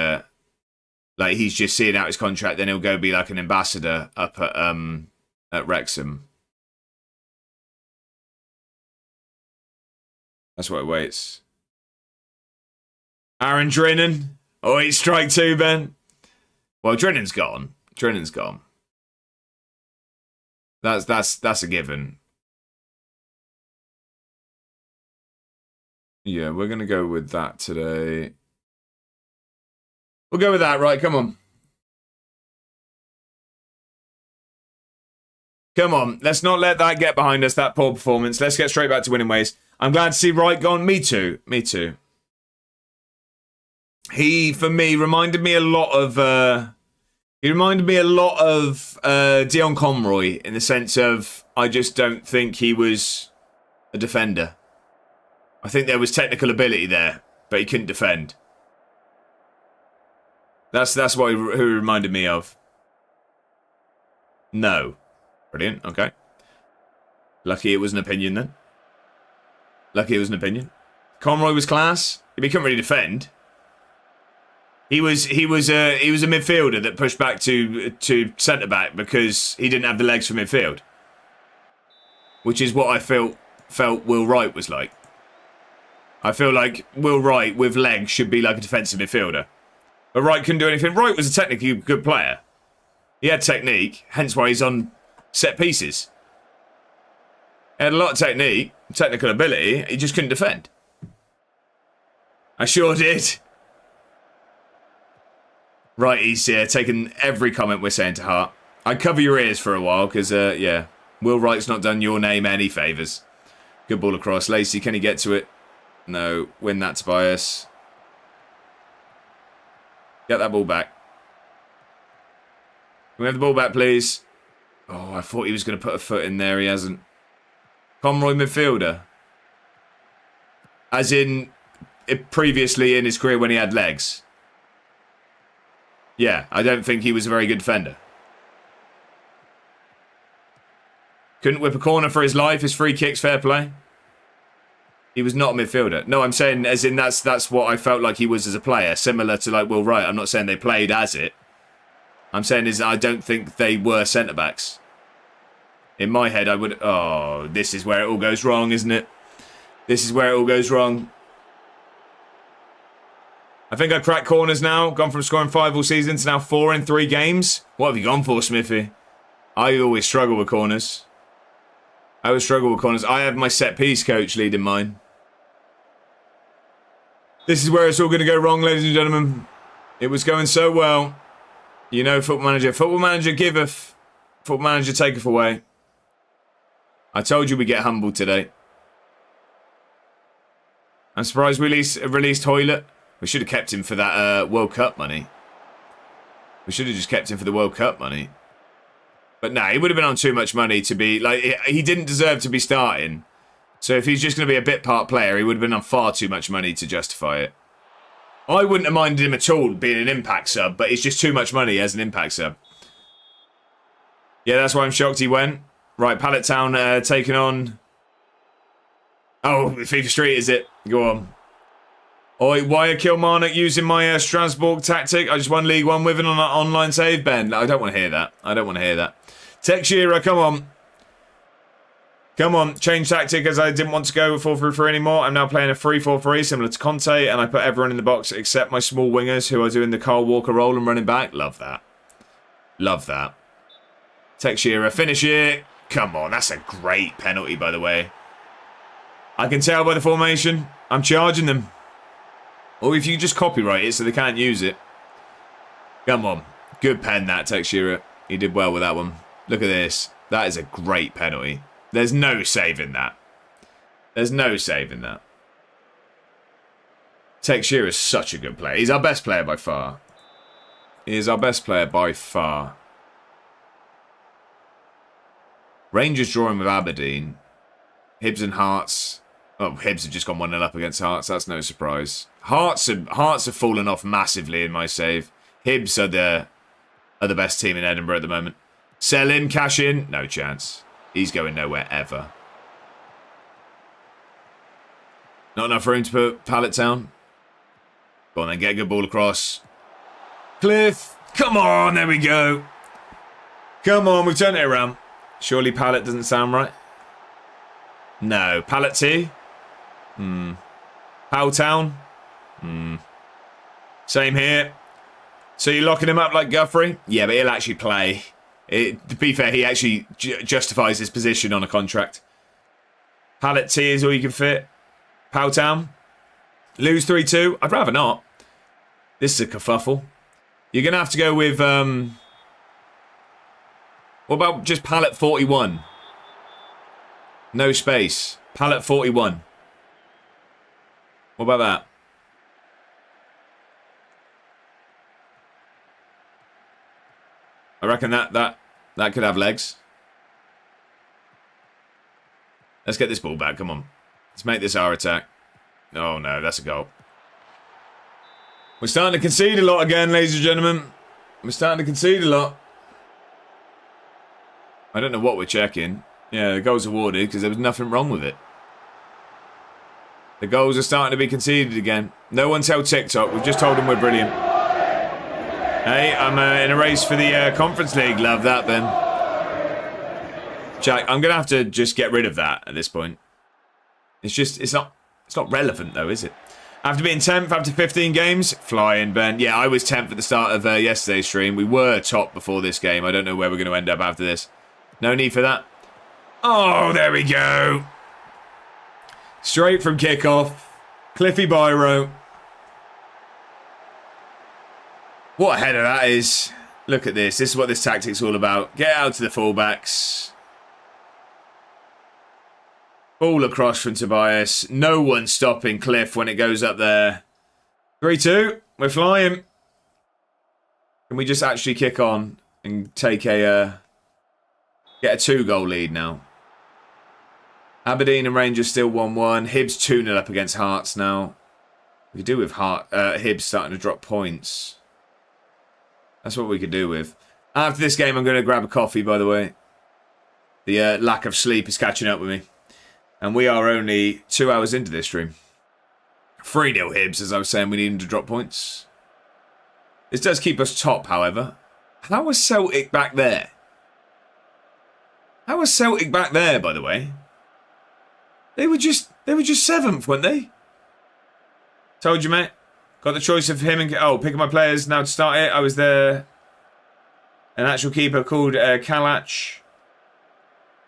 like he's just seeing out his contract, then he'll go be like an ambassador up at Wrexham. That's what it waits. Aaron Drennan. Oh, it's strike two, Ben. Well, Drennan's gone. Drennan's gone. That's a given. Yeah, we're going to go with that today. We'll go with that, right? Come on. Come on. Let's not let that get behind us, that poor performance. Let's get straight back to winning ways. I'm glad to see Wright gone. Me too. Me too. He, for me, reminded me a lot of... Dion Conroy in the sense of I just don't think he was a defender. I think there was technical ability there, but he couldn't defend. That's what who he reminded me of. No. Brilliant, okay. Lucky it was an opinion then. Lucky it was an opinion. Conroy was class. He couldn't really defend. He was a midfielder that pushed back to centre back because he didn't have the legs for midfield. Which is what I felt Will Wright was like. I feel like Will Wright with legs should be like a defensive midfielder. But Wright couldn't do anything. Wright was a technically good player. He had technique, hence why he's on set pieces. He had a lot of technique, technical ability, he just couldn't defend. I sure did. Right, he's taking every comment we're saying to heart. I'd cover your ears for a while, because, yeah, Will Wright's not done your name any favours. Good ball across. Lacey, can he get to it? No, win that, Tobias. Get that ball back. Can we have the ball back, please? Oh, I thought he was going to put a foot in there. He hasn't. Conroy midfielder. As in, previously in his career when he had legs. Yeah, I don't think he was a very good defender. Couldn't whip a corner for his life. His free kicks, fair play. He was not a midfielder. No, I'm saying as in that's what I felt like he was as a player. Similar to like Will Wright. I'm not saying they played as it. I'm saying is I don't think they were centre-backs. In my head, I would... Oh, this is where it all goes wrong, isn't it? This is where it all goes wrong. I think I cracked corners now. Gone from scoring 5 all season to now 4 in 3 games. What have you gone for, Smithy? I always struggle with corners. I have my set-piece coach leading mine. This is where it's all going to go wrong, ladies and gentlemen. It was going so well. You know, Football Manager. Football Manager giveth. Football Manager taketh away. I told you we get humbled today. I'm surprised we released Hoylett. We should have kept him for that World Cup money. We should have just kept him for the World Cup money. But nah, he would have been on too much money to be... Like, he didn't deserve to be starting. So if he's just going to be a bit part player, he would have been on far too much money to justify it. I wouldn't have minded him at all being an impact sub, but it's just too much money as an impact sub. Yeah, that's why I'm shocked he went. Right, Pallet Town taking on... Oh, FIFA Street, is it? Go on. Oi, why are Kilmarnock using my Strasbourg tactic? I just won League One with an online save, Ben. I don't want to hear that. I don't want to hear that. Tech Shearer, come on. Come on, change tactic as I didn't want to go 4-3-3 anymore. I'm now playing a 3-4-3 similar to Conte, and I put everyone in the box except my small wingers who are doing the Carl Walker role and running back. Love that. Love that. Tech Shearer, finish it. Come on, that's a great penalty, by the way. I can tell by the formation. I'm charging them. Or if you just copyright it so they can't use it. Come on. Good pen, that, Tech Shearer. He did well with that one. Look at this. That is a great penalty. There's no saving that. There's no saving that. Texture is such a good player. He's our best player by far. He is our best player by far. Rangers drawing with Aberdeen. Hibs and Hearts. Oh, Hibs have just gone 1-0 up against Hearts. That's no surprise. Hearts have fallen off massively in my save. Hibs are the best team in Edinburgh at the moment. Sell in, cash in. No chance. He's going nowhere ever. Not enough room to put Pallet down. Go on then, get a good ball across. Cliff. Come on, there we go. Come on, we've turned it around. Surely Pallet doesn't sound right. No. Pallet T? Howtown? Same here. So you're locking him up like Guthrie? Yeah, but he'll actually play. To be fair, he actually justifies his position on a contract. Pallet T is all you can fit. Howtown? Lose 3-2? I'd rather not. This is a kerfuffle. You're going to have to go with... what about just Pallet 41? No space. Pallet 41. What about that? I reckon that could have legs. Let's get this ball back. Come on. Let's make this our attack. Oh no, that's a goal. We're starting to concede a lot again, ladies and gentlemen. We're starting to concede a lot. I don't know what we're checking. Yeah, the goal's awarded because there was nothing wrong with it. The goals are starting to be conceded again. No one tell TikTok. We've just told them we're brilliant. Hey, I'm in a race for the Conference League. Love that, Ben. Jack, I'm going to have to just get rid of that at this point. It's not relevant though, is it? After being 10th after 15 games, flying, Ben. Yeah, I was 10th at the start of yesterday's stream. We were top before this game. I don't know where we're going to end up after this. No need for that. Oh, there we go. Straight from kickoff. Cliffy Biro. What a header that is. Look at this. This is what this tactic's all about. Get out to the fullbacks. Ball across from Tobias. No one stopping Cliff when it goes up there. 3-2. We're flying. Can we just actually kick on and take a... get a 2-goal lead now? Aberdeen and Rangers still 1-1. Hibs 2-0 up against Hearts now. We could do with Hibs starting to drop points. That's what we could do with. After this game, I'm going to grab a coffee, by the way. The lack of sleep is catching up with me. And we are only 2 hours into this stream. 3-0 Hibs, as I was saying, we need them to drop points. This does keep us top, however. How was Celtic back there? How was Celtic back there, by the way? They were just 7th, weren't they? Told you, mate. Got the choice of him and... oh, picking my players now to start it. I was there. An actual keeper called Kalach.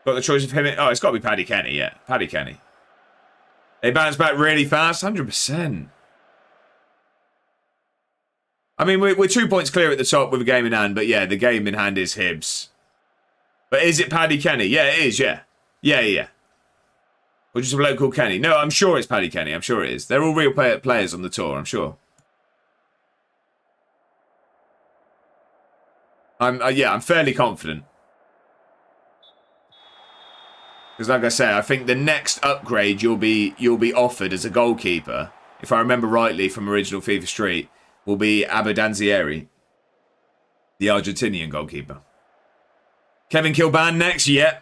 Got the choice of him and... oh, it's got to be Paddy Kenny, yeah. Paddy Kenny. They bounced back really fast. 100%. I mean, we're 2 points clear at the top with a game in hand. But yeah, the game in hand is Hibs. But is it Paddy Kenny? Yeah, it is, yeah. Yeah. Or just a bloke called Kenny. No, I'm sure it's Paddy Kenny. I'm sure it is. They're all real players on the tour, I'm sure. I'm fairly confident. Because like I say, I think the next upgrade you'll be offered as a goalkeeper, if I remember rightly from original FIFA Street, will be Abadanzieri, the Argentinian goalkeeper. Kevin Kilban next, yeah.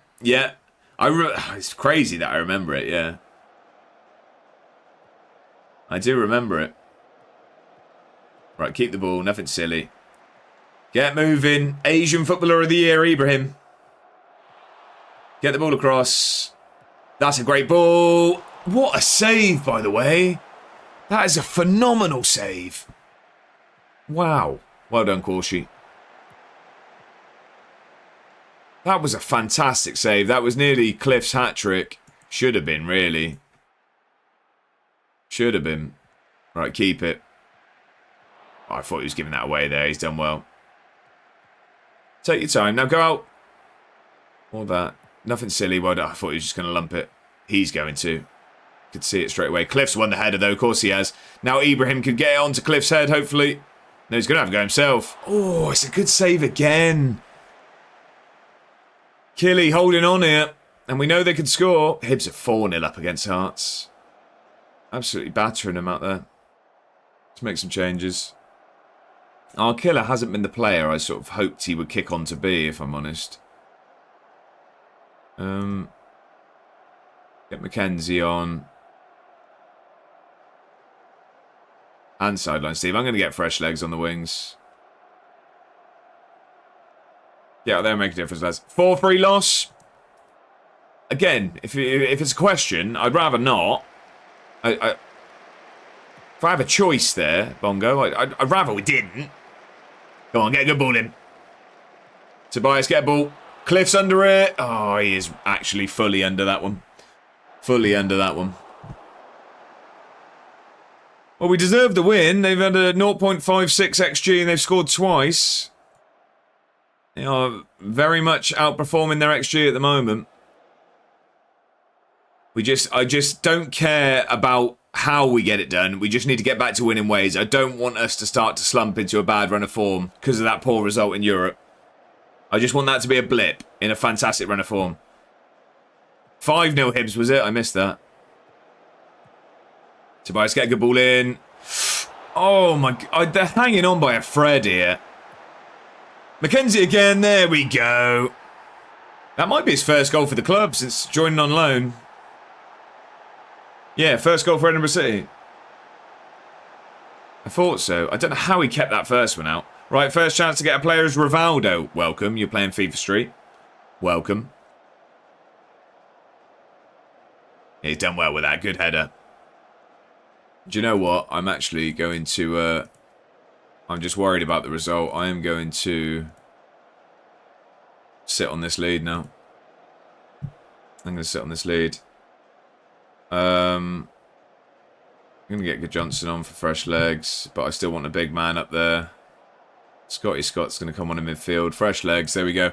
It's crazy that I remember it, yeah. I do remember it. Right, keep the ball, nothing silly. Get moving. Asian Footballer of the Year, Ibrahim. Get the ball across. That's a great ball. What a save, by the way. That is a phenomenal save. Wow. Well done, Corshi. That was a fantastic save. That was nearly Cliff's hat-trick. Should have been, really. Should have been. Right, keep it. Oh, I thought he was giving that away there. He's done well. Take your time. Now go out. All that. Nothing silly. Well done. I thought he was just going to lump it. He's going to. Could see it straight away. Cliff's won the header, though. Of course he has. Now Ibrahim could get it onto Cliff's head, hopefully. No, he's going to have a go himself. Oh, it's a good save again. Killy holding on here. And we know they can score. Hibs are 4-0 up against Hearts. Absolutely battering them out there. Let's make some changes. Our killer hasn't been the player I sort of hoped he would kick on to be, if I'm honest. Get Mackenzie on. And sideline Steve. I'm going to get fresh legs on the wings. Yeah, they'll make a difference, lads. 4-3 loss. Again, if it's a question, I'd rather not. If I have a choice there, Bongo, I'd rather we didn't. Go on, get a good ball in. Tobias, get a ball. Cliff's under it. Oh, he is actually fully under that one. Fully under that one. Well, we deserve the win. They've had a 0.56 XG and they've scored twice. They are very much outperforming their XG at the moment. I just don't care about how we get it done. We just need to get back to winning ways. I don't want us to start to slump into a bad run of form because of that poor result in Europe. I just want that to be a blip in a fantastic run of form. 5-0 Hibs was it? I missed that. Tobias, get a good ball in. Oh my God, they're hanging on by a thread here. Mackenzie again, there we go. That might be his first goal for the club since joining on loan. Yeah, first goal for Edinburgh City. I thought so. I don't know how he kept that first one out. Right, first chance to get a player is Rivaldo. Welcome, you're playing FIFA Street. Welcome. Yeah, he's done well with that. Good header. Do you know what? I'm actually going to... I'm just worried about the result. I am going to sit on this lead now. I'm going to sit on this lead. I'm going to get Johnson on for fresh legs, but I still want a big man up there. Scotty Scott's going to come on in midfield. Fresh legs, there we go.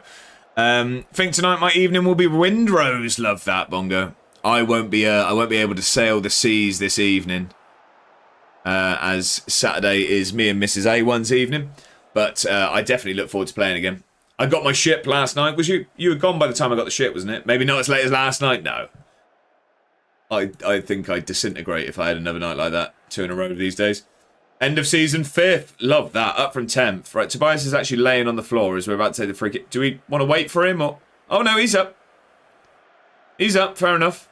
Think tonight my evening will be Windrose. Love that, Bongo. I won't be able to sail the seas this evening. As Saturday is me and Mrs. A1's evening. But I definitely look forward to playing again. I got my ship last night. Was you were gone by the time I got the ship, wasn't it? Maybe not as late as last night? No. I think I'd disintegrate if I had another night like that. 2 in a row these days. End of season 5th. Love that. Up from 10th. Right, Tobias is actually laying on the floor as we're about to take the free kick. Do we want to wait for him or... Oh no, he's up. He's up, fair enough.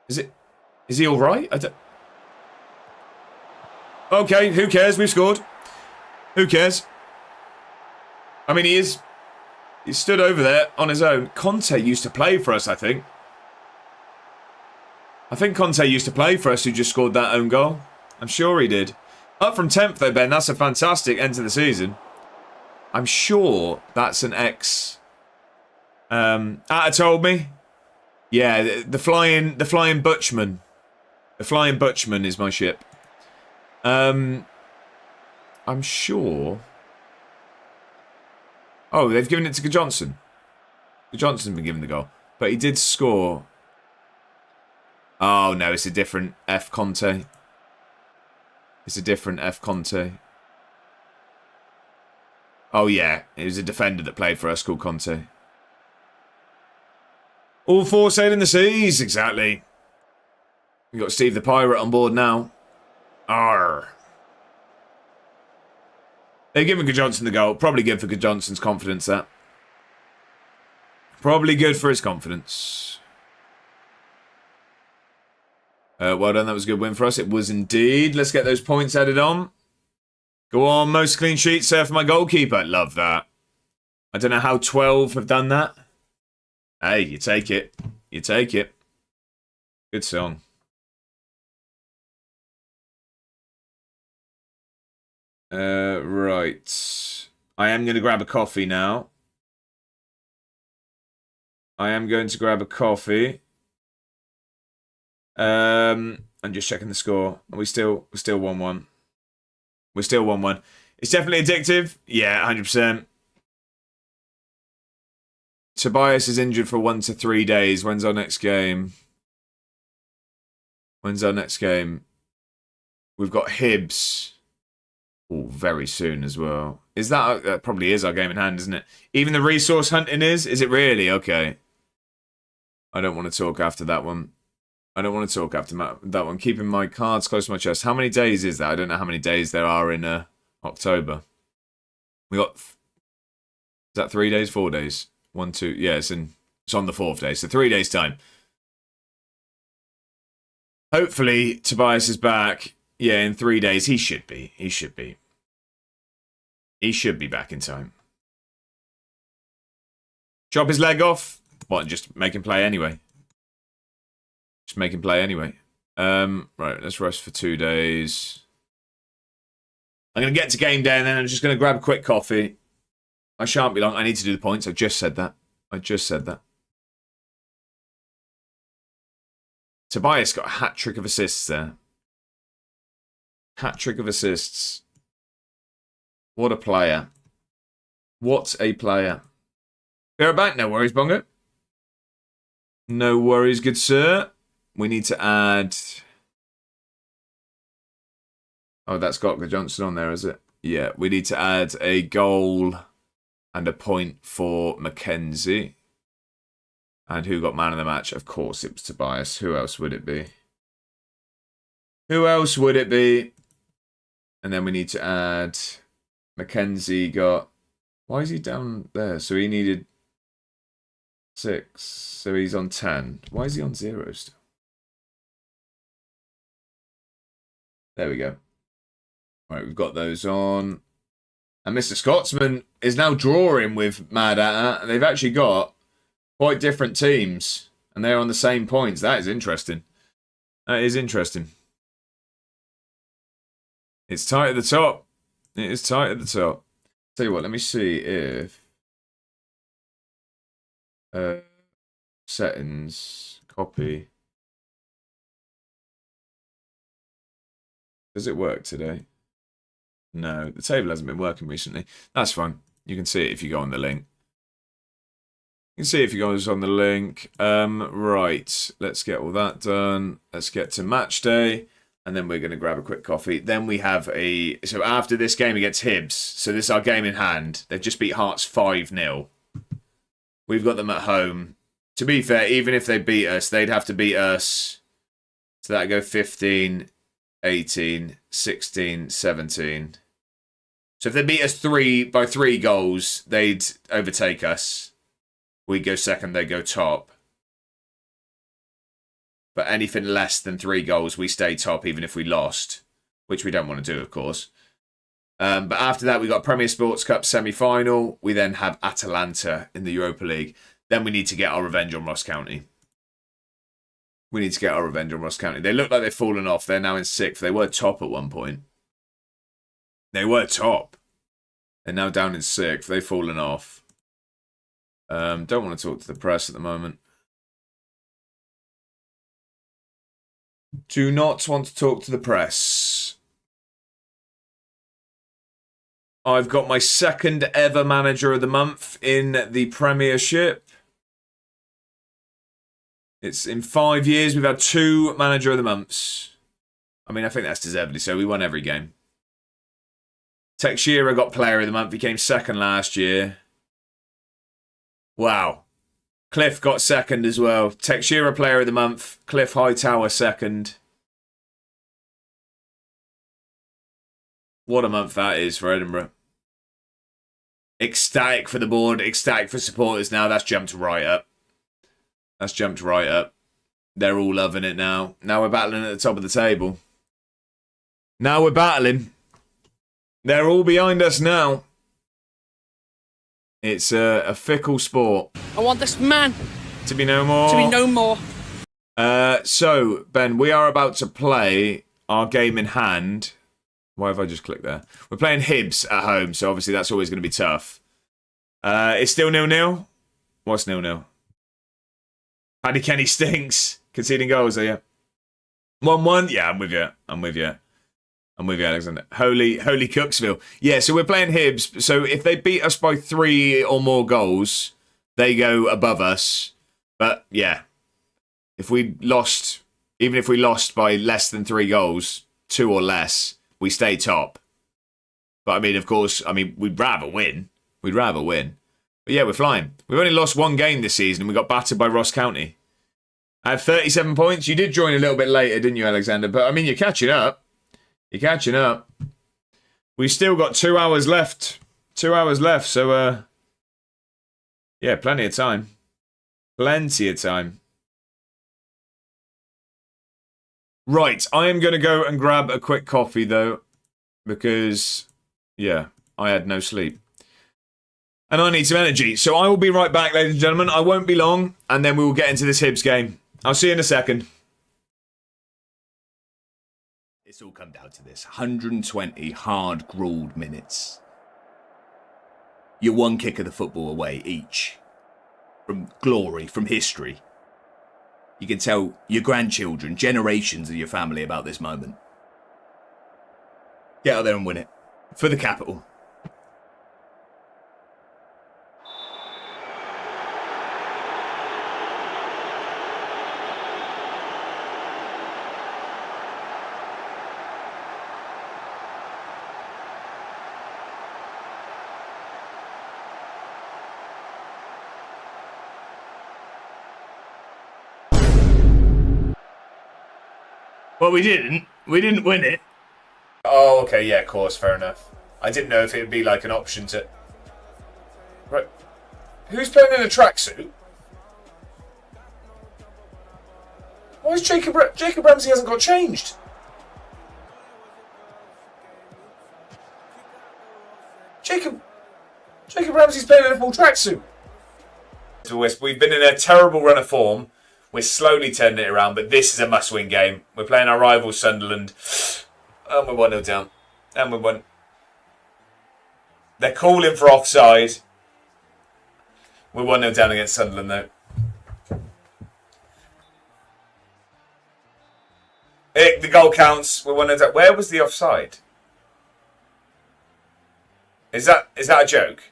Is he alright? I don't... Okay, who cares? We've scored. Who cares? I mean, he stood over there on his own. Conte used to play for us, I think. I think Conte used to play for us who just scored that own goal. I'm sure he did. Up from 10th though, Ben. That's a fantastic end to the season. I'm sure that's an ex... Atta told me. Yeah, the flying Butchman. The flying Butchman is my ship. I'm sure... Oh, they've given it to Johnson. Johnson's been given the goal. But he did score... Oh, no, it's a different F. Conte. It's a different F. Conte. Oh, yeah. It was a defender that played for us called Conte. All 4 sailing the seas, exactly. We've got Steve the Pirate on board now. Arr. They're giving Johnson the goal. Probably good for Johnson's confidence, that. Probably good for his confidence. Well done, that was a good win for us. It was indeed. Let's get those points added on. Go on, most clean sheets there for my goalkeeper. Love that. I don't know how 12 have done that. Hey, you take it. You take it. Good song. Right. I am going to grab a coffee now. I'm just checking the score. Are we still 1-1? We're still 1-1. It's definitely addictive. Yeah, 100%. Tobias is injured for 1 to 3 days. When's our next game? When's our next game? We've got Hibs. Oh, very soon as well. Is that probably is our game in hand, isn't it? Even the resource hunting is? Is it really? Okay. I don't want to talk after that one. I don't want to talk after that one. Keeping my cards close to my chest. How many days is that? I don't know how many days there are in October. We got... Is that 3 days? 4 days? 1, 2... Yeah, it's on the 4th day. So 3 days' time. Hopefully, Tobias is back. Yeah, in 3 days. He should be. He should be. He should be back in time. Chop his leg off. What, just make him play anyway? Just make him play anyway. Right, let's rest for 2 days. I'm going to get to game day and then I'm just going to grab a quick coffee. I shan't be long. I need to do the points. I just said that. I just said that. Tobias got a hat-trick of assists there. Hat-trick of assists. What a player. What a player. You're back. No worries, Bongo. No worries, good sir. We need to add... Oh, that's got the Johnson on there, is it? Yeah, we need to add a goal and a point for Mackenzie. And who got man of the match? Of course, it was Tobias. Who else would it be? Who else would it be? And then we need to add... Mackenzie got... Why is he down there? So he needed 6. So he's on 10. Why is he on 0 still? There we go. Right, we've got those on. And Mr. Scotsman is now drawing with Mad Hatter. And they've actually got quite different teams. And they're on the same points. That is interesting. That is interesting. It's tight at the top. It is tight at the top. Tell you what, let me see if... settings, copy. Does it work today? No, the table hasn't been working recently. That's fine. You can see it if you go on the link. You can see it if you go on the link. Right, let's get all that done. Let's get to match day. And then we're going to grab a quick coffee. Then we have a... So after this game against Hibs, so this is our game in hand. They've just beat Hearts 5-0. We've got them at home. To be fair, even if they beat us, they'd have to beat us. So that'd go 15, 18, 16, 17. So if they beat us by 3 goals, they'd overtake us. We'd go second, they'd go top. But anything less than 3 goals, we stay top even if we lost. Which we don't want to do, of course. But after that, we got Premier Sports Cup semi-final. We then have Atalanta in the Europa League. Then we need to get our revenge on Ross County. We need to get our revenge on Ross County. They look like they've fallen off. They're now in 6th. They were top at one point. They were top. They're now down in 6th. They've fallen off. Don't want to talk to the press at the moment. Do not want to talk to the press. I've got my 2nd ever manager of the month in the Premiership. It's in 5 years we've had 2 manager of the months. I mean, I think that's deservedly so. We won every game. Teixeira got player of the month. He came 2nd last year. Wow. Cliff got 2nd as well. Teixeira player of the month. Cliff Hightower 2nd. What a month that is for Edinburgh. Ecstatic for the board. Ecstatic for supporters now. That's jumped right up. That's jumped right up. They're all loving it now. Now we're battling at the top of the table. Now we're battling. They're all behind us now. It's a fickle sport. I want this man to be no more. to be no more. So, Ben, we are about to play our game in hand. Why have I just clicked there? We're playing Hibs at home, so obviously that's always going to be tough. It's still 0-0. What's 0-0? Paddy Kenny stinks. Conceding goals, are you? 1-1? Yeah, I'm with you. I'm with you. I'm with you, Alexander. Holy Cooksville. Yeah, so we're playing Hibs. So if they beat us by 3 or more goals, they go above us. But, yeah. If we lost Even if we lost by less than 3 goals, 2 or less, we stay top. But I mean, of course, we'd rather win. We'd rather win. But yeah, we're flying. We've only lost 1 game this season and we got battered by Ross County. I have 37 points. You did join a little bit later, didn't you, Alexander? But I mean, you're catching up. You're catching up. We've still got 2 hours left. 2 hours left. So, yeah, plenty of time. Plenty of time. Right, I am going to go and grab a quick coffee, though. Because, yeah, I had no sleep. And I need some energy. So I will be right back, ladies and gentlemen. I won't be long. And then we will get into this Hibs game. I'll see you in a second. It's all come down to this. 120 hard-grueled minutes. You're 1 kick of the football away each. From glory, from history. You can tell your grandchildren, generations of your family about this moment. Get out there and win it. For the capital. Well, we didn't. We didn't win it. Oh, okay, yeah, of course, fair enough. I didn't know if it would be like an option to... Right. Who's playing in a tracksuit? Why is Jacob Ramsey hasn't got changed? Jacob Ramsey's playing in a full tracksuit. We've been in a terrible run of form. We're slowly turning it around, but this is a must-win game. We're playing our rival Sunderland. And we're 1-0 down. And we're 1. They're calling for offside. We're 1-0 down against Sunderland, though. The goal counts. We're 1-0 down. Where was the offside? Is that a joke?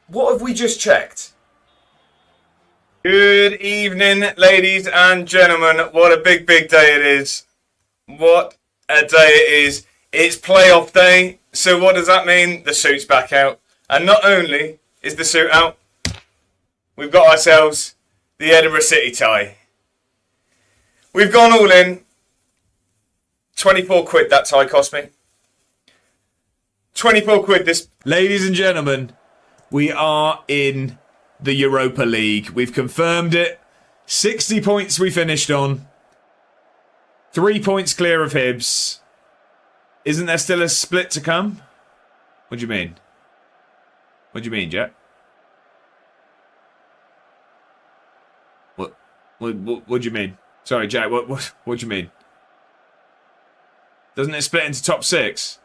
What have we just checked? Good evening, ladies and gentlemen. What a big, big day it is. What a day it is. It's playoff day. So what does that mean? The suit's back out. And not only is the suit out, we've got ourselves the Edinburgh City tie. We've gone all in. 24 quid that tie cost me. 24 quid this... Ladies and gentlemen, we are in the Europa League. We've confirmed it. 60 points we finished on. 3 points clear of Hibs. Isn't there still a split to come? What do you mean? What do you mean, Jack? What do you mean? Sorry, Jack, what do you mean? Doesn't it split into top 6?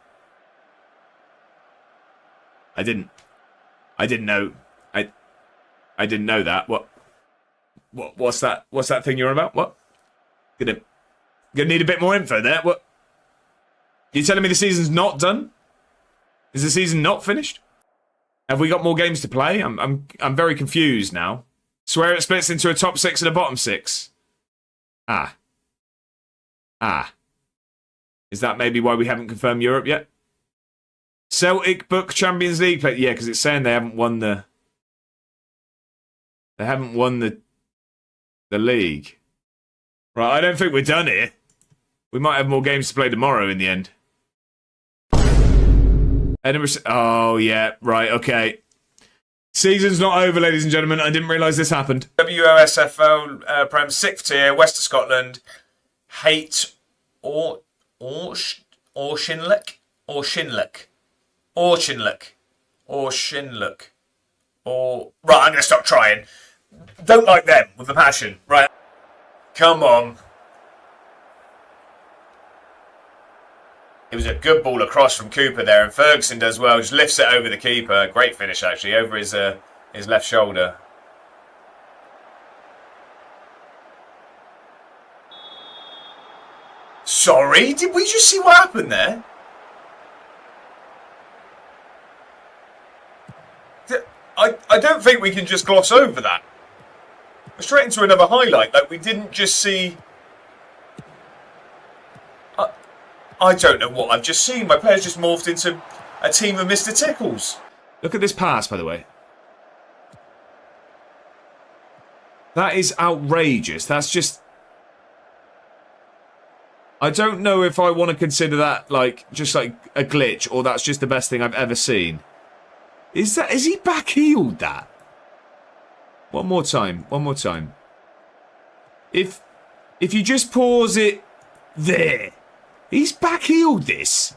I didn't know. I didn't know that. What's that? What's that thing you're on about? What? Gonna need a bit more info there. What? You telling me the season's not done? Is the season not finished? Have we got more games to play? I'm very confused now. Swear it splits into a top 6 and a bottom 6. Ah. Is that maybe why we haven't confirmed Europe yet? Celtic book Champions League play. Yeah, because it's saying they haven't won the. They haven't won the league. Right, I don't think we're done here. We might have more games to play tomorrow in the end. Edinburgh. Oh yeah, right. Okay. Season's not over, ladies and gentlemen. I didn't realise this happened. WOSFL Prem 6th tier, West of Scotland. Hate or Shinlick. Right, I'm going to stop trying. Don't like them with a passion. Right. Come on. It was a good ball across from Cooper there, and Ferguson does well. Just lifts it over the keeper. Great finish, actually, over his left shoulder. Sorry, did we just see what happened there? I don't think we can just gloss over that. We're straight into another highlight. Like, we didn't just see... I don't know what I've just seen. My players just morphed into a team of Mr. Tickles. Look at this pass, by the way. That is outrageous. That's just... I don't know if I want to consider that, like, just like a glitch, or that's just the best thing I've ever seen. Is he back-heeled that? One more time. One more time. If you just pause it there... He's back-heeled this.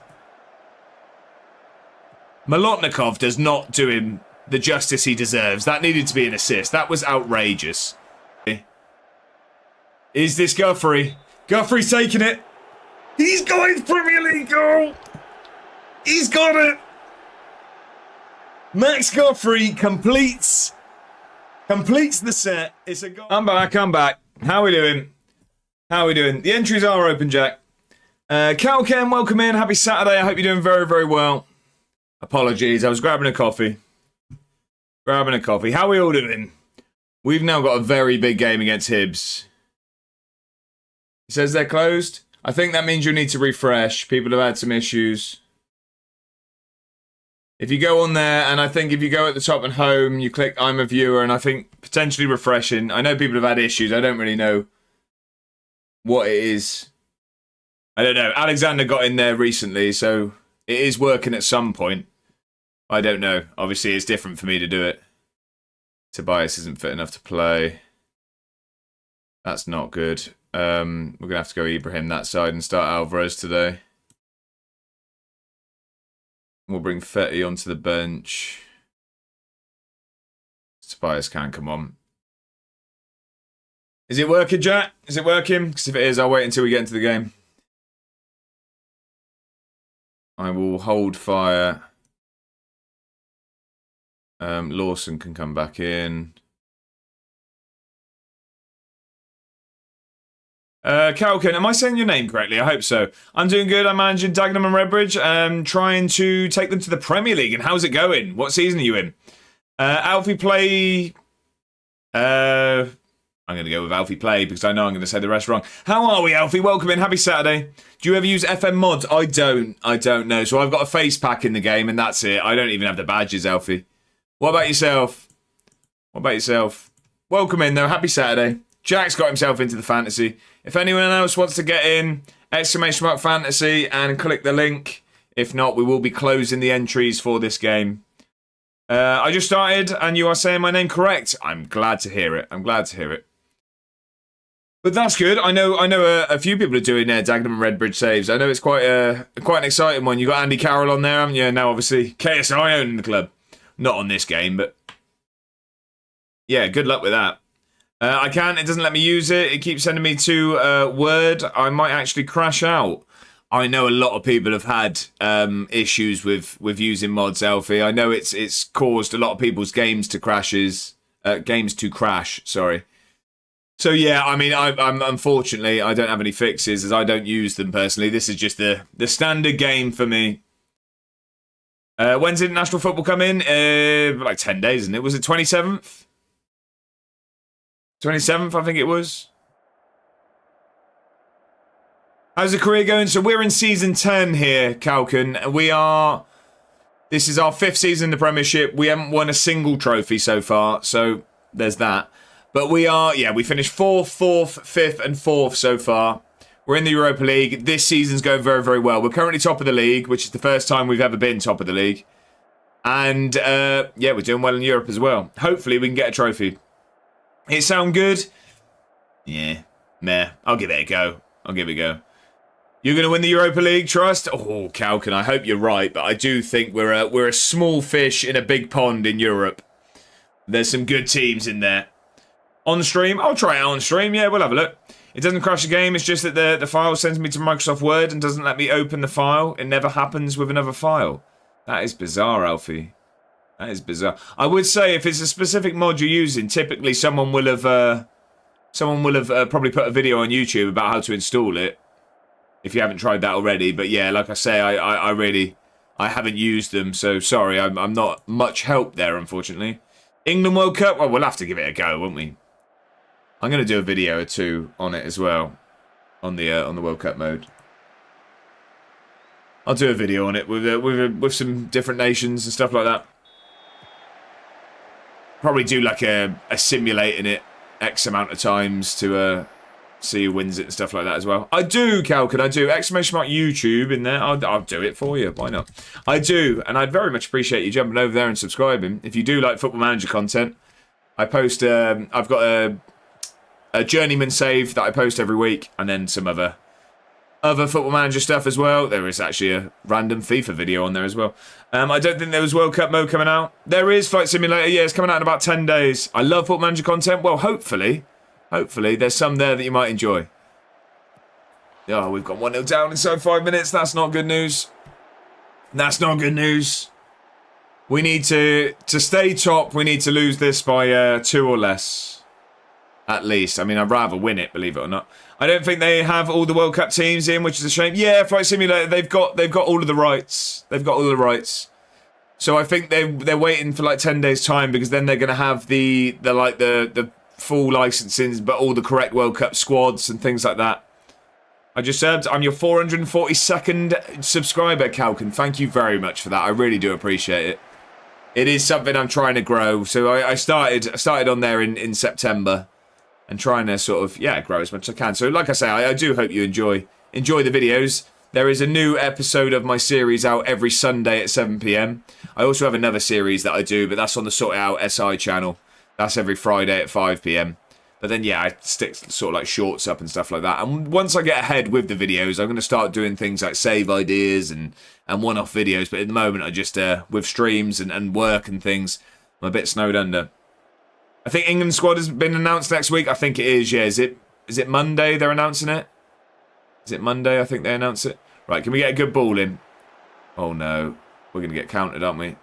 Molotnikov does not do him the justice he deserves. That needed to be an assist. That was outrageous. Is this Guthrie? Guthrie's taking it. He's going Premier League goal. He's got it. Max Guthrie completes the set. It's a goal. I'm back. How are we doing? The entries are open, Jack. Calken, welcome in. Happy Saturday. I hope you're doing very, very well. Apologies. I was grabbing a coffee. How are we all doing? We've now got a very big game against Hibs. It says they're closed. I think that means you need to refresh. People have had some issues. If you go on there, and I think if you go at the top and home, you click I'm a viewer, and I think potentially refreshing. I know people have had issues. I don't really know what it is. I don't know. Alexander got in there recently, so it is working at some point. I don't know. Obviously, it's different for me to do it. Tobias isn't fit enough to play. That's not good. We're going to have to go Ibrahim that side and start Alvarez today. We'll bring Fetty onto the bench. Tobias can come on. Is it working, Jack? Is it working? Because if it is, I'll wait until we get into the game. I will hold fire. Lawson can come back in. Calkin, am I saying your name correctly? I hope so. I'm doing good. I'm managing Dagenham and Redbridge, trying to take them to the Premier League. And how's it going? What season are you in? Alfie Play. I'm going to go with Alfie Play because I know I'm going to say the rest wrong. How are we, Alfie? Welcome in. Happy Saturday. Do you ever use FM mods? I don't know. So I've got a face pack in the game and that's it. I don't even have the badges, Alfie. What about yourself? Welcome in, though. Happy Saturday. Jack's got himself into the fantasy. If anyone else wants to get in, !fantasy and click the link. If not, we will be closing the entries for this game. I just started and you are saying my name correct. I'm glad to hear it. But that's good. I know a few people are doing Dagenham and Redbridge saves. I know it's quite an exciting one. You got Andy Carroll on there, haven't you? Now, obviously, KSI owning the club. Not on this game, but yeah, good luck with that. It doesn't let me use it. It keeps sending me to Word. I might actually crash out. I know a lot of people have had issues with using mods, Alfie. I know it's caused a lot of people's games to crash. Sorry. So yeah, I mean, I'm unfortunately I don't have any fixes as I don't use them personally. This is just the standard game for me. When's did international football come in? Like 10 days, isn't it? Was it 27th? 27th, I think it was. How's the career going? So we're in season 10 here, Calkin. This is our 5th season in the Premiership. We haven't won a single trophy so far, so there's that. But we finished 4th, 5th, and 4th so far. We're in the Europa League. This season's going very, very well. We're currently top of the league, which is the first time we've ever been top of the league. And, we're doing well in Europe as well. Hopefully we can get a trophy. It sound good? Yeah. Meh. I'll give it a go. You're going to win the Europa League, trust? Oh, Calkin, I hope you're right, but I do think we're a small fish in a big pond in Europe. There's some good teams in there. On stream? I'll try it on stream. Yeah, we'll have a look. It doesn't crash the game. It's just that the file sends me to Microsoft Word and doesn't let me open the file. It never happens with another file. That is bizarre, Alfie. That is bizarre. I would say if it's a specific mod you're using, typically someone will have probably put a video on YouTube about how to install it. If you haven't tried that already. But yeah, like I say, I haven't used them. So sorry, I'm not much help there, unfortunately. England World Cup. Well, we'll have to give it a go, won't we? I'm going to do a video or two on it as well, on the World Cup mode. I'll do a video on it with some different nations and stuff like that. Probably do like a simulating it X amount of times to see who wins it and stuff like that as well. I do, Calcan, I do. Exclamation mark YouTube in there. I'll do it for you. Why not? I do, and I'd very much appreciate you jumping over there and subscribing. If you do like Football Manager content, I post. I've got a journeyman save that I post every week, and then some other Football Manager stuff as well. There is actually a random FIFA video on there as well. I don't think there was World Cup mode coming out. There is Flight Simulator. Yeah, it's coming out in about 10 days. I love Football Manager content. Well, hopefully there's some there that you might enjoy. Oh, we've got 1-0 down inside 5 minutes. That's not good news. That's not good news. We need to stay top. We need to lose this by 2 or less. At least. I mean, I'd rather win it, believe it or not. I don't think they have all the World Cup teams in, which is a shame. Yeah, Flight Simulator, they've got all of the rights. They've got all the rights. So I think they're waiting for like 10 days time, because then they're going to have the full licensing, but all the correct World Cup squads and things like that. I just said I'm your 442nd subscriber, Calcan. Thank you very much for that. I really do appreciate it. It is something I'm trying to grow. So I started on there in September. And trying to sort of, grow as much as I can. So like I say, I do hope you enjoy the videos. There is a new episode of my series out every Sunday at 7 PM. I also have another series that I do, but that's on the Sort It Out SI channel. That's every Friday at 5 PM. But then, I stick sort of like shorts up and stuff like that. And once I get ahead with the videos, I'm going to start doing things like save ideas and one-off videos. But at the moment, I just, with streams and work and things, I'm a bit snowed under. I think England squad has been announced next week. I think it is, yeah. Is it Monday they're announcing it? Is it Monday I think they announce it? Right, can we get a good ball in? Oh no. We're going to get countered, aren't we?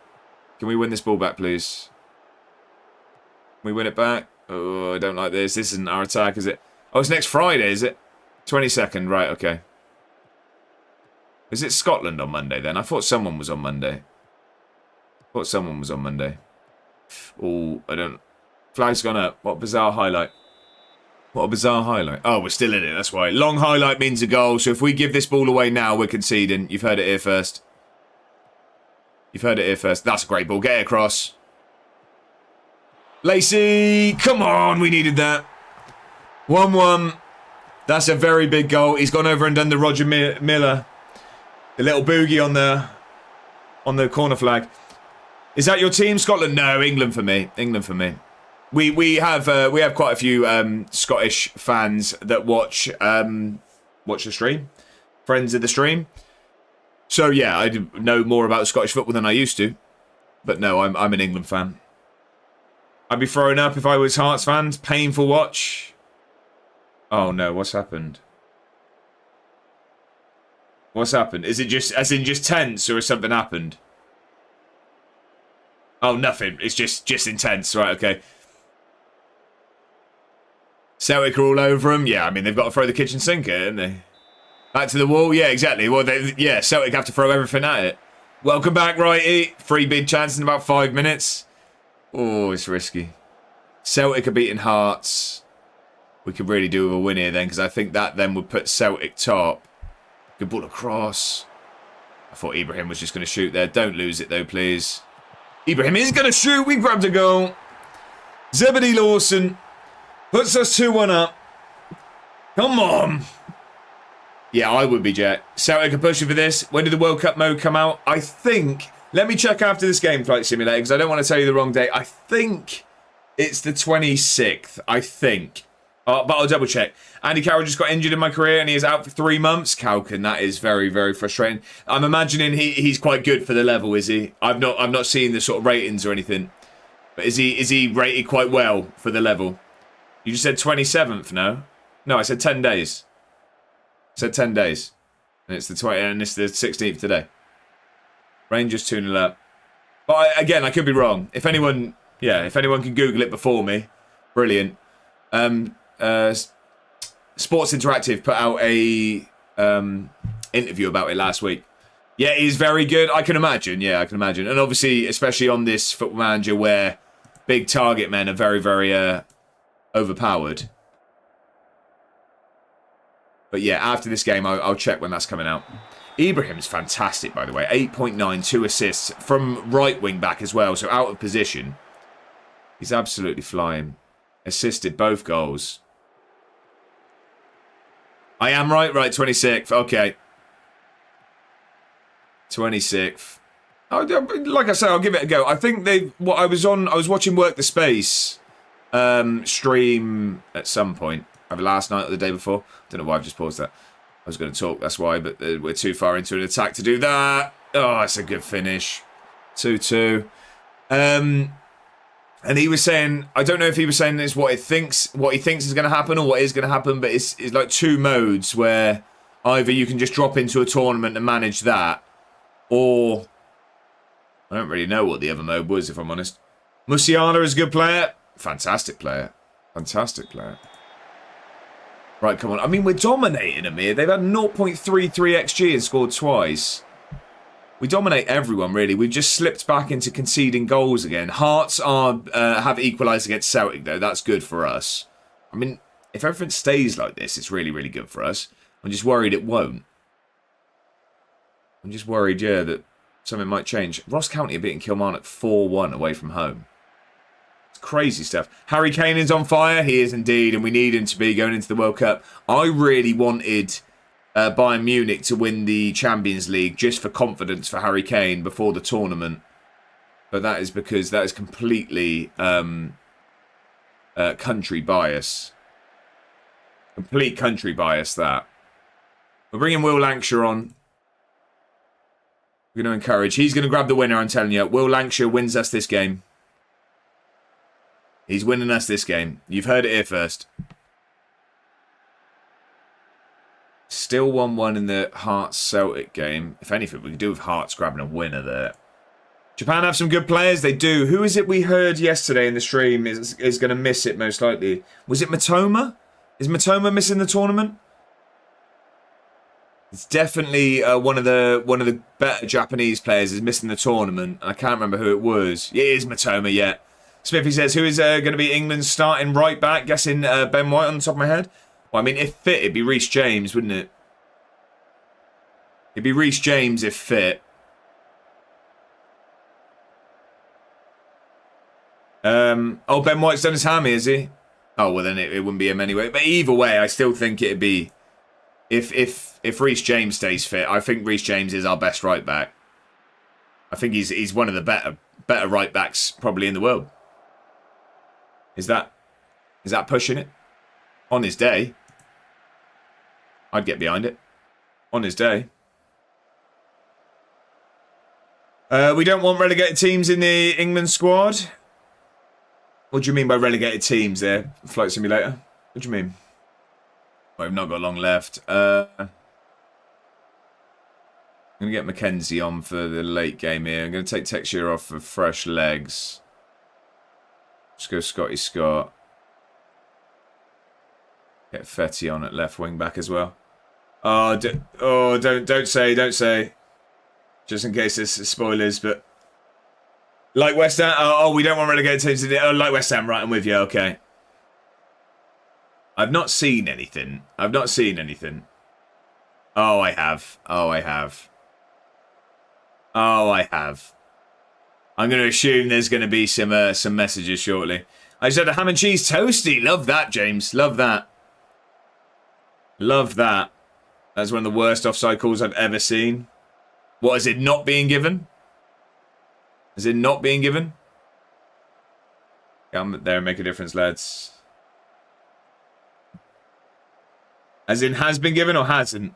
Can we win this ball back, please? Can we win it back? Oh, I don't like this. This isn't our attack, is it? Oh, it's next Friday, is it? 22nd, right, okay. Is it Scotland on Monday then? I thought someone was on Monday. Oh, I don't... Flag's gone up. What a bizarre highlight. Oh, we're still in it. That's why. Long highlight means a goal. So if we give this ball away now, we're conceding. You've heard it here first. That's a great ball. Get it across. Lacey. Come on. We needed that. 1-1. That's a very big goal. He's gone over and done the Roger Miller. The little boogie on the corner flag. Is that your team, Scotland? No, England for me. We have quite a few Scottish fans that watch the stream, friends of the stream. So yeah, I know more about Scottish football than I used to. But no, I'm an England fan. I'd be throwing up if I was Hearts fans. Painful watch. Oh no, what's happened? Is it just as in just tense, or has something happened? Oh, nothing. It's just intense, right? Okay. Celtic are all over them. Yeah, I mean, they've got to throw the kitchen sink at it, haven't they? Back to the wall. Yeah, exactly. Well, Celtic have to throw everything at it. Welcome back, Righty. 3 big chances in about 5 minutes. Oh, it's risky. Celtic are beating Hearts. We could really do with a win here then, because I think that then would put Celtic top. Good ball across. I thought Ibrahim was just going to shoot there. Don't lose it, though, please. Ibrahim is going to shoot. We grabbed a goal. Zebedee Lawson puts us 2-1 up. Come on. Yeah, I would be, Jack. Celtic are pushing for this. When did the World Cup mode come out? I think... Let me check after this game, Flight Simulator, because I don't want to tell you the wrong date. I think it's the 26th. I think. But I'll double check. Andy Carroll just got injured in my career and he is out for 3 months. Calcan, that is very, very frustrating. I'm imagining he's quite good for the level, is he? I've not seen the sort of ratings or anything. But is he rated quite well for the level? You just said 27th, no? No, I said 10 days. I said 10 days. And it's the 16th today. Rangers 2-0 up. But again, I could be wrong. If anyone can Google it before me, brilliant. Sports Interactive put out a interview about it last week. Yeah, he's very good. I can imagine. Yeah, I can imagine. And obviously, especially on this Football Manager where big target men are very, very overpowered. But yeah, after this game, I'll check when that's coming out. Ibrahim's fantastic, by the way. 8.9, 2 assists from right wing back as well, so out of position. He's absolutely flying. Assisted both goals. I am right, 26th. Okay. 26th. Like I said, I'll give it a go. I think I was watching Work the Space stream at some point. Either last night or the day before. Don't know why I've just paused that. I was going to talk, that's why, but we're too far into an attack to do that. Oh, it's a good finish. 2-2. And he was saying, I don't know if he was saying this what he thinks is going to happen or what is going to happen, but it's like two modes where either you can just drop into a tournament and manage that, or I don't really know what the other mode was, if I'm honest. Musiala is a good player. Fantastic player. Fantastic player. Right, come on. I mean, we're dominating them here. They've had 0.33 XG and scored twice. We dominate everyone, really. We've just slipped back into conceding goals again. Hearts have equalised against Celtic, though. That's good for us. I mean, if everything stays like this, it's really, really good for us. I'm just worried it won't. I'm just worried, yeah, that something might change. Ross County are beating Kilmarnock 4-1 away from home. It's crazy stuff. Harry Kane is on fire. He is indeed, and we need him to be going into the World Cup. I really wanted Bayern Munich to win the Champions League just for confidence for Harry Kane before the tournament. But that is because that is completely country bias. Complete country bias, that. We're bringing Will Lancashire on. We're going to encourage. He's going to grab the winner, I'm telling you. Will Lancashire wins us this game. He's winning us this game. You've heard it here first. Still 1-1 in the Hearts-Celtic game. If anything, we could do with Hearts grabbing a winner there. Japan have some good players. They do. Who is it we heard yesterday in the stream is going to miss it most likely? Was it Matoma? Is Matoma missing the tournament? It's definitely one of the better Japanese players is missing the tournament. I can't remember who it was. It is Matoma, yeah. Smithy says, who is going to be England's starting right back? Guessing Ben White on the top of my head. Well, I mean, if fit, it'd be Reece James, wouldn't it? It'd be Reece James if fit. Oh, Ben White's done his hammy, is he? Oh, well, then it wouldn't be him anyway. But either way, I still think it'd be... If Reece James stays fit, I think Reece James is our best right back. I think he's one of the better right backs probably in the world. Is that pushing it? On his day, I'd get behind it. On his day. We don't want relegated teams in the England squad. What do you mean by relegated teams there, Flight Simulator? What do you mean? Well, we've not got long left. I'm going to get Mackenzie on for the late game here. I'm going to take Texture off for fresh legs. Just go Scotty Scott. Get Fetty on at left wing back as well. Oh, don't say. Just in case there's spoilers, but like West Ham. Oh, we don't want relegated teams to the. Oh, like West Ham, right? I'm with you. Okay. I've not seen anything. Oh, I have. I'm going to assume there's going to be some messages shortly. I just had a ham and cheese toasty. Love that, James. Love that. That's one of the worst offside calls I've ever seen. What, is it not being given? Get on there and make a difference, lads. As in has been given or hasn't?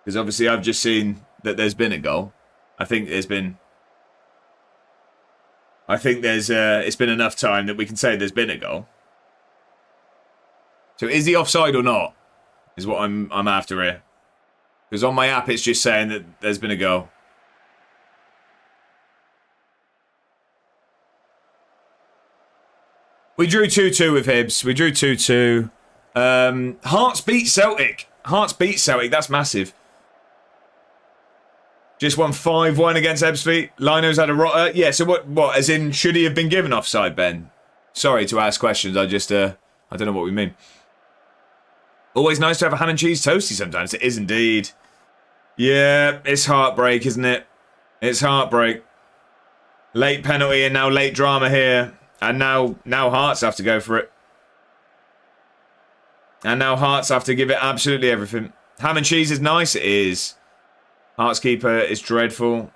Because obviously I've just seen that there's been a goal. I think it's been enough time that we can say there's been a goal. So is he offside or not? Is what I'm after here. Because on my app it's just saying that there's been a goal. We drew 2-2 with Hibs. We drew 2-2. Hearts beat Celtic. That's massive. Just won 5-1 against Ebbsfleet. Lino's had a rotter. Yeah, so what, as in, should he have been given offside, Ben? Sorry to ask questions, I don't know what we mean. Always nice to have a ham and cheese toasty sometimes. It is indeed. Yeah, it's heartbreak, isn't it? It's heartbreak. Late penalty and now late drama here. And now Hearts have to go for it. And now Hearts have to give it absolutely everything. Ham and cheese is nice, it is. Hearts keeper is dreadful.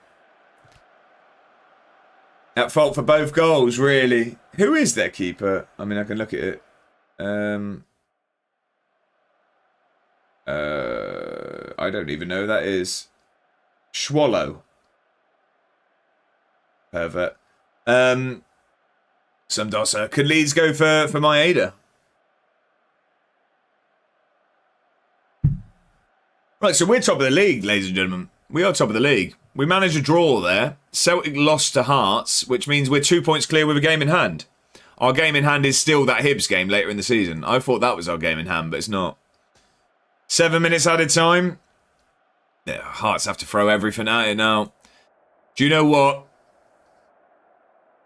At fault for both goals, really. Who is their keeper? I mean, I can look at it. I don't even know who that is. Swallow. Pervert. Some dosser. Could Leeds go for Maeda? Right, so we're top of the league, ladies and gentlemen. We are top of the league. We managed a draw there. Celtic lost to Hearts, which means we're 2 points clear with a game in hand. Our game in hand is still that Hibs game later in the season. I thought that was our game in hand, but it's not. 7 minutes added time. Yeah, Hearts have to throw everything at it now. Do you know what?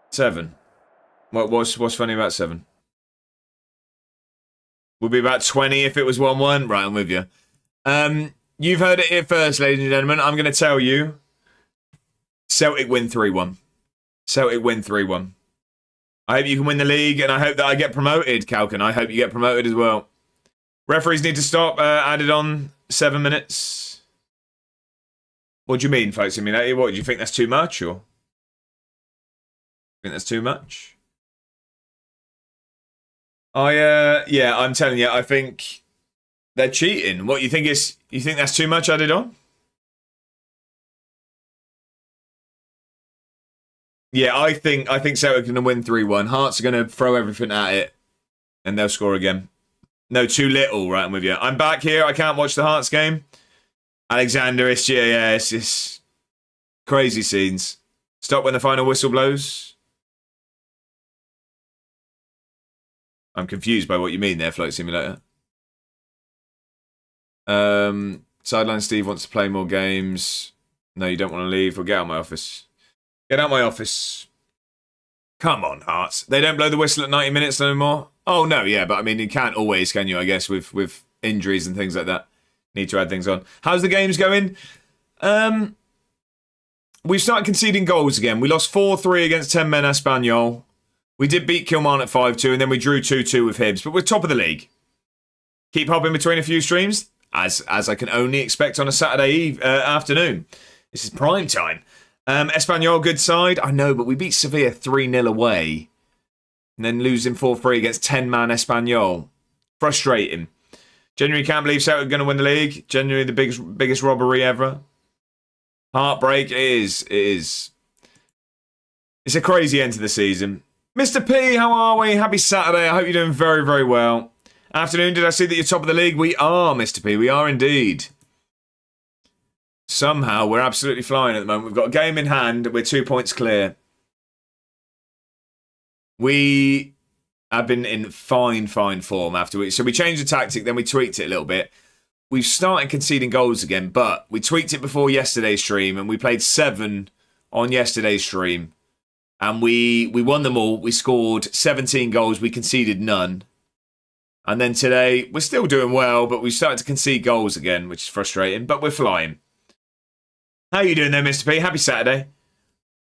7. What's funny about 7? Would be about 20 if it was 1-1. Right, I'm with you. You've heard it here first, ladies and gentlemen. I'm going to tell you. Celtic win 3-1. Celtic win 3-1. I hope you can win the league, and I hope that I get promoted, Calkin. I hope you get promoted as well. Referees need to stop. Added on 7 minutes. What do you mean, folks? I mean, what do you think that's too much, or think that's too much? Yeah, I'm telling you, I think they're cheating. What you think is? You think that's too much added on? Yeah, I think Celtic are going to win 3-1. Hearts are going to throw everything at it, and they'll score again. No, too little. Right, I'm with you. I'm back here. I can't watch the Hearts game. Alexander, it's just crazy scenes. Stop when the final whistle blows. I'm confused by what you mean there, Float Simulator. Sideline Steve wants to play more games. No, you don't want to leave. Well, get out of my office. Get out of my office. Come on, Hearts. They don't blow the whistle at 90 minutes no more. Oh, no, yeah, but I mean, you can't always, can you, I guess, with injuries and things like that. Need to add things on. How's the games going? We've started conceding goals again. We lost 4-3 against 10 men Espanyol. We did beat Kilmarn at 5-2, and then we drew 2-2 with Hibs, but we're top of the league. Keep hopping between a few streams, as I can only expect on a Saturday afternoon. This is prime time. Espanyol, good side. I know, but we beat Sevilla 3-0 away. And then losing 4-3 against 10-man Espanyol. Frustrating. Genuinely can't believe Celtic are going to win the league. Genuinely the biggest robbery ever. Heartbreak. It is. It's a crazy end to the season. Mr. P, how are we? Happy Saturday. I hope you're doing very, very well. Afternoon, did I see that you're top of the league? We are, Mr. P. We are indeed. Somehow, we're absolutely flying at the moment. We've got a game in hand. We're 2 points clear. We have been in fine form after we... So we changed the tactic, then we tweaked it a little bit. We've started conceding goals again, but we tweaked it before yesterday's stream, and we played 7 on yesterday's stream. And we won them all. We scored 17 goals. We conceded none. And then today, we're still doing well, but we started to concede goals again, which is frustrating, but we're flying. How are you doing there, Mr. P? Happy Saturday.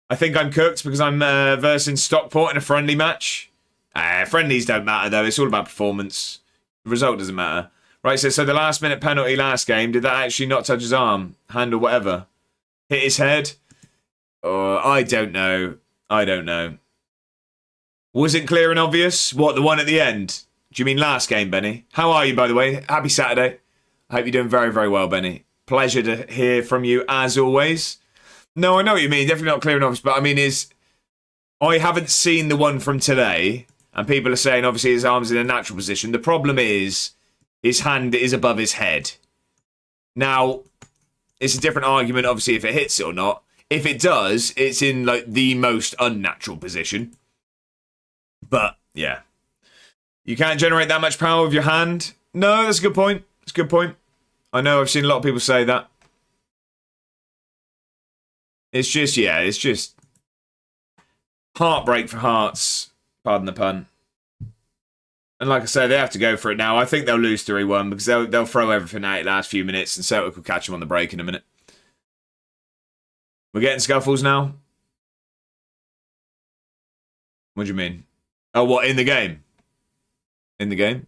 I think I'm cooked because I'm versing Stockport in a friendly match. Friendlies don't matter, though. It's all about performance. The result doesn't matter. Right, so the last-minute penalty last game, did that actually not touch his arm, hand or whatever? Hit his head? I don't know. I don't know. Was it clear and obvious? What, the one at the end? Do you mean last game, Benny? How are you, by the way? Happy Saturday. I hope you're doing very, very well, Benny. Pleasure to hear from you, as always. No, I know what you mean. Definitely not clear and obvious, but I mean, I haven't seen the one from today, and people are saying, obviously, his arm's in a natural position. The problem is, his hand is above his head. Now, it's a different argument, obviously, if it hits it or not. If it does, it's in, like, the most unnatural position. But, yeah. You can't generate that much power with your hand. No, that's a good point. That's a good point. I know I've seen a lot of people say that. It's just heartbreak for Hearts. Pardon the pun. And like I say, they have to go for it now. I think they'll lose 3-1 because they'll throw everything out the last few minutes and Celtic will catch them on the break in a minute. We're getting scuffles now? What do you mean? Oh, what, in the game? In the game?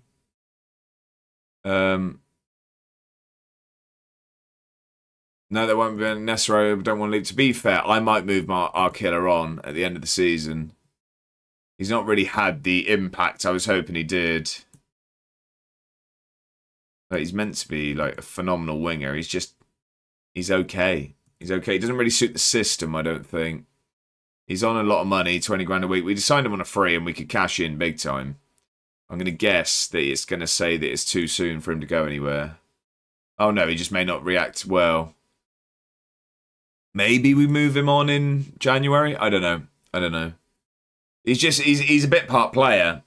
No, that won't be necessary. I don't want to leave. To be fair, I might move our killer on at the end of the season. He's not really had the impact I was hoping he did. But he's meant to be like a phenomenal winger. He's okay. He's okay. He doesn't really suit the system, I don't think. He's on a lot of money, 20 grand a week. We signed him on a free and we could cash in big time. I'm going to guess that it's going to say that it's too soon for him to go anywhere. Oh no, he just may not react well. Maybe we move him on in January? I don't know. He's a bit part player.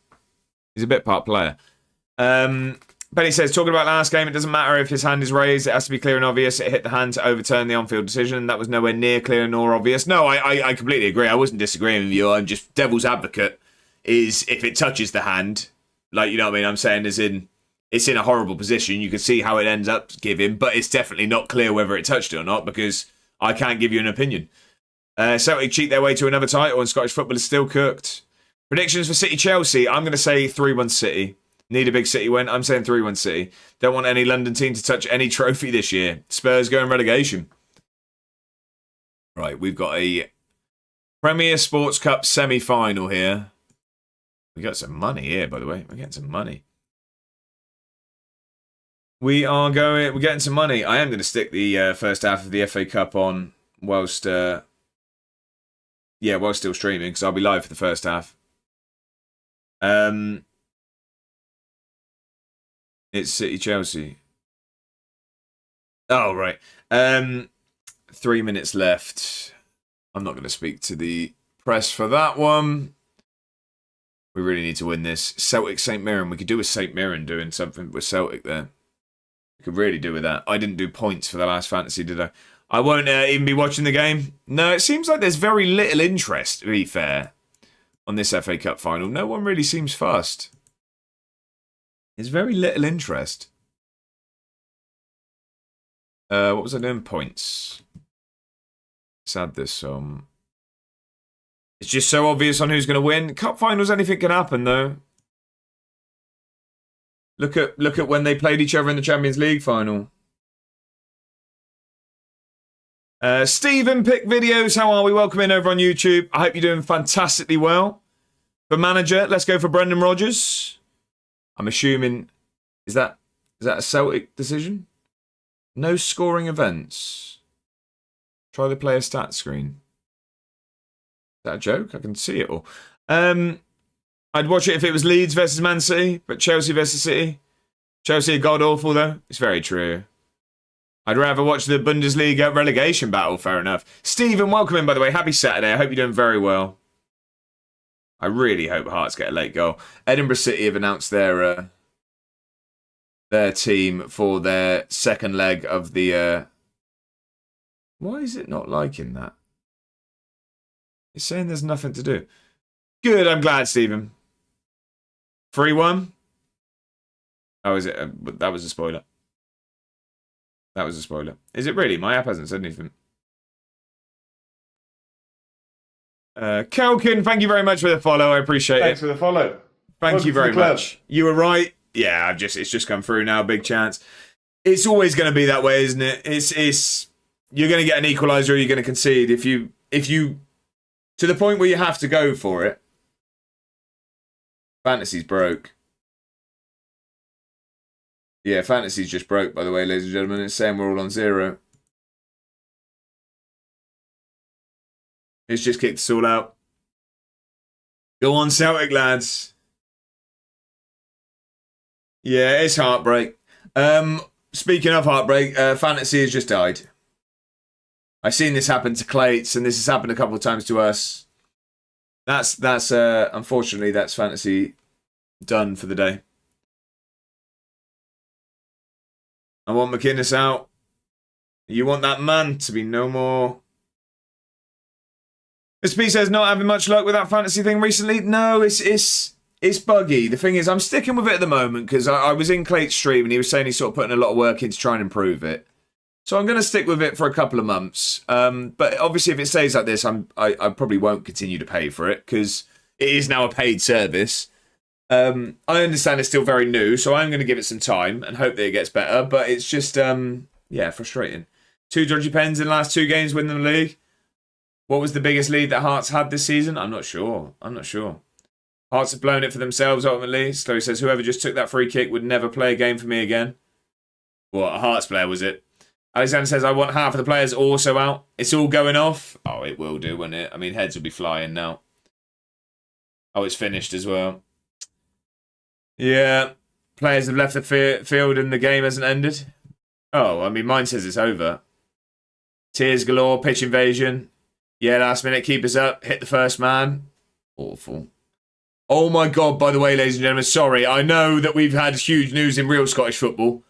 Benny says, talking about last game, it doesn't matter if his hand is raised. It has to be clear and obvious. It hit the hand to overturn the on-field decision. That was nowhere near clear nor obvious. No, I completely agree. I wasn't disagreeing with you. I'm just devil's advocate. Is if it touches the hand, like, you know what I mean? I'm saying as in, it's in a horrible position. You can see how it ends up giving, but it's definitely not clear whether it touched it or not because I can't give you an opinion. Celtic cheat their way to another title and Scottish football is still cooked. Predictions for City-Chelsea. I'm going to say 3-1 City. Need a big City win. I'm saying 3-1 City. Don't want any London team to touch any trophy this year. Spurs going relegation. Right, we've got a Premier Sports Cup semi-final here. We got some money here, by the way. We're getting some money. We're getting some money. I am going to stick the first half of the FA Cup on whilst still streaming, because I'll be live for the first half. It's City-Chelsea. Oh, right. 3 minutes left. I'm not going to speak to the press for that one. We really need to win this. Celtic St Mirren. We could do with St Mirren doing something with Celtic there. We could really do with that. I didn't do points for the last fantasy, did I? I won't even be watching the game. No, it seems like there's very little interest, to be fair, on this FA Cup final. No one really seems fussed. There's very little interest. What was I doing? Points. Let's add this. It's just so obvious on who's going to win. Cup finals, anything can happen, though. Look at when they played each other in the Champions League final. Stephen Pick Videos, how are we? Welcome in over on YouTube. I hope you're doing fantastically well. For manager, let's go for Brendan Rodgers. I'm assuming, is that a Celtic decision? No scoring events. Try the player stats screen. Is that a joke? I can see it all. I'd watch it if it was Leeds versus Man City, but Chelsea versus City. Chelsea are god-awful, though. It's very true. I'd rather watch the Bundesliga relegation battle, fair enough. Stephen, welcome in, by the way. Happy Saturday. I hope you're doing very well. I really hope Hearts get a late goal. Edinburgh City have announced their team for their second leg of the... Why is it not liking that? It's saying there's nothing to do. Good, I'm glad, Stephen. 3-1? Oh, is it? That was a spoiler. That was a spoiler. Is it really? My app hasn't said anything. Kelkin, thank you very much for the follow. I appreciate it. Thanks for the follow. Thank you very much. You were right. Yeah, it's just come through now. Big chance. It's always going to be that way, isn't it? It's you're going to get an equaliser or you're going to concede if you to the point where you have to go for it. Fantasy's broke. Yeah, fantasy's just broke, by the way, ladies and gentlemen. It's saying we're all on 0. It's just kicked us all out. Go on, Celtic lads. Yeah, it's heartbreak. Speaking of heartbreak, fantasy has just died. I've seen this happen to Clates, and this has happened a couple of times to us. That's unfortunately, that's fantasy done for the day. I want McInnes out. You want that man to be no more Mr. P says, not having much luck with that fantasy thing recently. No, it's buggy. The thing is, I'm sticking with it at the moment because I was in Clate's stream and he was saying he's sort of putting a lot of work in to try and improve it. So I'm going to stick with it for a couple of months. But obviously, if it stays like this, I probably won't continue to pay for it because it is now a paid service. I understand it's still very new, so I'm going to give it some time and hope that it gets better. But it's just, frustrating. 2 dodgy pens in the last 2 games winning the league. What was the biggest lead that Hearts had this season? I'm not sure. Hearts have blown it for themselves ultimately. Slowly says, whoever just took that free kick would never play a game for me again. What, a Hearts player was it? Alexander says, I want half of the players also out. It's all going off. Oh, it will do, won't it? I mean, heads will be flying now. Oh, it's finished as well. Yeah. Players have left the field and the game hasn't ended. Oh, I mean, mine says it's over. Tears galore, pitch invasion. Yeah, last minute, keep us up. Hit the first man. Awful. Oh my God, by the way, ladies and gentlemen, sorry. I know that we've had huge news in real Scottish football,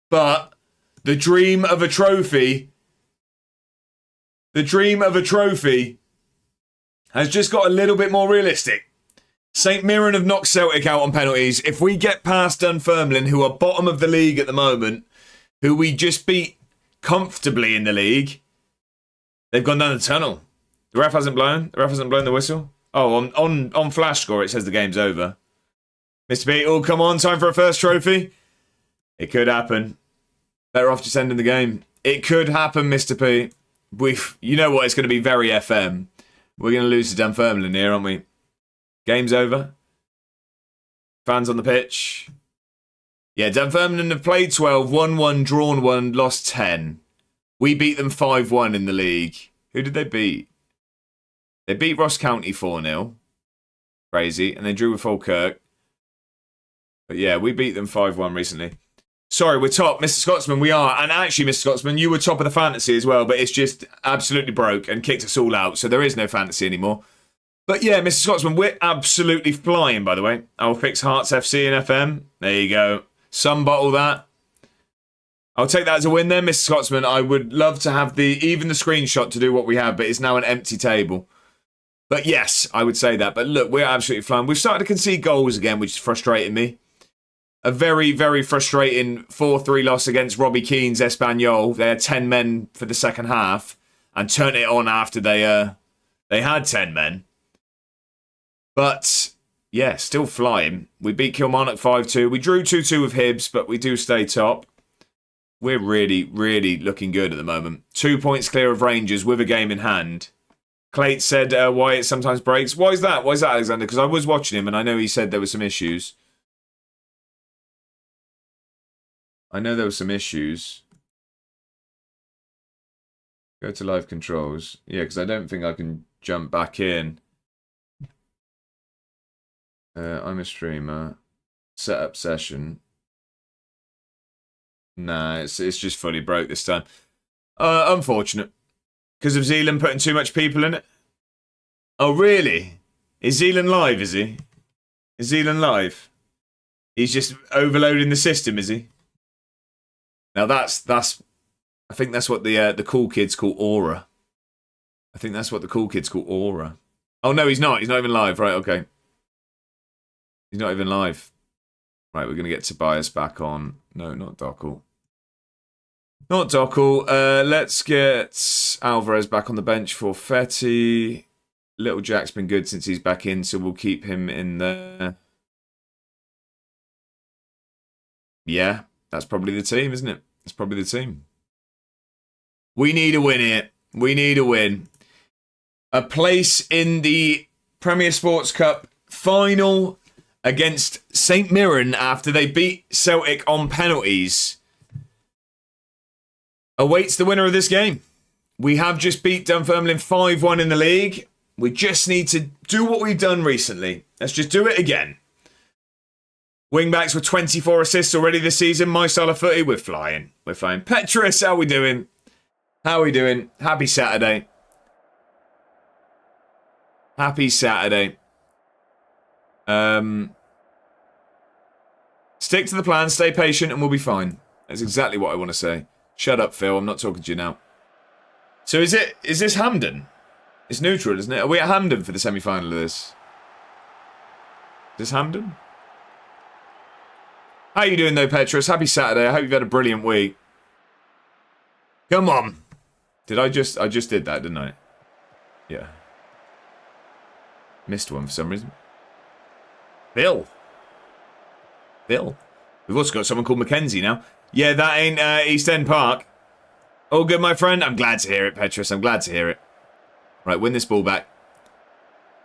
but the dream of a trophy has just got a little bit more realistic. St Mirren have knocked Celtic out on penalties. If we get past Dunfermline, who are bottom of the league at the moment, who we just beat comfortably in the league, they've gone down the tunnel. The ref hasn't blown the whistle. Oh, on flash score, it says the game's over. Mr. B, oh, come on, time for a first trophy. It could happen. Better off just ending the game. It could happen, Mr. P. You know what, it's going to be very FM. We're going to lose to Dunfermline here, aren't we? Game's over. Fans on the pitch. Yeah, Dunfermline have played 12, won 1, drawn 1, lost 10. We beat them 5-1 in the league. Who did they beat? They beat Ross County 4-0. Crazy. And they drew with Falkirk. But yeah, we beat them 5-1 recently. Sorry, we're top. Mr. Scotsman, we are. And actually, Mr. Scotsman, you were top of the fantasy as well, but it's just absolutely broke and kicked us all out. So there is no fantasy anymore. But yeah, Mr. Scotsman, we're absolutely flying, by the way. I'll fix Hearts FC and FM. There you go. Some bottle that. I'll take that as a win then, Mr. Scotsman. I would love to have even the screenshot to do what we have, but it's now an empty table. But yes, I would say that. But look, we're absolutely flying. We've started to concede goals again, which is frustrating me. A very, very frustrating 4-3 loss against Robbie Keane's Espanyol. They had 10 men for the second half and turned it on after they had 10 men. But yeah, still flying. We beat Kilmarnock 5-2. We drew 2-2 with Hibs, but we do stay top. We're really, really looking good at the moment. 2 points clear of Rangers with a game in hand. Clate said why it sometimes breaks. Why is that? Why is that, Alexander? Because I was watching him and I know he said there were some issues. Go to live controls. Yeah, because I don't think I can jump back in. I'm a streamer. Set up session. Nah, it's just fully broke this time. Unfortunate. Because of Zealand putting too much people in it? Oh, really? Is Zealand live, is he? Is Zealand live? He's just overloading the system, is he? Now that's I think that's what the cool kids call aura. I think that's what the cool kids call aura. Oh, no, he's not. He's not even live. Right, okay. He's not even live. Right, we're going to get Tobias back on. No, not Dockle. Not Dockle. Let's get Alvarez back on the bench for Fetty. Little Jack's been good since he's back in, so we'll keep him in there. Yeah, that's probably the team, isn't it? That's probably the team. We need a win here. We need a win. A place in the Premier Sports Cup final against St Mirren after they beat Celtic on penalties awaits the winner of this game. We have just beat Dunfermline 5-1 in the league. We just need to do what we've done recently. Let's just do it again. Wingbacks with 24 assists already this season. My style of footy, we're flying. We're flying. Petrus, how we doing? How we doing? Happy Saturday. Happy Saturday. Stick to the plan, stay patient, and we'll be fine. That's exactly what I want to say. Shut up, Phil. I'm not talking to you now. So is this Hampden? It's neutral, isn't it? Are we at Hampden for the semi-final of this? Is this Hampden? How you doing though, Petrus? Happy Saturday. I hope you've had a brilliant week. Come on. I just did that, didn't I? Yeah. Missed one for some reason. Bill. We've also got someone called Mackenzie now. Yeah, that ain't East End Park. All good, my friend? I'm glad to hear it, Petrus. I'm glad to hear it. Right, win this ball back.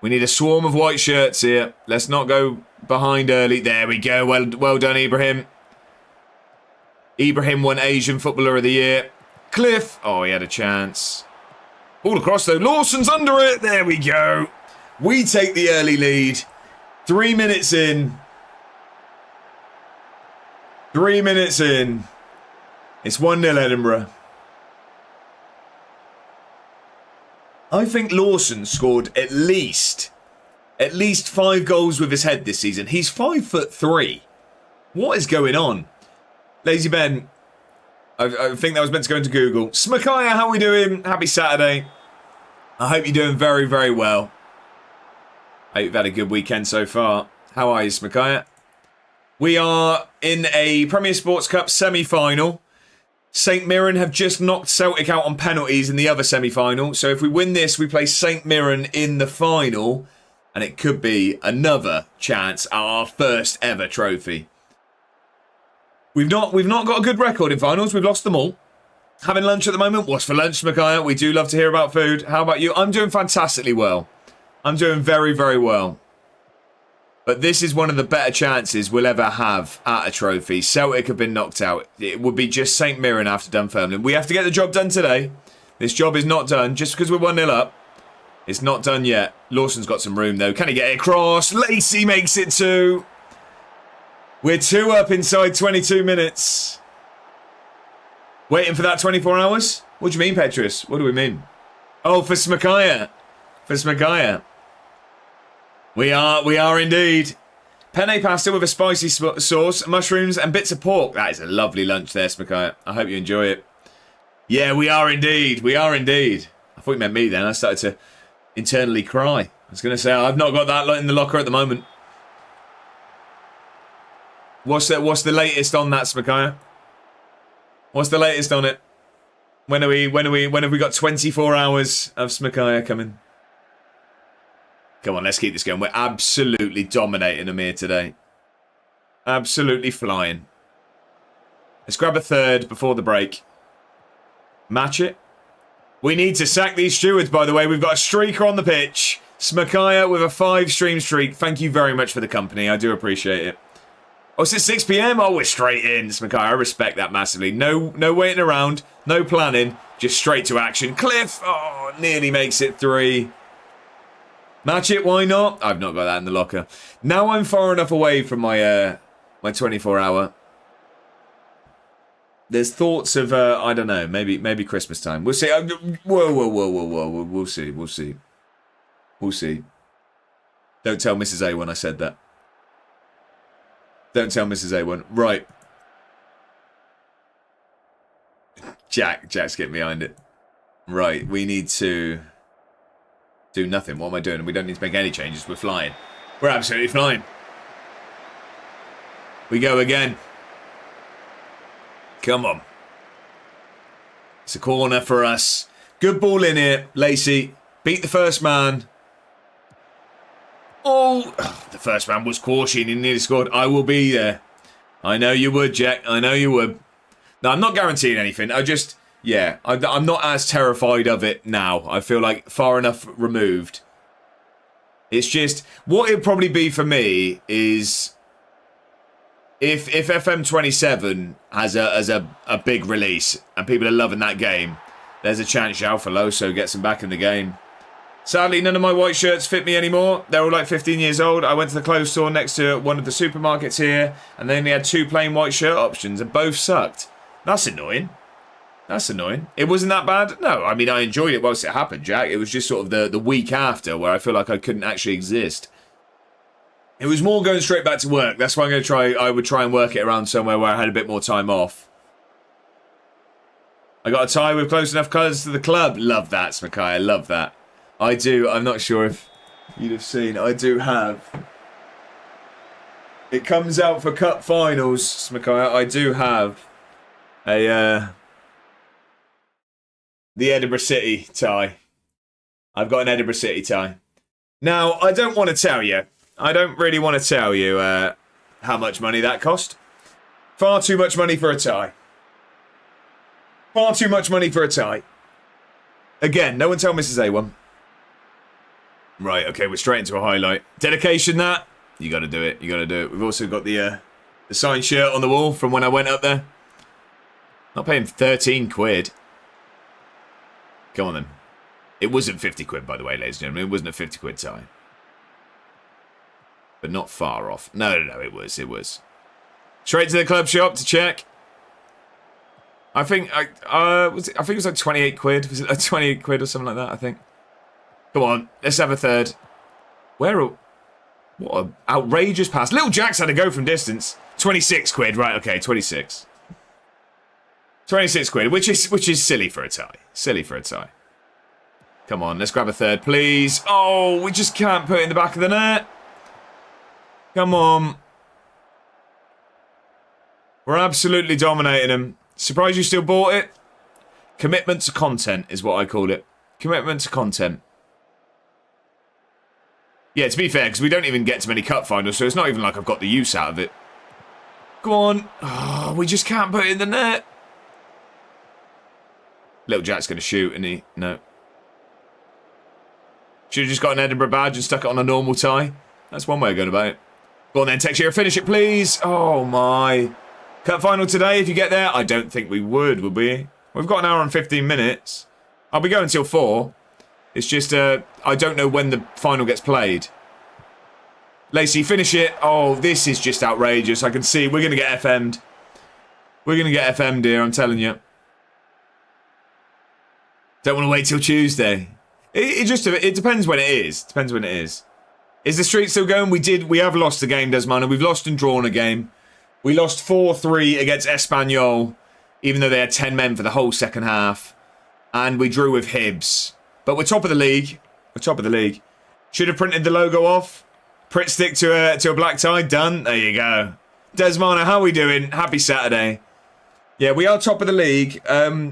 We need a swarm of white shirts here. Let's not go behind early. There we go. Well done, Ibrahim. Ibrahim won Asian Footballer of the Year. Cliff. Oh, he had a chance. All across, though. Lawson's under it. There we go. We take the early lead. 3 minutes in. 3 minutes in. It's 1-0 Edinburgh. I think Lawson scored at least 5 goals with his head this season. He's 5'3". What is going on? Lazy Ben. I think that was meant to go into Google. Smakaya, how are we doing? Happy Saturday. I hope you're doing very, very well. I hope you've had a good weekend so far. How are you, Smakaya? We are in a Premier Sports Cup semi-final. St Mirren have just knocked Celtic out on penalties in the other semi-final. So if we win this, we play St Mirren in the final. And it could be another chance at our first ever trophy. We've not got a good record in finals. We've lost them all. Having lunch at the moment. What's for lunch, Micaiah? We do love to hear about food. How about you? I'm doing fantastically well. I'm doing very, very well. But this is one of the better chances we'll ever have at a trophy. Celtic have been knocked out. It would be just St Mirren after Dunfermline. We have to get the job done today. This job is not done. Just because we're 1-0 up, it's not done yet. Lawson's got some room, though. Can he get it across? Lacey makes it 2. We're 2 up inside 22 minutes. Waiting for that 24 hours? What do you mean, Petrus? What do we mean? Oh, for Smakaya. For Smakaya. We are indeed. Penne pasta with a spicy sauce, mushrooms and bits of pork. That is a lovely lunch there, Smakaya. I hope you enjoy it. Yeah, we are indeed. We are indeed. I thought you meant me then. I started to internally cry. I was going to say, I've not got that in the locker at the moment. What's the latest on that, Smakaya? What's the latest on it? When have we got 24 hours of Smakaya coming? Come on, let's keep this going. We're absolutely dominating them here today. Absolutely flying. Let's grab a third before the break. Match it. We need to sack these stewards, by the way. We've got a streaker on the pitch. Smakaya with a 5-stream streak. Thank you very much for the company. I do appreciate it. Oh, it's at 6 p.m? Oh, we're straight in, Smakaya. I respect that massively. No waiting around. No planning. Just straight to action. Cliff. Oh, nearly makes it 3. Match it, why not? I've not got that in the locker. Now I'm far enough away from my 24 hour. There's thoughts of, I don't know, maybe Christmas time. We'll see. Whoa. We'll see. Don't tell Mrs. A when I said that. Don't tell Mrs. A1. Right. Jack's getting behind it. Right, we need to do nothing. What am I doing? We don't need to make any changes. We're flying. We're absolutely flying. We go again. Come on. It's a corner for us. Good ball in here, Lacey. Beat the first man. Oh, the first man was caution. He nearly scored. I will be there. I know you would, Jack. I know you would. No, I'm not guaranteeing anything. I'm not as terrified of it now. I feel like far enough removed. It's just, what it'd probably be for me is if FM27 has a big release and people are loving that game, there's a chance João Veloso gets him back in the game. Sadly, none of my white shirts fit me anymore. They're all like 15 years old. I went to the clothes store next to one of the supermarkets here, and they only had 2 plain white shirt options, and both sucked. That's annoying. That's annoying. It wasn't that bad? No, I mean, I enjoyed it whilst it happened, Jack. It was just sort of the week after where I feel like I couldn't actually exist. It was more going straight back to work. That's why I would try and work it around somewhere where I had a bit more time off. I got a tie with close enough colours to the club. Love that, Smakaya. Love that. I do. I'm not sure if you'd have seen. I do have. It comes out for cup finals, Smakaya. I do have a the Edinburgh City tie. I've got an Edinburgh City tie. Now, I don't want to tell you. I don't really want to tell you how much money that cost. Far too much money for a tie. Far too much money for a tie. Again, no one tell Mrs. A1. Right, okay, we're straight into a highlight. Dedication, that. You got to do it. You got to do it. We've also got the signed shirt on the wall from when I went up there. Not paying 13 quid. Come on then. It wasn't 50 quid, by the way, ladies and gentlemen. It wasn't a 50 quid tie. But not far off. No, it was. It was. Straight to the club shop to check. I think it was like 28 quid. Was it like 28 quid or something like that, I think? Come on, let's have a third. What an outrageous pass. Little Jack's had to go from distance. 26 quid, right, okay, 26. 26 quid, which is silly for a tie. Silly for a tie. Come on, let's grab a third, please. Oh, we just can't put it in the back of the net. Come on. We're absolutely dominating them. Surprised you still bought it? Commitment to content is what I call it. Commitment to content. Yeah, to be fair, because we don't even get to many cup finals, so it's not even like I've got the use out of it. Go on. Oh, we just can't put it in the net. Little Jack's going to shoot, isn't he? No. Should have just got an Edinburgh badge and stuck it on a normal tie. That's one way of going about it. Go on then, Texture, finish it, please. Oh, my. Cup final today, if you get there? I don't think we would we? We've got an hour and 15 minutes. I'll be going till 4. It's just, I don't know when the final gets played. Lacey, finish it. Oh, this is just outrageous. I can see we're going to get FM'd. We're going to get FM'd here, I'm telling you. Don't want to wait till Tuesday. It depends when it is. Depends when it is. Is the streak still going? We have lost a game, Desmond. We've lost and drawn a game. We lost 4-3 against Espanyol, even though they had 10 men for the whole second half. And we drew with Hibs. But we're top of the league. We're top of the league. Should have printed the logo off. Print stick to a black tie. Done. There you go. Desmana, how are we doing? Happy Saturday. Yeah, we are top of the league.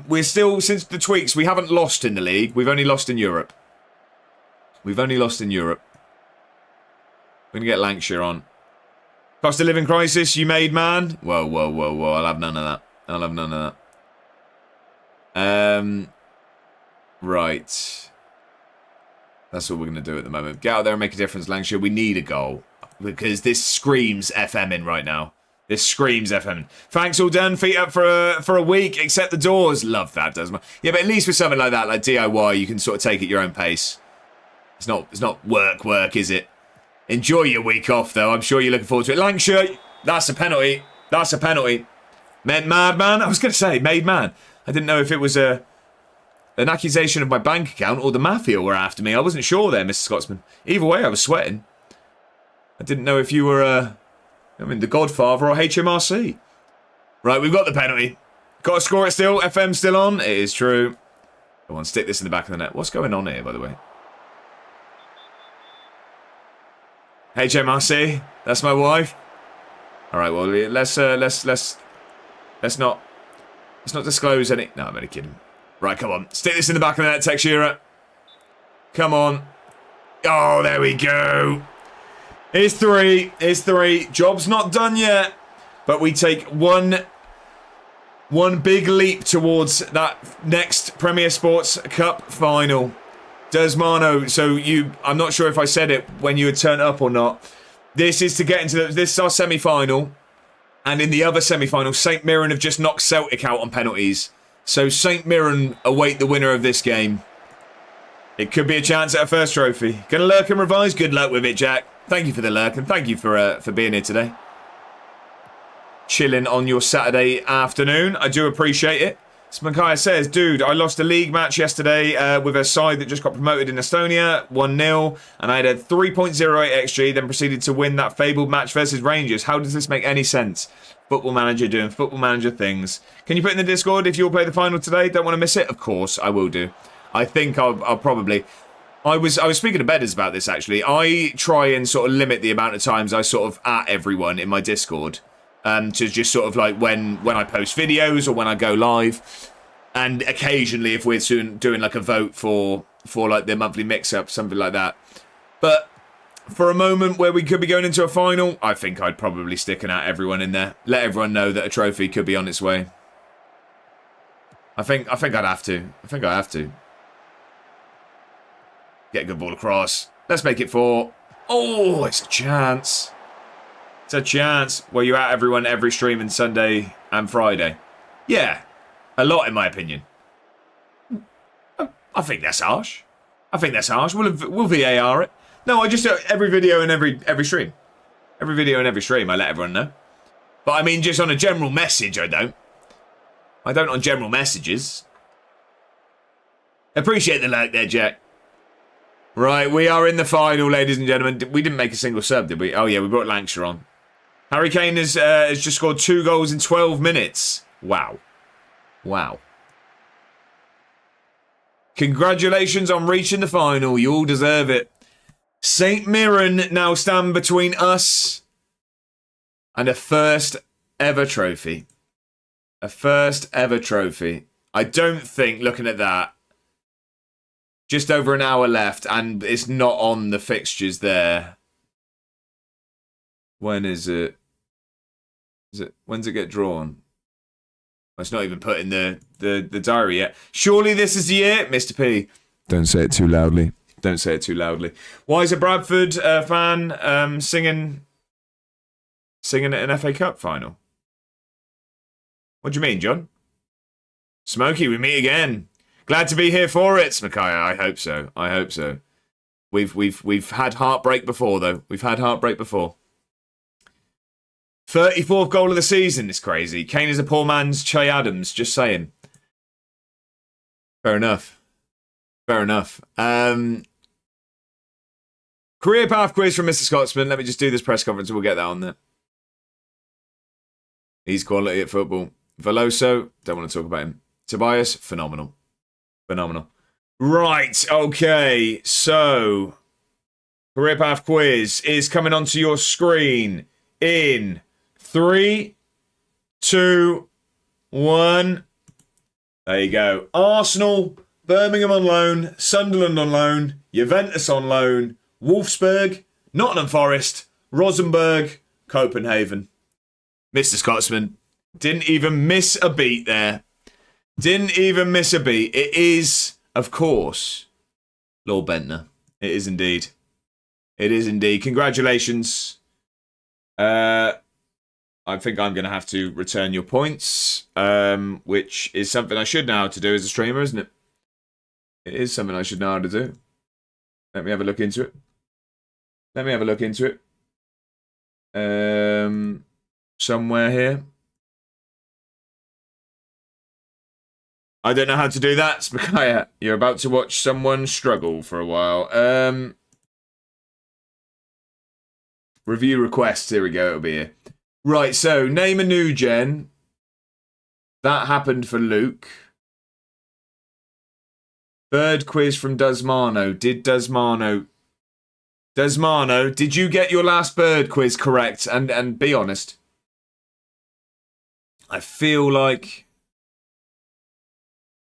We're still, since the tweaks, we haven't lost in the league. We've only lost in Europe. We've only lost in Europe. We're going to get Lancashire on. Cost of living crisis, you made man. Whoa, whoa, whoa, whoa. I'll have none of that. I'll have none of that. Right. That's what we're going to do at the moment. Get out there and make a difference, Lancashire. We need a goal. Because this screams FM in right now. This screams FM. Thanks, all done. Feet up for a week. Accept the doors. Love that, doesn't it? Yeah, but at least with something like that, like DIY, you can sort of take it your own pace. It's not work, is it? Enjoy your week off, though. I'm sure you're looking forward to it. Lancashire, that's a penalty. That's a penalty. Madman? I was going to say, made man. I didn't know if it was an accusation of my bank account or the mafia were after me. I wasn't sure there, Mr. Scotsman. Either way, I was sweating. I didn't know if you were, the Godfather or HMRC. Right, we've got the penalty. Got to score it still. FM still on. It is true. Come on, stick this in the back of the net. What's going on here, by the way? HMRC, that's my wife. All right, well, let's not disclose any. No, I'm only kidding. Right, come on, stick this in the back of the net, Texura. Come on. Oh, there we go. It's 3. It's 3. Job's not done yet, but we take one big leap towards that next Premier Sports Cup final. Desmano, so I'm not sure if I said it when you had turned up or not. This is to get into this is our semi-final. And in the other semi-final, St Mirren have just knocked Celtic out on penalties. So St Mirren await the winner of this game. It could be a chance at a first trophy. Gonna lurk and revise? Good luck with it, Jack. Thank you for the lurk and thank you for being here today. Chilling on your Saturday afternoon. I do appreciate it. Smakaya says, dude, I lost a league match yesterday with a side that just got promoted in Estonia, 1-0, and I had a 3.08 XG, then proceeded to win that fabled match versus Rangers. How does this make any sense? Football Manager doing Football Manager things. Can you put in the Discord if you'll play the final today? Don't want to miss it? Of course, I will do. I think I'll probably... I was speaking to Bedders about this, actually. I try and sort of limit the amount of times I sort of at everyone in my Discord. To just sort of like when I post videos or when I go live. And occasionally if we're soon doing like a vote for like the monthly mix-up, something like that. But for a moment where we could be going into a final, I think I'd probably stick an at everyone in there. Let everyone know that a trophy could be on its way. I think I'd have to. I think I have to. Get a good ball across. Let's make it 4. Oh, it's a chance. It's a chance. Well, you're at everyone every stream and Sunday and Friday. Yeah. A lot, in my opinion. I think that's harsh. I think that's harsh. We'll VAR it. No, I just every video and every stream. Every video and every stream, I let everyone know. But I mean, just on a general message, I don't. I don't on general messages. Appreciate the like there, Jack. Right, we are in the final, ladies and gentlemen. We didn't make a single sub, did we? Oh, yeah, we brought Lancashire on. Harry Kane has just scored 2 goals in 12 minutes. Wow. Wow. Congratulations on reaching the final. You all deserve it. St. Mirren now stand between us and a first ever trophy. A first ever trophy. I don't think, looking at that, just over an hour left and it's not on the fixtures there. When is it? When's it get drawn? It's not even put in the diary yet. Surely this is the year, Mr. P. Don't say it too loudly. Don't say it too loudly. Why is a Bradford fan singing at an FA Cup final? What do you mean, John? Smokey, we meet again. Glad to be here for it, Smakaya. I hope so. I hope so. We've had heartbreak before, though. We've had heartbreak before. 34th goal of the season is crazy. Kane is a poor man's Che Adams, just saying. Fair enough. Fair enough. Career path quiz from Mr. Scotsman. Let me just do this press conference and we'll get that on there. He's quality at football. Veloso, don't want to talk about him. Tobias, phenomenal. Phenomenal. Right, okay. So, career path quiz is coming onto your screen in 3, 2, 1. There you go. Arsenal, Birmingham on loan, Sunderland on loan, Juventus on loan, Wolfsburg, Nottingham Forest, Rosenborg, Copenhagen. Mr. Scotsman didn't even miss a beat there. Didn't even miss a beat. It is, of course, Lord Bentner. It is indeed. It is indeed. Congratulations. I think I'm going to have to return your points, which is something I should know how to do as a streamer, isn't it? It is something I should know how to do. Let me have a look into it. Let me have a look into it. Somewhere here. I don't know how to do that, Spakaya. You're about to watch someone struggle for a while. Review requests. Here we go. It'll be here. Right, so name a new gen. That happened for Luke. Bird quiz from Dusmano. Dusmano, did you get your last bird quiz correct? And be honest. I feel like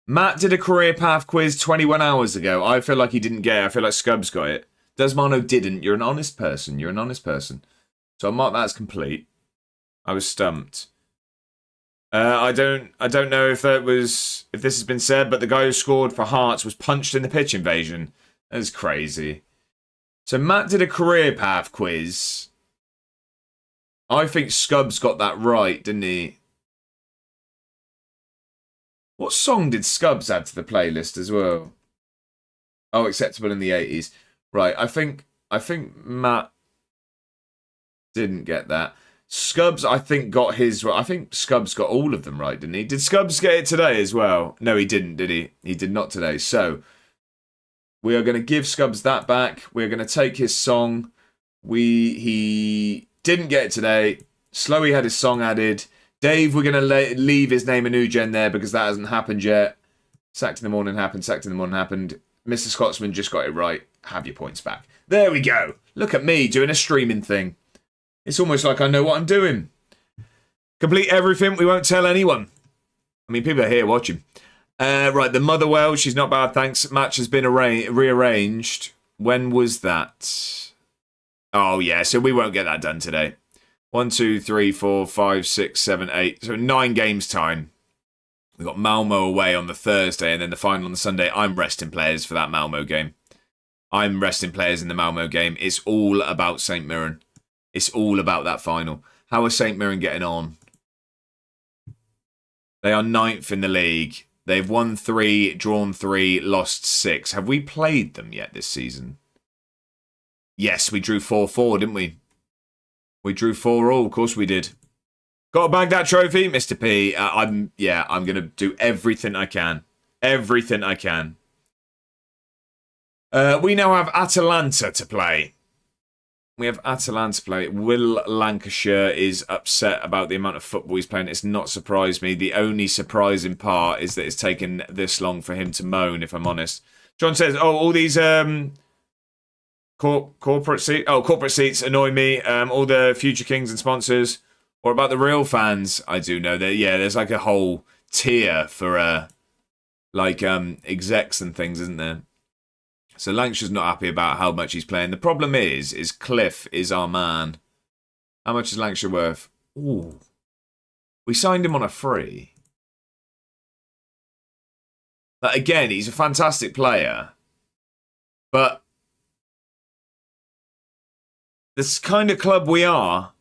Matt did a career path quiz 21 hours ago. I feel like he didn't get it. I feel like Scubs got it. Desmano didn't. You're an honest person. You're an honest person. So I'll mark that as complete. I was stumped. I don't know if this has been said, but the guy who scored for Hearts was punched in the pitch invasion. That's crazy. So Matt did a career path quiz. I think Scubs got that right, didn't he? What song did Scubs add to the playlist as well? Oh, acceptable in the 80s. Right, I think Matt didn't get that. Scubs, I think, got his... I think Scubs got all of them right, didn't he? Did Scubs get it today as well? No, he didn't, did he? He did not today. So, we are going to give Scubs that back. We're going to take his song. He didn't get it today. Slowy had his song added. Dave, we're going to leave his name a new gen there because that hasn't happened yet. Sacked in the morning happened. Mr. Scotsman just got it right. Have your points back. There we go. Look at me doing a streaming thing. It's almost like I know what I'm doing. Complete everything. We won't tell anyone. I mean, people are here watching. Right, the Motherwell. She's not bad, thanks. Match has been rearranged. When was that? Oh, yeah. So we won't get that done today. 1, 2, 3, 4, 5, 6, 7, 8. So 9 games time. We've got Malmo away on the Thursday and then the final on the Sunday. I'm resting players for that Malmo game. I'm resting players in the Malmo game. It's all about St. Mirren. It's all about that final. How are St. Mirren getting on? They are 9th in the league. They've won 3, drawn 3, lost 6. Have we played them yet this season? Yes, we drew 4-4, didn't we? We drew 4-all. Of course we did. Got to bag that trophy, Mr. P. I'm going to do everything I can. Everything I can. We now have Atalanta to play. We have Atalanta to play. Will Lancashire is upset about the amount of football he's playing. It's not surprised me. The only surprising part is that it's taken this long for him to moan, if I'm honest. John says, all these corporate seats annoy me. All the Future Kings and sponsors. Or about the real fans, I do know that, yeah, there's like a whole tier for execs and things, isn't there? So Lancashire's not happy about how much he's playing. The problem is Cliff is our man. How much is Lancashire worth? Ooh. We signed him on a free. But again, he's a fantastic player. But this kind of club we are,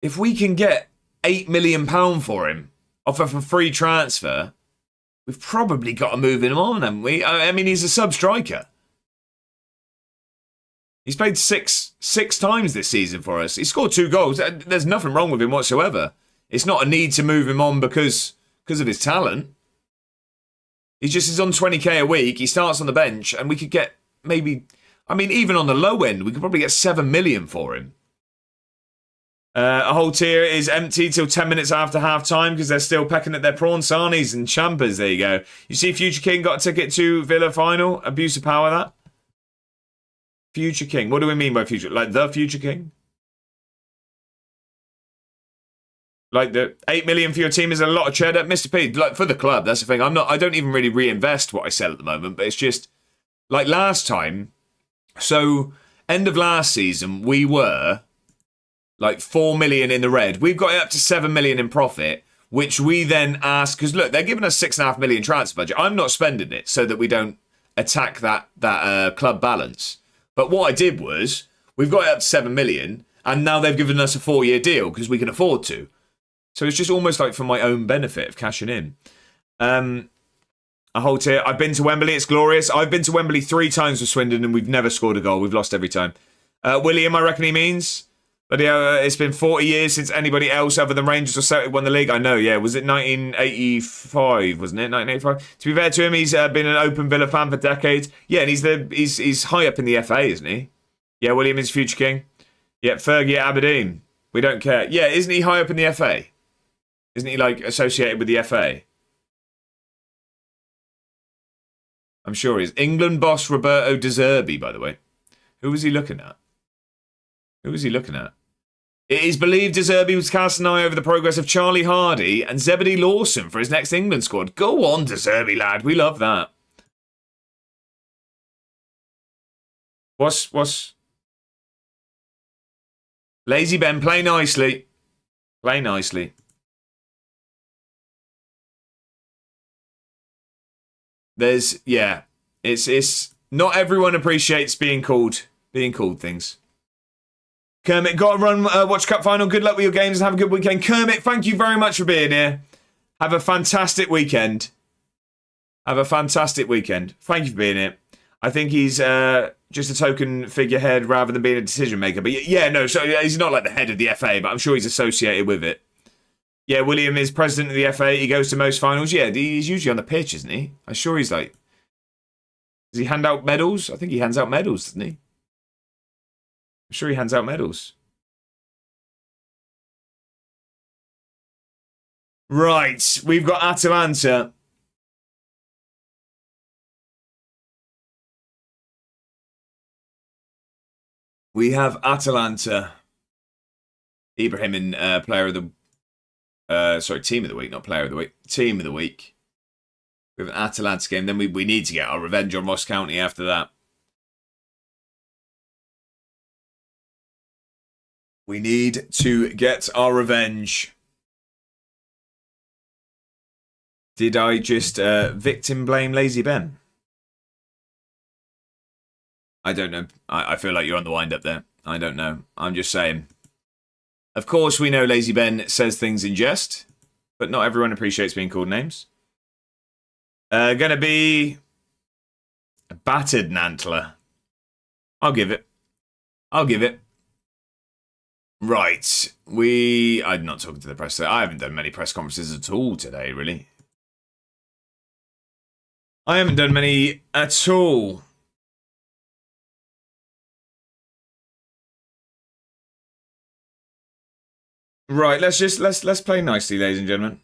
if we can get £8 million for him off of a free transfer, we've probably got to move him on, haven't we? I mean, he's a sub-striker. He's played six times this season for us. He scored 2 goals. There's nothing wrong with him whatsoever. It's not a need to move him on because of his talent. He's on 20k a week. He starts on the bench, and we could get maybe, I mean, even on the low end, we could probably get 7 million for him. A whole tier is empty till 10 minutes after half time because they're still pecking at their prawn sarnies and champers. There you go. You see, Future King got a ticket to Villa final. Abuse of power, that. Future King. What do we mean by Future? Like the Future King? Like the 8 million for your team is a lot of cheddar, Mr. P. Like for the club, that's the thing. I don't even really reinvest what I sell at the moment, but it's just like last time. So end of last season, we were like 4 million in the red. We've got it up to 7 million in profit, which we then ask, because look, they're giving us 6.5 million transfer budget. I'm not spending it so that we don't attack that club balance. But what I did was, we've got it up to 7 million, and now they've given us a 4-year deal because we can afford to. So it's just almost like for my own benefit of cashing in. A whole tier. I've been to Wembley. It's glorious. I've been to Wembley 3 times with Swindon, and we've never scored a goal. We've lost every time. William, I reckon he means. But it's been 40 years since anybody else other than Rangers or Celtic won the league. I know, yeah. Was it 1985, wasn't it? 1985? To be fair to him, he's been an open Villa fan for decades. Yeah, and he's high up in the FA, isn't he? Yeah, William is Future King. Yeah, Fergie at Aberdeen. We don't care. Yeah, isn't he high up in the FA? Isn't he, like, associated with the FA? I'm sure he is. England boss Roberto De Zerbi, by the way. Who was he looking at? Who was he looking at? It is believed De Zerbi was casting an eye over the progress of Charlie Hardy and Zebedee Lawson for his next England squad. Go on, De Zerbi, lad. We love that. What's... Lazy Ben, play nicely. Play nicely. It's not everyone appreciates being called things. Kermit, got to run, watch Cup Final. Good luck with your games and have a good weekend. Kermit, thank you very much for being here. Have a fantastic weekend. Have a fantastic weekend. Thank you for being here. I think he's just a token figurehead rather than being a decision maker. But yeah, no, so he's not like the head of the FA, but I'm sure he's associated with it. Yeah, William is president of the FA. He goes to most finals. Yeah, he's usually on the pitch, isn't he? I'm sure he's like... Does he hand out medals? I think he hands out medals, doesn't he? I'm sure he hands out medals. Right, we've got Atalanta. We have Atalanta. Ibrahim in player of the... team of the week, not player of the week. Team of the week. We have an Atalanta game. Then we need to get our revenge on Ross County after that. We need to get our revenge. Did I just victim blame Lazy Ben? I don't know. I feel like you're on the wind up there. I don't know. I'm just saying. Of course, we know Lazy Ben says things in jest, but not everyone appreciates being called names. Gonna be a battered Nantler. I'll give it. Right. I'm not talking to the press today. I haven't done many press conferences at all today, really. I haven't done many at all. Right, let's play nicely, ladies and gentlemen.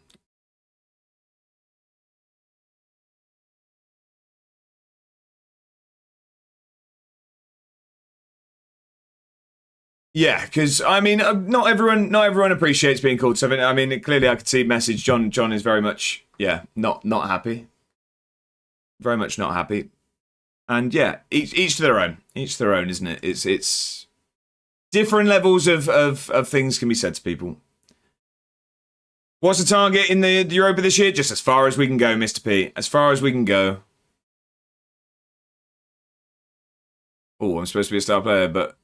Yeah, because I mean, not everyone appreciates being called something. I mean, clearly I could see message. John is very much, not happy. Very much not happy. And yeah, each to their own. Each to their own, isn't it? It's different levels of things can be said to people. What's the target in the Europa this year? Just as far as we can go, Mr. P. As far as we can go. Oh, I'm supposed to be a star player, but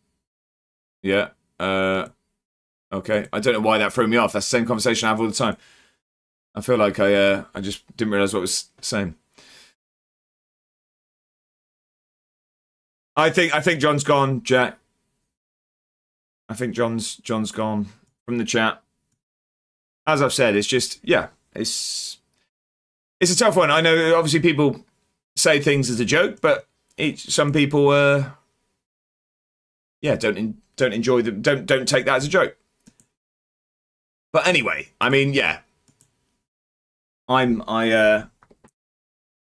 yeah. Okay. I don't know why that threw me off. That's the same conversation I have all the time. I feel like I just didn't realise what I was saying. I think John's gone, Jack. I think John's gone from the chat. As I've said, it's just it's a tough one. I know obviously people say things as a joke, but some people don't enjoy them. Don't take that as a joke. But anyway, I mean,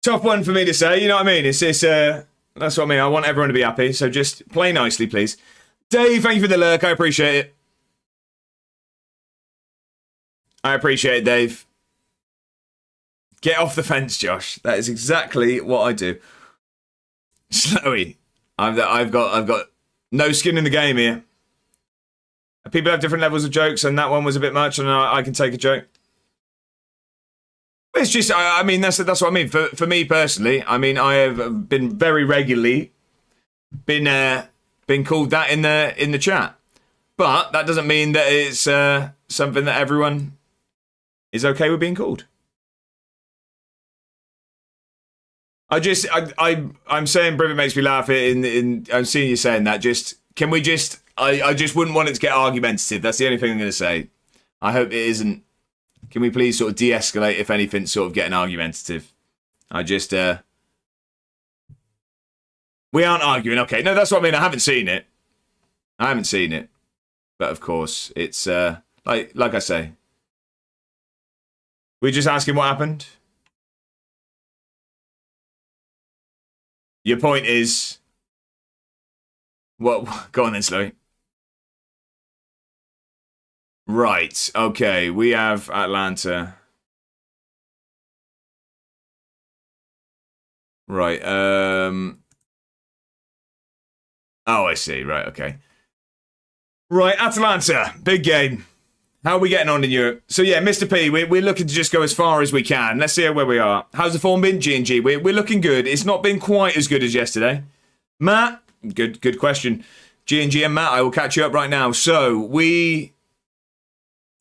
tough one for me to say. You know what I mean? It's that's what I mean. I want everyone to be happy. So just play nicely, please. Dave, thank you for the lurk. I appreciate it. I appreciate it, Dave. Get off the fence, Josh. That is exactly what I do. Slowy. I've got no skin in the game here. People have different levels of jokes, and that one was a bit much, and I can take a joke. It's just, I mean, that's what I mean. For me personally, I mean, I have been very regularly been called that in the chat, but that doesn't mean that it's something that everyone is okay with being called. I'm saying Brivet makes me laugh. I'm seeing you saying that. Can we just? I just wouldn't want it to get argumentative. That's the only thing I'm going to say. I hope it isn't. Can we please sort of de-escalate if anything's sort of getting argumentative? We aren't arguing. Okay, no, that's what I mean. I haven't seen it. But of course, it's like I say. We're just asking what happened. Your point is... What? Go on then, Slowy. Right, okay. We have Atlanta. Right, Oh, I see. Right, okay. Right, Atalanta. Big game. How are we getting on in Europe? So yeah, Mr. P, we're looking to just go as far as we can. Let's see where we are. How's the form been, G&G? We're looking good. It's not been quite as good as yesterday. Matt, good question. G&G and Matt, I will catch you up right now. So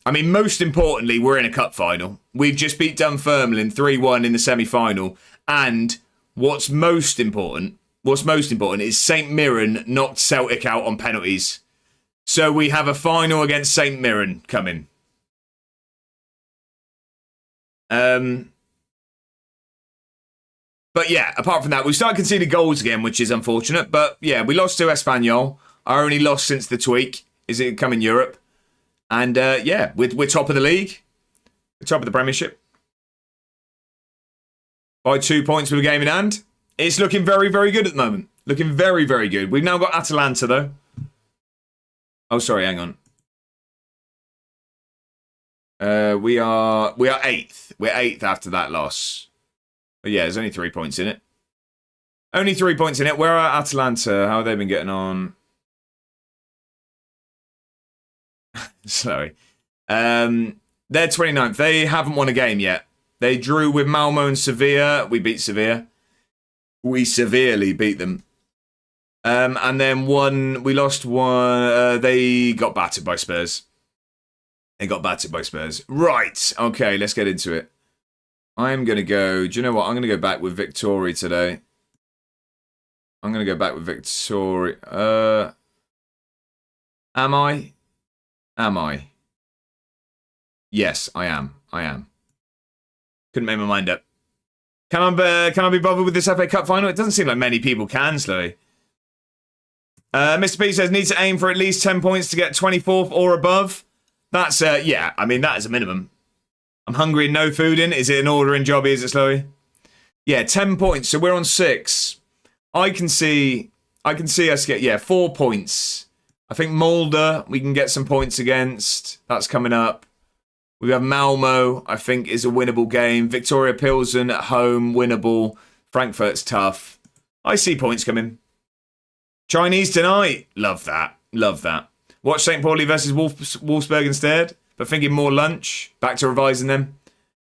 most importantly, we're in a cup final. We've just beat Dunfermline 3-1 in the semi-final. And what's most important is St Mirren knocked Celtic out on penalties. So we have a final against St Mirren coming. But yeah, apart from that, we started conceding goals again, which is unfortunate. But yeah, we lost to Espanyol. Our only loss since the tweak is it come in Europe. And yeah, we're top of the league. We're top of the Premiership. By 2 points with a game in hand. It's looking very, very good at the moment. Looking very, very good. We've now got Atalanta, though. Oh, sorry, hang on. We are 8th. We're 8th after that loss. But yeah, there's only 3 points in it. Only 3 points in it. Where are Atalanta? How have they been getting on? Sorry. They're 29th. They haven't won a game yet. They drew with Malmo and Sevilla. We beat Sevilla. We severely beat them. And then we lost one. They got battered by Spurs. Right. Okay, let's get into it. I'm going to go... Do you know what? I'm going to go back with Victoria today. I'm going to go back with Victoria. Am I? Yes, I am. Couldn't make my mind up. Can I be bothered with this FA Cup final? It doesn't seem like many people can, slowly. Mr. P says, needs to aim for at least 10 points to get 24th or above. That's, yeah, I mean, that is a minimum. I'm hungry and no food in. Is it an ordering jobby? Is it, Slowey? Yeah, 10 points. So we're on 6. I can see us get, 4 points. I think Mulder, we can get some points against. That's coming up. We have Malmo, I think, is a winnable game. Victoria Pilsen at home, winnable. Frankfurt's tough. I see points coming. Chinese tonight. Love that. Watch St. Pauli versus Wolfsburg instead. But thinking more lunch. Back to revising them.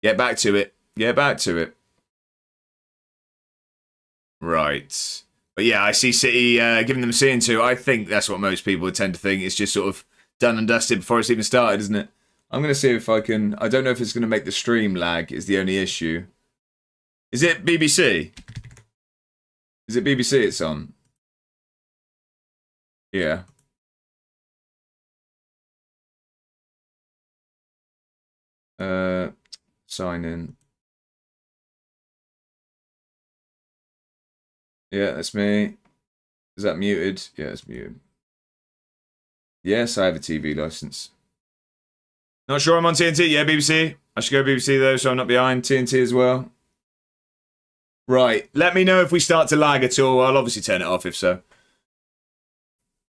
Get back to it. Right. But yeah, I see City giving them a C and 2. I think that's what most people would tend to think. It's just sort of done and dusted before it's even started, isn't it? I'm going to see if I can... I don't know if it's going to make the stream lag is the only issue. Is it BBC? Is it BBC it's on? Yeah. Sign in. Yeah, that's me. Is that muted? Yeah, it's muted. Yes, I have a TV license. Not sure I'm on TNT. Yeah, BBC. I should go BBC though, so I'm not behind. TNT as well. Right. Let me know if we start to lag at all. I'll obviously turn it off if so.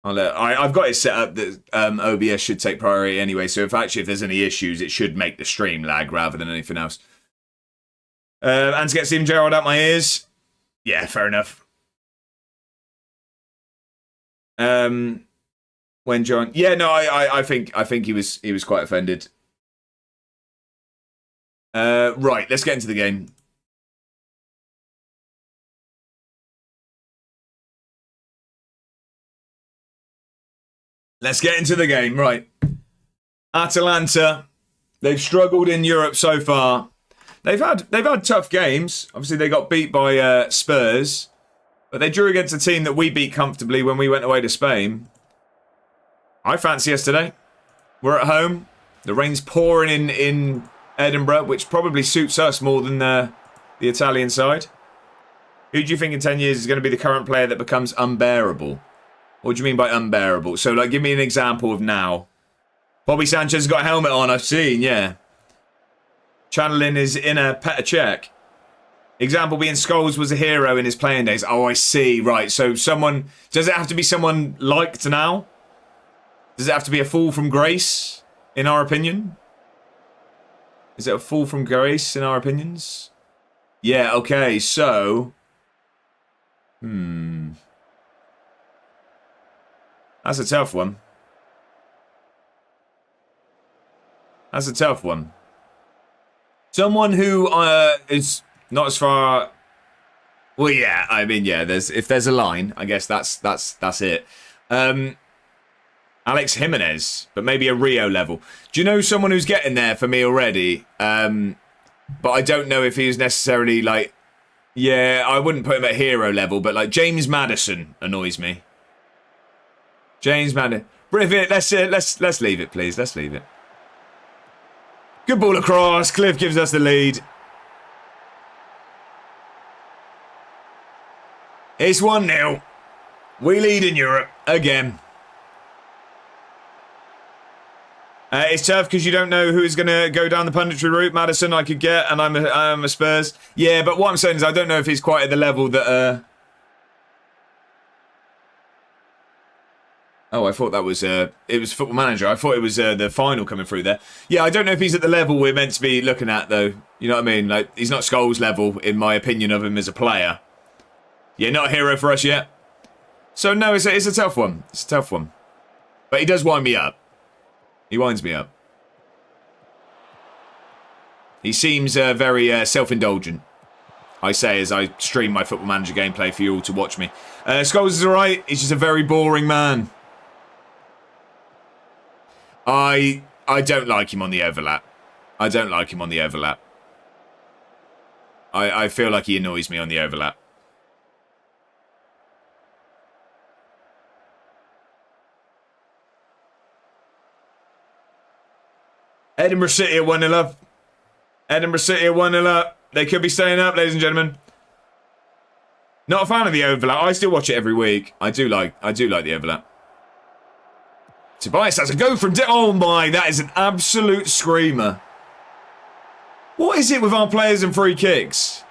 I've got it set up that OBS should take priority anyway, so if there's any issues, it should make the stream lag rather than anything else. And to get Steven Gerrard out my ears. Yeah, fair enough. When John, yeah, no, I think he was quite offended. Right, let's get into the game. Let's get into the game, right. Atalanta, they've struggled in Europe so far. They've had tough games. Obviously, they got beat by Spurs, but they drew against a team that we beat comfortably when we went away to Spain. I fancy us today. We're at home. The rain's pouring in Edinburgh, which probably suits us more than the Italian side. Who do you think in 10 years is going to be the current player that becomes unbearable? What do you mean by unbearable? So, like, give me an example of now. Bobby Sanchez has got a helmet on, I've seen, yeah. Channeling his inner Petr Cech. Example being Scholes was a hero in his playing days. Oh, I see, right. So someone... Does it have to be someone liked now? Does it have to be a fall from grace, in our opinion? Is it a fall from grace, in our opinions? Yeah, okay, so... That's a tough one. Someone who is not as far... Well, yeah, I mean, yeah, if there's a line, I guess that's it. Alex Jimenez, but maybe a Rio level. Do you know someone who's getting there for me already? But I don't know if he's necessarily like... Yeah, I wouldn't put him at hero level, but like James Maddison annoys me. James Maddison. Brilliant. Let's leave it, please. Let's leave it. Good ball across. Cliff gives us the lead. It's 1-0. We lead in Europe again. It's tough because you don't know who's going to go down the punditry route. Maddison I could get, and I'm a Spurs. Yeah, but what I'm saying is I don't know if he's quite at the level that... Oh, I thought that was it was Football Manager. I thought it was the final coming through there. Yeah, I don't know if he's at the level we're meant to be looking at, though. You know what I mean? Like, he's not Scholes level, in my opinion of him as a player. Yeah, not a hero for us yet. So, no, it's a tough one. It's a tough one. But he does wind me up. He winds me up. He seems very self-indulgent, I say, as I stream my Football Manager gameplay for you all to watch me. Scholes is alright. He's just a very boring man. I don't like him on the overlap. I don't like him on the overlap. I feel like he annoys me on the overlap. Edinburgh City are 1-0 up. Edinburgh City are 1-0 up. They could be staying up, ladies and gentlemen. Not a fan of the overlap. I still watch it every week. I do like the overlap. Tobias has a go from... Oh my, that is an absolute screamer. What is it with our players and free kicks?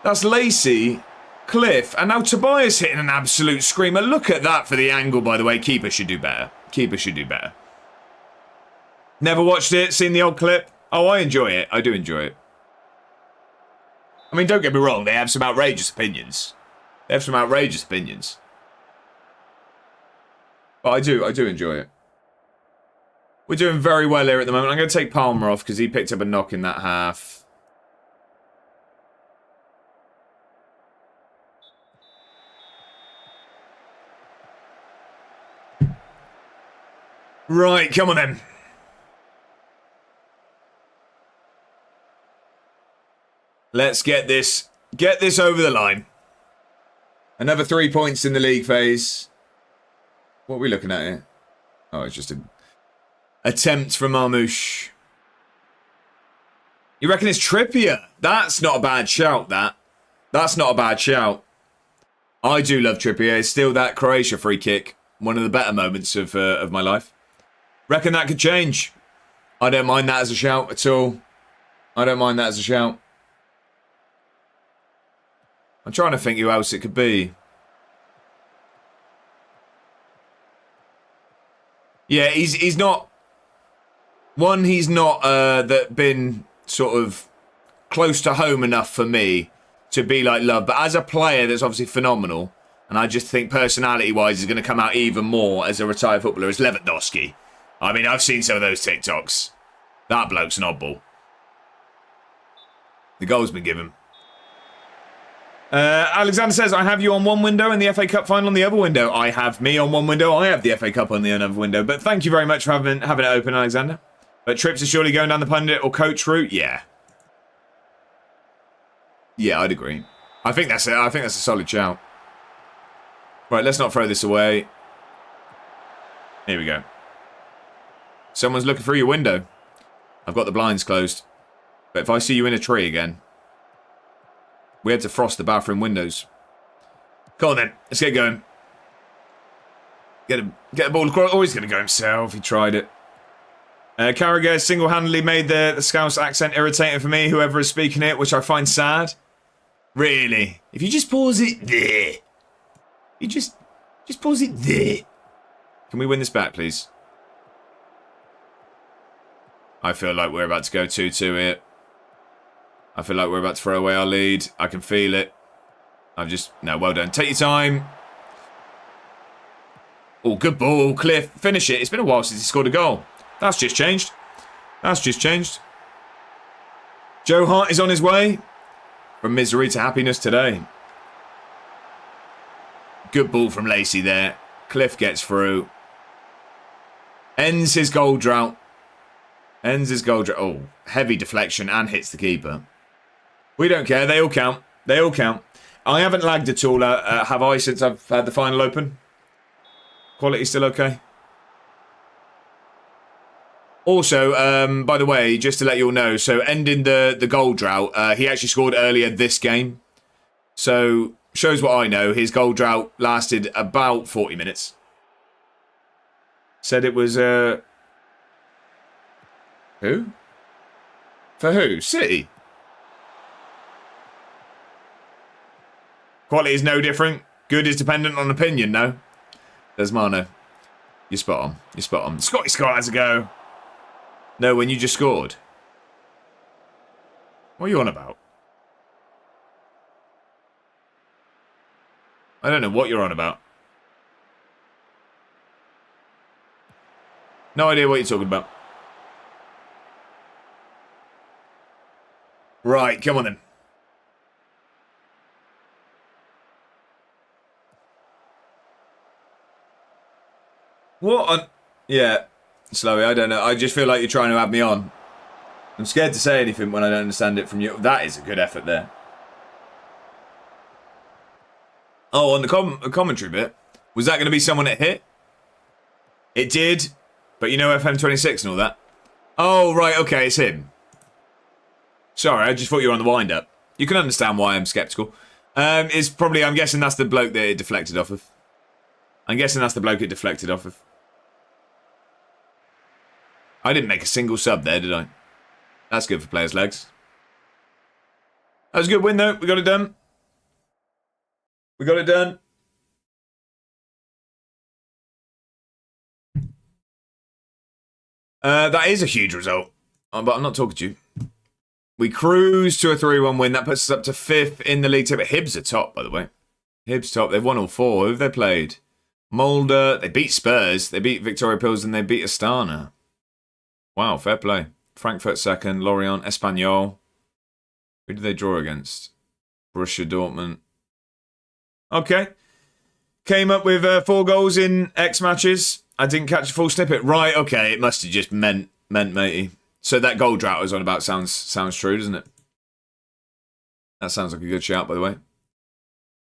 That's Lacey, Cliff, and now Tobias hitting an absolute screamer. Look at that for the angle, by the way. Keeper should do better. Keeper should do better. Never watched it, seen the old clip. Oh, I enjoy it. I do enjoy it. I mean, don't get me wrong. They have some outrageous opinions. They have some outrageous opinions. But I do enjoy it. We're doing very well here at the moment. I'm going to take Palmer off because he picked up a knock in that half. Right, come on then. Let's get this over the line. Another 3 points in the league phase. What are we looking at here? Oh, it's just an attempt from Marmouche. You reckon it's Trippier? That's not a bad shout, that. That's not a bad shout. I do love Trippier. It's still that Croatia free kick. One of the better moments of my life. Reckon that could change. I don't mind that as a shout at all. I don't mind that as a shout. I'm trying to think who else it could be. Yeah, he's not... One, he's not been sort of close to home enough for me to be like love. But as a player, that's obviously phenomenal. And I just think personality-wise, is going to come out even more as a retired footballer, is Lewandowski. I mean, I've seen some of those TikToks. That bloke's an oddball. The goal's been given. Alexander says, I have you on one window and the FA Cup final on the other window. I have me on one window. I have the FA Cup on the other window. But thank you very much for having it open, Alexander. But Trips is surely going down the pundit or coach route? Yeah. Yeah, I'd agree. I think that's a solid shout. Right, let's not throw this away. Here we go. Someone's looking through your window. I've got the blinds closed. But if I see you in a tree again... We had to frost the bathroom windows. Come on then, let's get going. Get a ball across. Oh, he's going to go himself. He tried it. Carragher single-handedly made the Scouse accent irritating for me, whoever is speaking it, which I find sad. Really? If you just pause it there. You just pause it there. Can we win this back, please? I feel like we're about to go 2-2 here. I feel like we're about to throw away our lead. I can feel it. No, well done. Take your time. Oh, good ball, Cliff. Finish it. It's been a while since he scored a goal. That's just changed. That's just changed. Joe Hart is on his way. From misery to happiness today. Good ball from Lacey there. Cliff gets through. Ends his goal drought. Oh, heavy deflection and hits the keeper. We don't care. They all count. They all count. I haven't lagged at all, have I, since I've had the final open? Quality still okay? Also, by the way, just to let you all know, so ending the goal drought, he actually scored earlier this game. So, shows what I know. His goal drought lasted about 40 minutes. Said it was... Who? For who? City? Quality is no different. Good is dependent on opinion, no? There's Mano. You're spot on. You're spot on. Scotty Scott has a go. No, when you just scored. What are you on about? I don't know what you're on about. No idea what you're talking about. Right, come on then. What on... Yeah, Slowy, I don't know. I just feel like you're trying to have me on. I'm scared to say anything when I don't understand it from you. That is a good effort there. Oh, on the commentary bit, was that going to be someone that hit? It did, but you know FM26 and all that. Oh, right, okay, it's him. Sorry, I just thought you were on the wind-up. You can understand why I'm sceptical. It's probably, I'm guessing that's the bloke that it deflected off of. I'm guessing that's the bloke it deflected off of. I didn't make a single sub there, did I? That's good for players' legs. That was a good win, though. We got it done. We got it done. That is a huge result. But I'm not talking to you. We cruise to a 3-1 win. That puts us up to 5th in the league table. Hibs are top, by the way. Hibs top. They've won all 4. Who have they played? Mulder. They beat Spurs. They beat Victoria Pills and they beat Astana. Wow, fair play. Frankfurt 2nd. Lorient. Espanyol. Who did they draw against? Borussia Dortmund. Okay. Came up with 4 goals in X matches. I didn't catch a full snippet. Right, okay. It must have just meant matey. So that goal drought I was on about sounds true, doesn't it? That sounds like a good shout, by the way.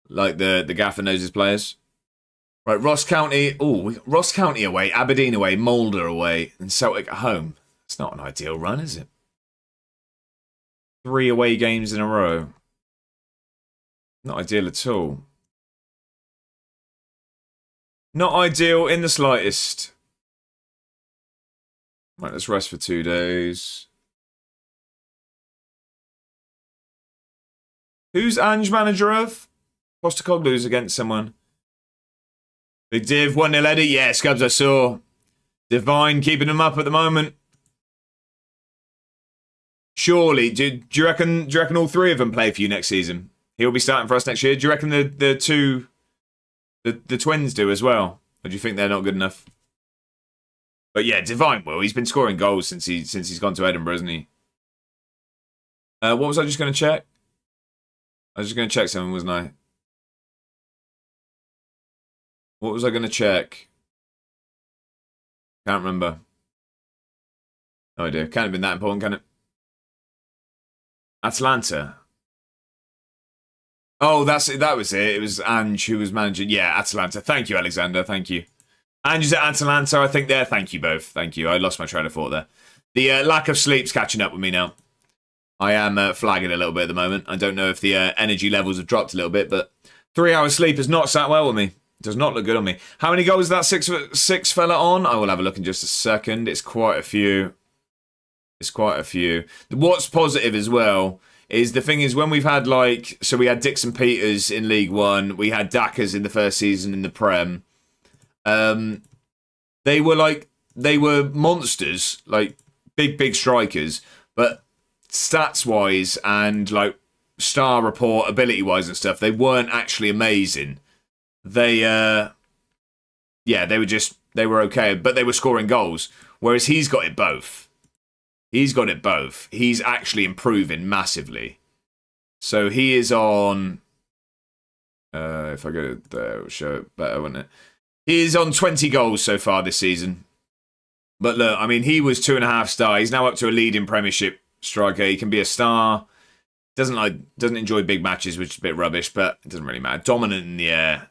Like the gaffer knows his players. Right, Ross County. Oh, Ross County away, Aberdeen away, Mulder away, and Celtic at home. It's not an ideal run, is it? 3 away games in a row. Not ideal at all. Not ideal in the slightest. Right, let's rest for 2 days. Who's Ange manager of? Postacoglu's against someone. Big Div, 1-0 Eddie. Yeah, Scubs I saw. Divine keeping them up at the moment. Surely, do you reckon all 3 of them play for you next season? He'll be starting for us next year. Do you reckon the twins do as well? Or do you think they're not good enough? But yeah, Divine will. He's been scoring goals since he's gone to Edinburgh, hasn't he? What was I just going to check? I was just going to check something, wasn't I? What was I going to check? Can't remember. No idea. Can't have been that important, can it? Atalanta. Oh, that was it. It was Ange who was managing. Yeah, Atalanta. Thank you, Alexander. Thank you. Ange's at Atalanta. I think there. Thank you both. Thank you. I lost my train of thought there. The lack of sleep's catching up with me now. I am flagging a little bit at the moment. I don't know if the energy levels have dropped a little bit, but 3 hours sleep has not sat well with me. It does not look good on me. How many goals is that six fella on? I will have a look in just a second. It's quite a few. It's quite a few. What's positive as well is the thing is when we've had so we had Dixon Peters in League One, we had Dackers in the first season in the Prem. They were monsters, like big strikers, but stats wise and like star report ability wise and stuff, they weren't actually amazing. They were okay, but they were scoring goals. Whereas he's got it both. He's got it both. He's actually improving massively. So he is on. If I go there, it'll show it better, wouldn't it? He is on 20 goals so far this season. But look, I mean, he was 2.5 star. He's now up to a leading Premiership striker. He can be a star. Doesn't enjoy big matches, which is a bit rubbish, but it doesn't really matter. Dominant in the air.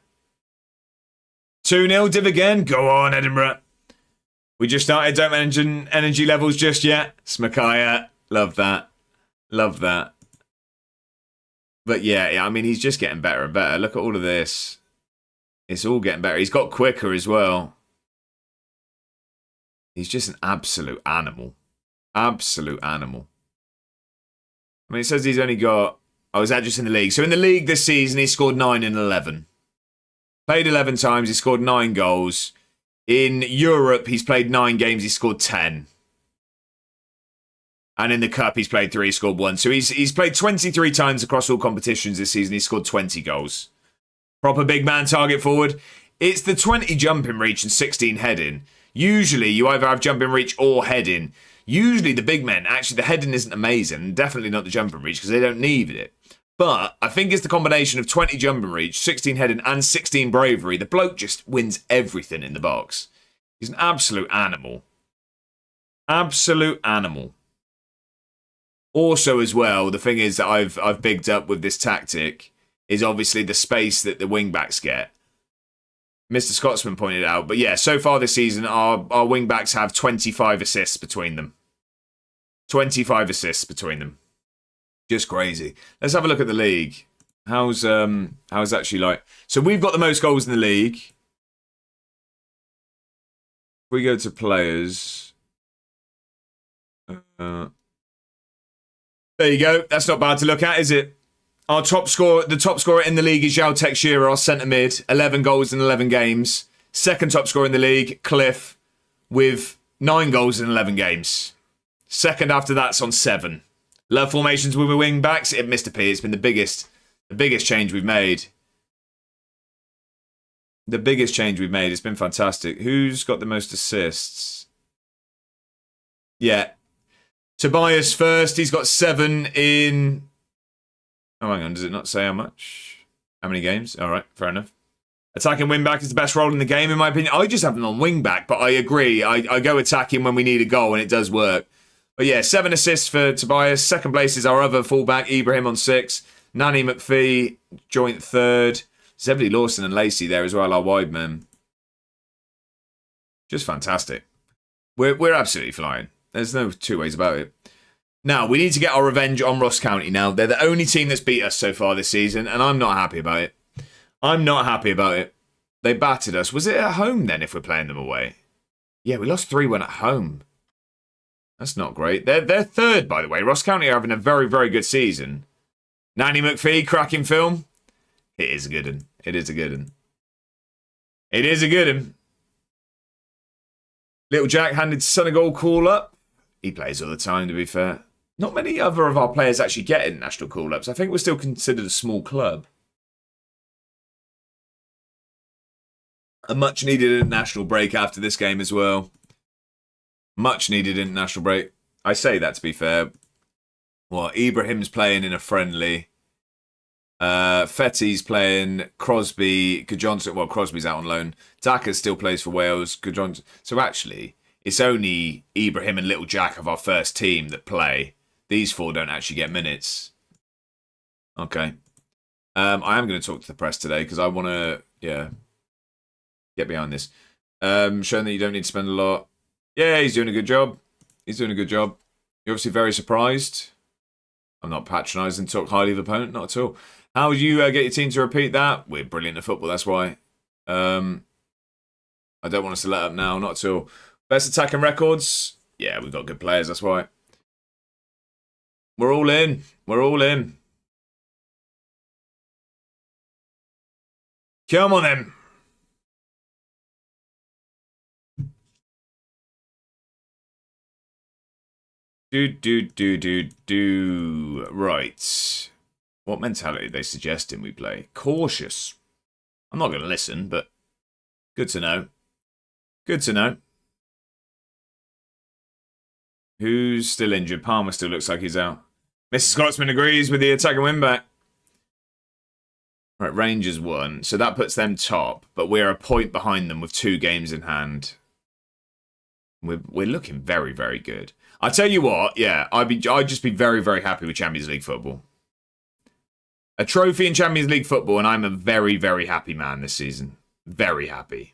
2-0, Div again. Go on, Edinburgh. We just started. Don't mention energy levels just yet. Smakaya. Love that. Love that. But yeah, I mean, he's just getting better and better. Look at all of this. It's all getting better. He's got quicker as well. He's just an absolute animal. Absolute animal. I mean, it says he's only got... Oh, is that just in the league? So in the league this season, he scored 9 in 11. Played 11 times. He scored 9 goals. In Europe, he's played 9 games. He scored 10. And in the Cup, he's played 3. He scored 1. So he's played 23 times across all competitions this season. He scored 20 goals. Proper big man target forward. It's the 20 jumping reach and 16 heading. Usually, you either have jumping reach or heading. Usually, the big men, actually, the heading isn't amazing. Definitely not the jumping reach because they don't need it. But I think it's the combination of 20 jumping reach, 16 heading, and 16 bravery. The bloke just wins everything in the box. He's an absolute animal. Absolute animal. Also, as well, the thing is that I've bigged up with this tactic is obviously the space that the wing-backs get. Mr. Scotsman pointed out. But yeah, so far this season, our wing-backs have 25 assists between them. 25 assists between them. Just crazy. Let's have a look at the league. How's actually like... So we've got the most goals in the league. If we go to players... there you go. That's not bad to look at, is it? Our top scorer, the top scorer in the league is Yao Teixeira, our centre mid. 11 goals in 11 games. Second top scorer in the league, Cliff, with 9 goals in 11 games. Second after that's on 7. Love formations with wing backs. Mr. P, it's been the biggest change we've made. The biggest change we've made. It's been fantastic. Who's got the most assists? Yeah. Tobias first. He's got 7 in... Oh, hang on. Does it not say how much? How many games? All right. Fair enough. Attacking wing-back is the best role in the game, in my opinion. I just have them on wing-back, but I agree. I go attacking when we need a goal, and it does work. But yeah, 7 assists for Tobias. Second place is our other fullback, Ibrahim, on 6. Nanny McPhee, joint 3rd. Zebedee Lawson and Lacey there as well, our wide men. Just fantastic. We're absolutely flying. There's no two ways about it. Now, we need to get our revenge on Ross County now. They're the only team that's beat us so far this season, and I'm not happy about it. I'm not happy about it. They battered us. Was it at home then if we're playing them away? Yeah, we lost 3-1 at home. That's not great. They're 3rd, by the way. Ross County are having a very, very good season. Nanny McPhee, cracking film. It is a good one. It is a good one. It is a good one. Little Jack handed Senegal call-up. He plays all the time, to be fair. Not many other of our players actually get international call-ups. I think we're still considered a small club. A much-needed international break after this game as well. Much-needed international break. I say that, to be fair. Well, Ibrahim's playing in a friendly. Fetty's playing. Crosby. Johnson. Well, Crosby's out on loan. Daka still plays for Wales. Johnson. So actually, it's only Ibrahim and Little Jack of our first team that play. These 4 don't actually get minutes. Okay. I am going to talk to the press today because I want to, get behind this. Showing that you don't need to spend a lot. Yeah, he's doing a good job. He's doing a good job. You're obviously very surprised. I'm not patronising, talk highly of the opponent, not at all. How would you get your team to repeat that? We're brilliant at football, that's why. I don't want us to let up now, not at all. Best attacking records? Yeah, we've got good players, that's why. We're all in. We're all in. Come on then. Right. What mentality are they suggesting we play? Cautious. I'm not going to listen, but good to know. Good to know. Who's still injured? Palmer still looks like he's out. Mr. Scotsman agrees with the attacking wing-back. Right, Rangers won. So that puts them top, but we're a point behind them with 2 games in hand. We're looking very, very good. I tell you what, yeah, I'd just be very, very happy with Champions League football. A trophy in Champions League football, and I'm a very, very happy man this season. Very happy.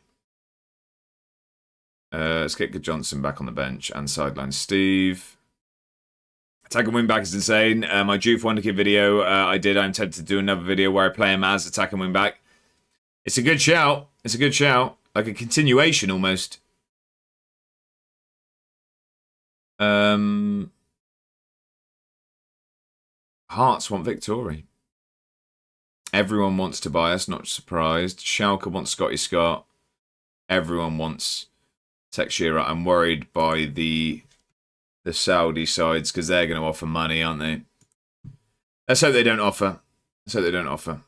Let's get Good Johnson back on the bench and sideline Steve. Attacking wing-back is insane. My due for Wonderkid video I'm tempted to do another video where I play him as attacking wing-back. It's a good shout. It's a good shout. Like a continuation almost. Hearts want Victory. Everyone wants Tobias, not surprised. Schalke wants Scotty Scott. Everyone wants Tekshira. I'm worried by the Saudi sides because they're going to offer money, aren't they? Let's hope they don't offer. Let's hope they don't offer.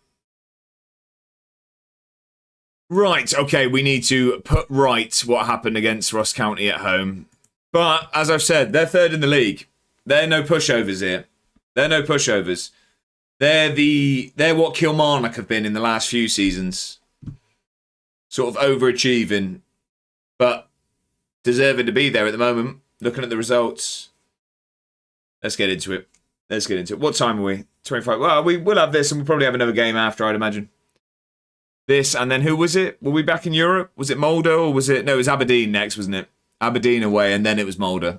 Right, okay, we need to put right what happened against Ross County at home. But, as I've said, they're third in the league. They're no pushovers here. They're no pushovers. They're what Kilmarnock have been in the last few seasons. Sort of overachieving, but deserving to be there at the moment. Looking at the results. Let's get into it. Let's get into it. What time are we? 25. Well, we will have this and we'll probably have another game after, I'd imagine. This, and then who was it? Were we back in Europe? Was it Molde or was it... No, it was Aberdeen next, wasn't it? Aberdeen away, and then it was Molde.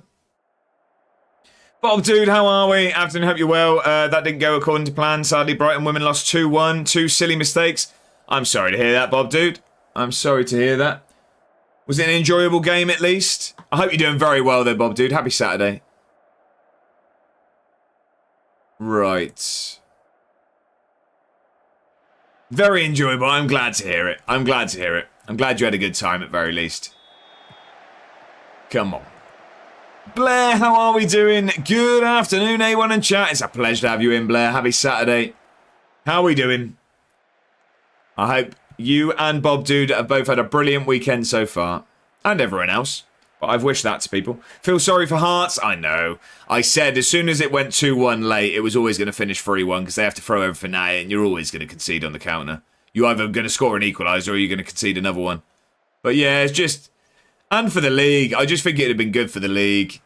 Bob, dude, how are we? Afternoon, hope you're well. That didn't go according to plan. Sadly, Brighton women lost 2-1. 2 silly mistakes. I'm sorry to hear that, Bob, dude. I'm sorry to hear that. Was it an enjoyable game, at least? I hope you're doing very well, though, Bob, dude. Happy Saturday. Right. Very enjoyable. I'm glad to hear it. I'm glad to hear it. I'm glad you had a good time, at very least. Come on. Blair, how are we doing? Good afternoon, A1 and chat. It's a pleasure to have you in, Blair. Happy Saturday. How are we doing? I hope you and Bob Dude have both had a brilliant weekend so far. And everyone else. But I've wished that to people. Feel sorry for Hearts? I know. I said as soon as it went 2-1 late, it was always going to finish 3-1 because they have to throw everything at it and you're always going to concede on the counter. You're either going to score an equaliser or you're going to concede another one. But yeah, it's just... And for the league. I just think it'd have been good for the league.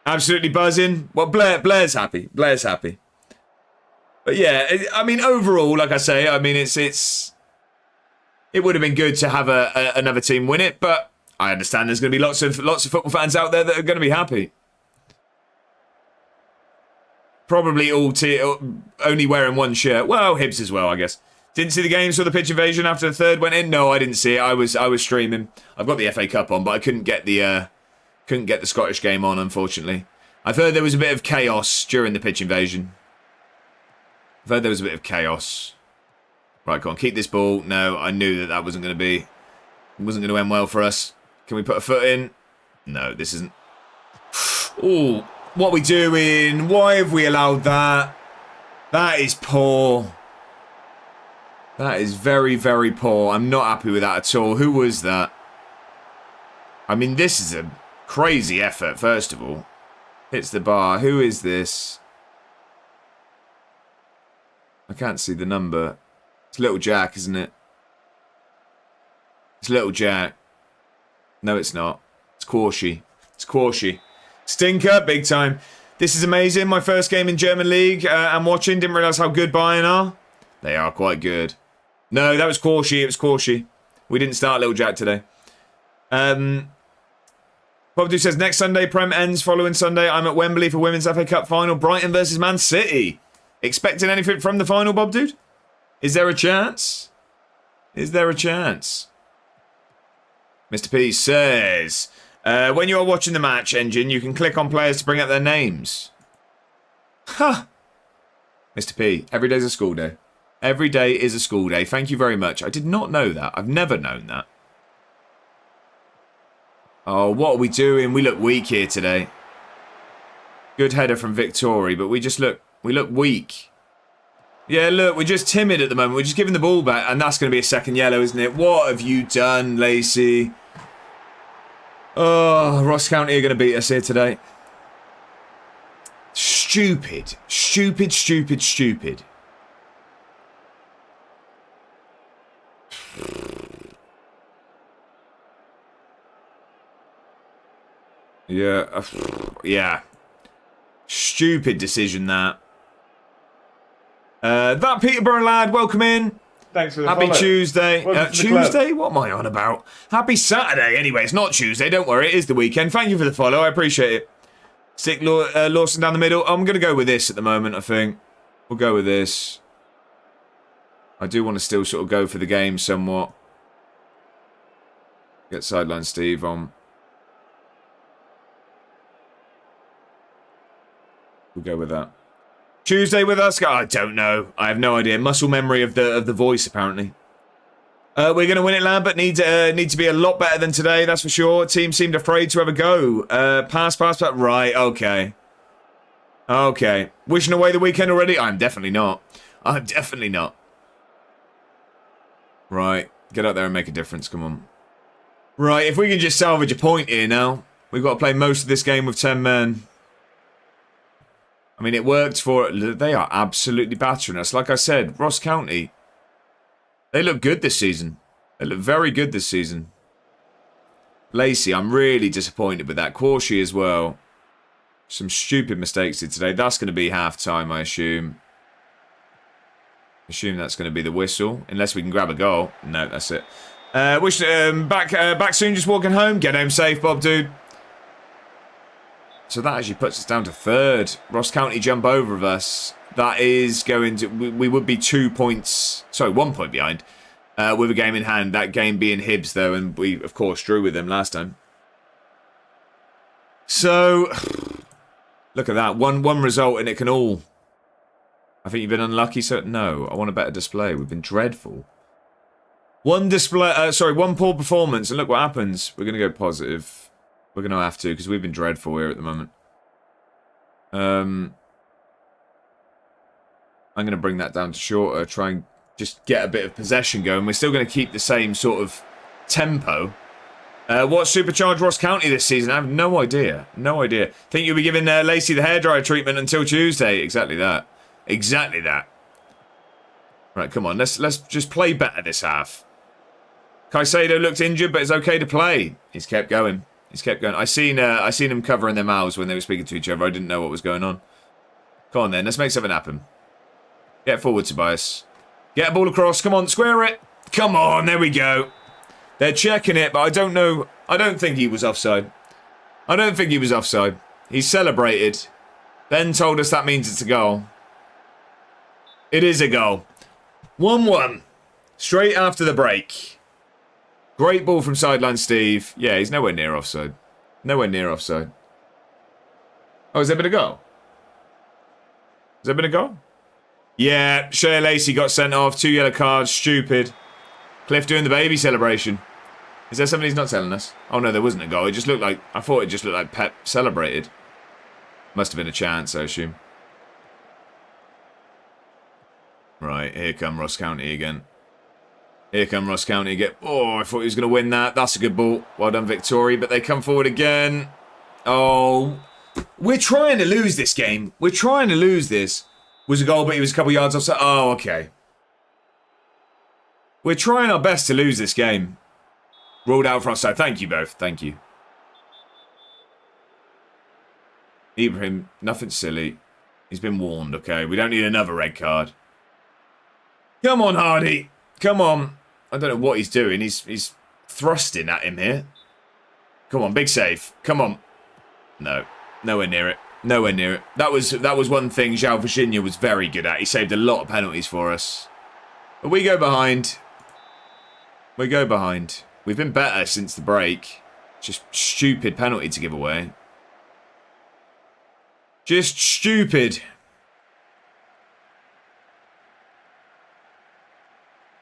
Absolutely buzzing. Well, Blair's happy. Blair's happy. But yeah, I mean, overall, like I say, I mean, it would have been good to have another team win it, but I understand there's going to be lots of football fans out there that are going to be happy. Probably all only wearing one shirt. Well, Hibs as well, I guess. Didn't see the game, saw the pitch invasion after the third went in. No, I didn't see it. I was streaming. I've got the FA Cup on, but I couldn't get the Scottish game on, unfortunately. I've heard there was a bit of chaos during the pitch invasion. I've heard there was a bit of chaos. Right, go on, keep this ball. No, I knew that wasn't going to end well for us. Can we put a foot in? No, this isn't. Oh, what are we doing? Why have we allowed that? That is poor. That is very, very poor. I'm not happy with that at all. Who was that? I mean, this is a crazy effort, first of all. Hits the bar. Who is this? I can't see the number. It's Little Jack, isn't it? It's Little Jack. No, it's not. It's Quarshy. It's Quarshy. Stinker, big time. This is amazing. My first game in German League. I'm watching. Didn't realise how good Bayern are. They are quite good. No, that was Quarshy. It was Quarshy. We didn't start Little Jack today. Bob says, next Sunday, Prem ends. Following Sunday, I'm at Wembley for Women's FA Cup final. Brighton versus Man City. Expecting anything from the final, Bob Dude? Is there a chance? Is there a chance? Mr. P says, when you are watching the match engine, you can click on players to bring up their names. Huh. Mr. P, every day's a school day. Every day is a school day. Thank you very much. I did not know that. I've never known that. Oh, what are we doing? We look weak here today. Good header from Victoria, but we look weak. Yeah, look, we're just timid at the moment. We're just giving the ball back, and that's going to be a second yellow, isn't it? What have you done, Lacey? Oh, Ross County are going to beat us here today. Stupid. Stupid, stupid, stupid. Yeah. Yeah. Stupid decision, that. That Peterborough lad, welcome in. Thanks for the Happy follow. Tuesday. Tuesday? What am I on about? Happy Saturday. Anyway, it's not Tuesday. Don't worry. It is the weekend. Thank you for the follow. I appreciate it. Stick Lawson down the middle. I'm going to go with this at the moment, I think. We'll go with this. I do want to still sort of go for the game somewhat. Get sideline Steve on. We'll go with that. Tuesday with us? I don't know. I have no idea. Muscle memory of the voice, apparently. We're going to win it, Lambert. Need to be a lot better than today, that's for sure. Team seemed afraid to have a go. Pass. Right, okay. Okay. Wishing away the weekend already? I'm definitely not. Right. Get out there and make a difference. Come on. Right, if we can just salvage a point here now. We've got to play most of this game with 10 men. I mean, it worked for... They are absolutely battering us. Like I said, Ross County... They look good this season. They look very good this season. Lacey, I'm really disappointed with that. Quashie as well. Some stupid mistakes here today. That's going to be half-time, I assume. Assume that's going to be the whistle. Unless we can grab a goal. No, that's it. Back soon, just walking home. Get home safe, Bob, dude. So that actually puts us down to third. Ross County jump over of us. That is going to... We would be 2 points... Sorry, 1 point behind. With a game in hand. That game being Hibs, though. And we, of course, drew with them last time. So... Look at that. One result and it can all... I think you've been unlucky, so... No, I want a better display. We've been dreadful. One poor performance. And look what happens. We're going to go positive. We're going to have to, because we've been dreadful here at the moment. I'm going to bring that down to shorter, try and just get a bit of possession going. We're still going to keep the same sort of tempo. What supercharged Ross County this season? I have no idea. No idea. Think you'll be giving Lacey the hairdryer treatment until Tuesday? Exactly that. Exactly that. Right, come on. Let's just play better this half. Caicedo looked injured, but it's okay to play. He's kept going. He's kept going. I seen him covering their mouths when they were speaking to each other. I didn't know what was going on. Come on then. Let's make something happen. Get forward, Tobias. Get a ball across. Come on, square it. Come on, there we go. They're checking it, but I don't know. I don't think he was offside. I don't think he was offside. He celebrated. Then told us that means it's a goal. It is a goal. 1-1. Straight after the break. Great ball from sideline Steve. Yeah, he's nowhere near offside. Nowhere near offside. Oh, has there been a goal? Has there been a goal? Yeah, Shea Lacey got sent off. 2 yellow cards. Stupid. Cliff doing the baby celebration. Is there something he's not telling us? Oh, no, there wasn't a goal. It just looked like... I thought it just looked like Pep celebrated. Must have been a chance, I assume. Right, here come Ross County again. Here come Ross County again. Oh, I thought he was going to win that. That's a good ball. Well done, Victoria. But they come forward again. Oh. We're trying to lose this game. We're trying to lose this. Was a goal, but he was a couple yards offside. Oh, okay. We're trying our best to lose this game. Ruled out for offside. Thank you both. Thank you. Ibrahim, nothing silly. He's been warned, okay? We don't need another red card. Come on, Hardy. Come on. I don't know what he's doing. He's thrusting at him here. Come on, big save. Come on. No. Nowhere near it. Nowhere near it. That was one thing João Virginia was very good at. He saved a lot of penalties for us. But we go behind. We go behind. We've been better since the break. Just stupid penalty to give away. Just stupid.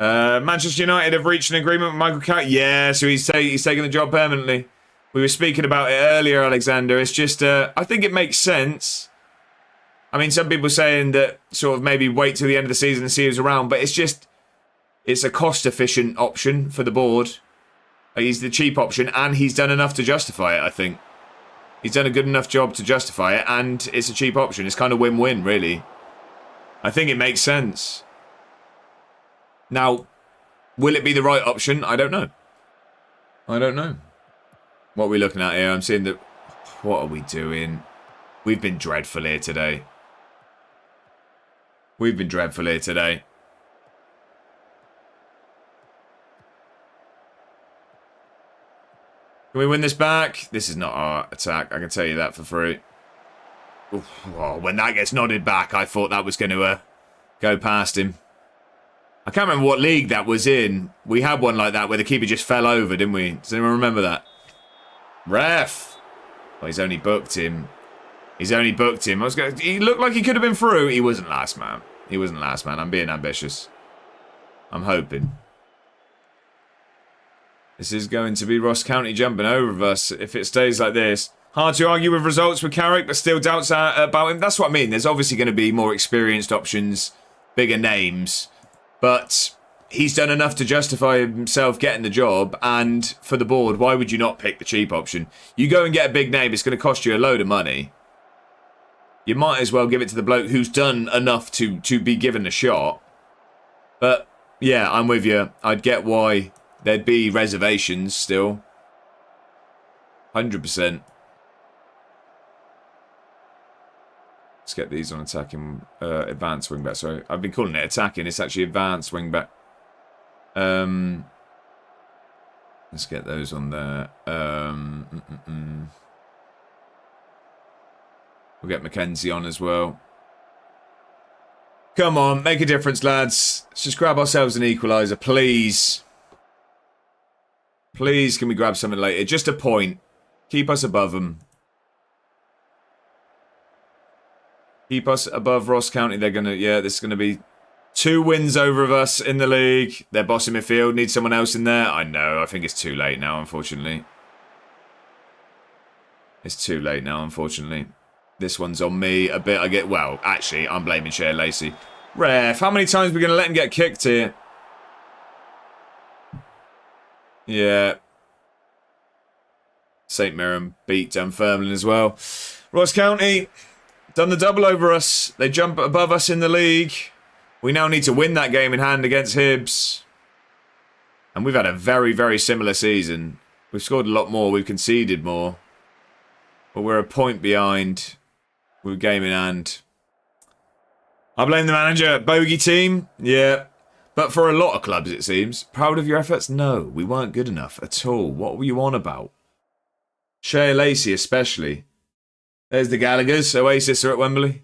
Manchester United have reached an agreement with Michael Carrick. Yeah, so he's taking the job permanently. We were speaking about it earlier, Alexander. It's just, I think it makes sense. I mean, some people saying that sort of maybe wait till the end of the season and see who's around, but it's just, it's a cost-efficient option for the board. He's the cheap option, and he's done enough to justify it, I think. He's done a good enough job to justify it, and it's a cheap option. It's kind of win-win, really. I think it makes sense. Now, will it be the right option? I don't know. I don't know. What are we looking at here? I'm seeing that... What are we doing? We've been dreadful here today. We've been dreadful here today. Can we win this back? This is not our attack. I can tell you that for free. Oof, oh, when that gets nodded back, I thought that was going to go past him. I can't remember what league that was in. We had one like that where the keeper just fell over, didn't we? Does anyone remember that? Ref! Well, he's only booked him. He's only booked him. He looked like he could have been through. He wasn't last man. He wasn't last man. I'm being ambitious. I'm hoping. This is going to be Ross County jumping over us if it stays like this. Hard to argue with results with Carrick, but still doubts about him. That's what I mean. There's obviously going to be more experienced options, bigger names. But he's done enough to justify himself getting the job. And for the board, why would you not pick the cheap option? You go and get a big name, it's going to cost you a load of money. You might as well give it to the bloke who's done enough to be given a shot. But, yeah, I'm with you. I'd get why there'd be reservations still. 100%. Let's get these on attacking, advanced wingback. Sorry, I've been calling it attacking. It's actually advanced wingback. Let's get those on there. We'll get Mackenzie on as well. Come on, make a difference, lads. Let's just grab ourselves an equaliser, please. Please, can we grab something later? Just a point. Keep us above them. Keep us above Ross County. They're going to... Yeah, this is going to be 2 wins over us in the league. They're bossing midfield. Need someone else in there. I know. I think it's too late now, unfortunately. It's too late now, unfortunately. This one's on me a bit. I get... Well, actually, I'm blaming Shea Lacey. Ref, how many times are we going to let him get kicked here? Yeah. St. Mirren beat Dunfermline as well. Ross County... Done the double over us. They jump above us in the league. We now need to win that game in hand against Hibs. And we've had a very, very similar season. We've scored a lot more. We've conceded more. But we're a point behind with game in hand. I blame the manager. Bogey team? Yeah. But for a lot of clubs, it seems. Proud of your efforts? No, we weren't good enough at all. What were you on about? Shea Lacey especially. There's the Gallaghers. Oasis are at Wembley.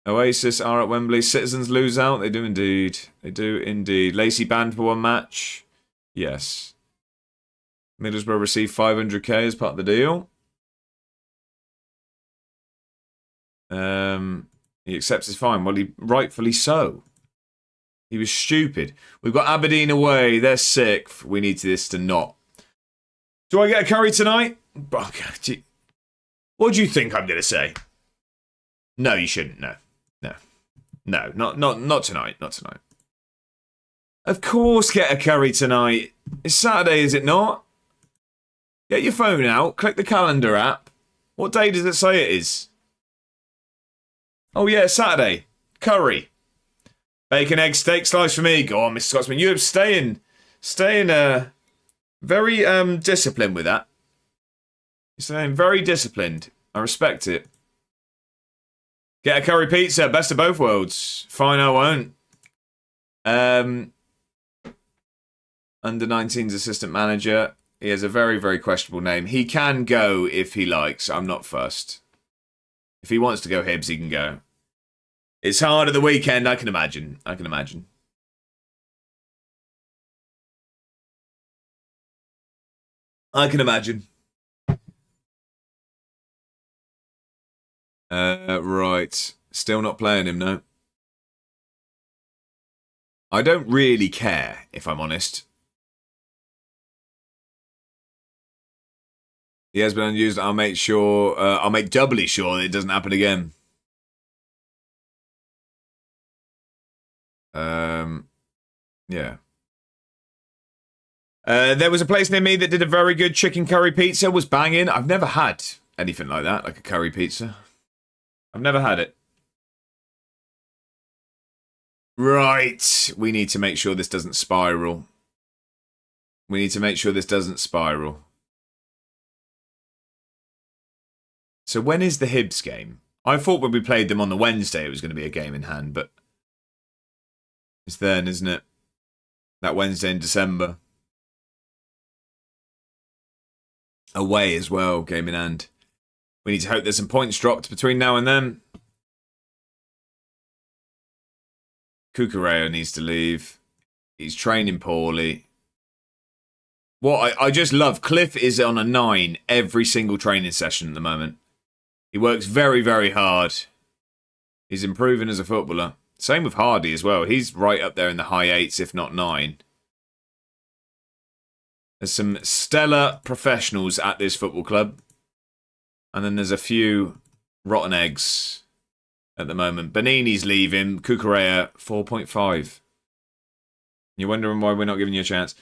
Oasis are at Wembley. Citizens lose out. They do indeed. They do indeed. Lacey banned for 1 match. Yes. Middlesbrough received 500k as part of the deal. He accepts his fine. Well, rightfully so. He was stupid. We've got Aberdeen away. They're 6th. We need this to not. Do I get a curry tonight? What do you think I'm going to say? No, you shouldn't. No. No, not tonight. Not tonight. Of course get a curry tonight. It's Saturday, is it not? Get your phone out. Click the calendar app. What day does it say it is? Oh, yeah, Saturday. Curry. Bacon, egg, steak slice for me. Go on, Mr. Scotsman. You're staying very disciplined with that. You're staying very disciplined. I respect it. Get a curry pizza. Best of both worlds. Fine, I won't. Under 19's assistant manager. He has a very, very questionable name. He can go if he likes. I'm not fussed. If he wants to go Hibs, he can go. It's hard at the weekend, I can imagine. I can imagine. I can imagine. Right. Still not playing him, no. I don't really care, if I'm honest. He has been unused. I'll make doubly sure that it doesn't happen again. Yeah. There was a place near me that did a very good chicken curry pizza. Was banging. I've never had anything like that, like a curry pizza. I've never had it. Right. We need to make sure this doesn't spiral. We need to make sure this doesn't spiral. So when is the Hibs game? I thought when we played them on the Wednesday it was going to be a game in hand, but it's then, isn't it? That Wednesday in December. Away as well, game in hand. We need to hope there's some points dropped between now and then. Cucurella needs to leave. He's training poorly. What I just love, Cliff is on a 9 every single training session at the moment. He works very, very hard. He's improving as a footballer. Same with Hardy as well. He's right up there in the high 8s, if not 9. There's some stellar professionals at this football club. And then there's a few rotten eggs at the moment. Benini's leaving. Cucurella, 4.5. You're wondering why we're not giving you a chance.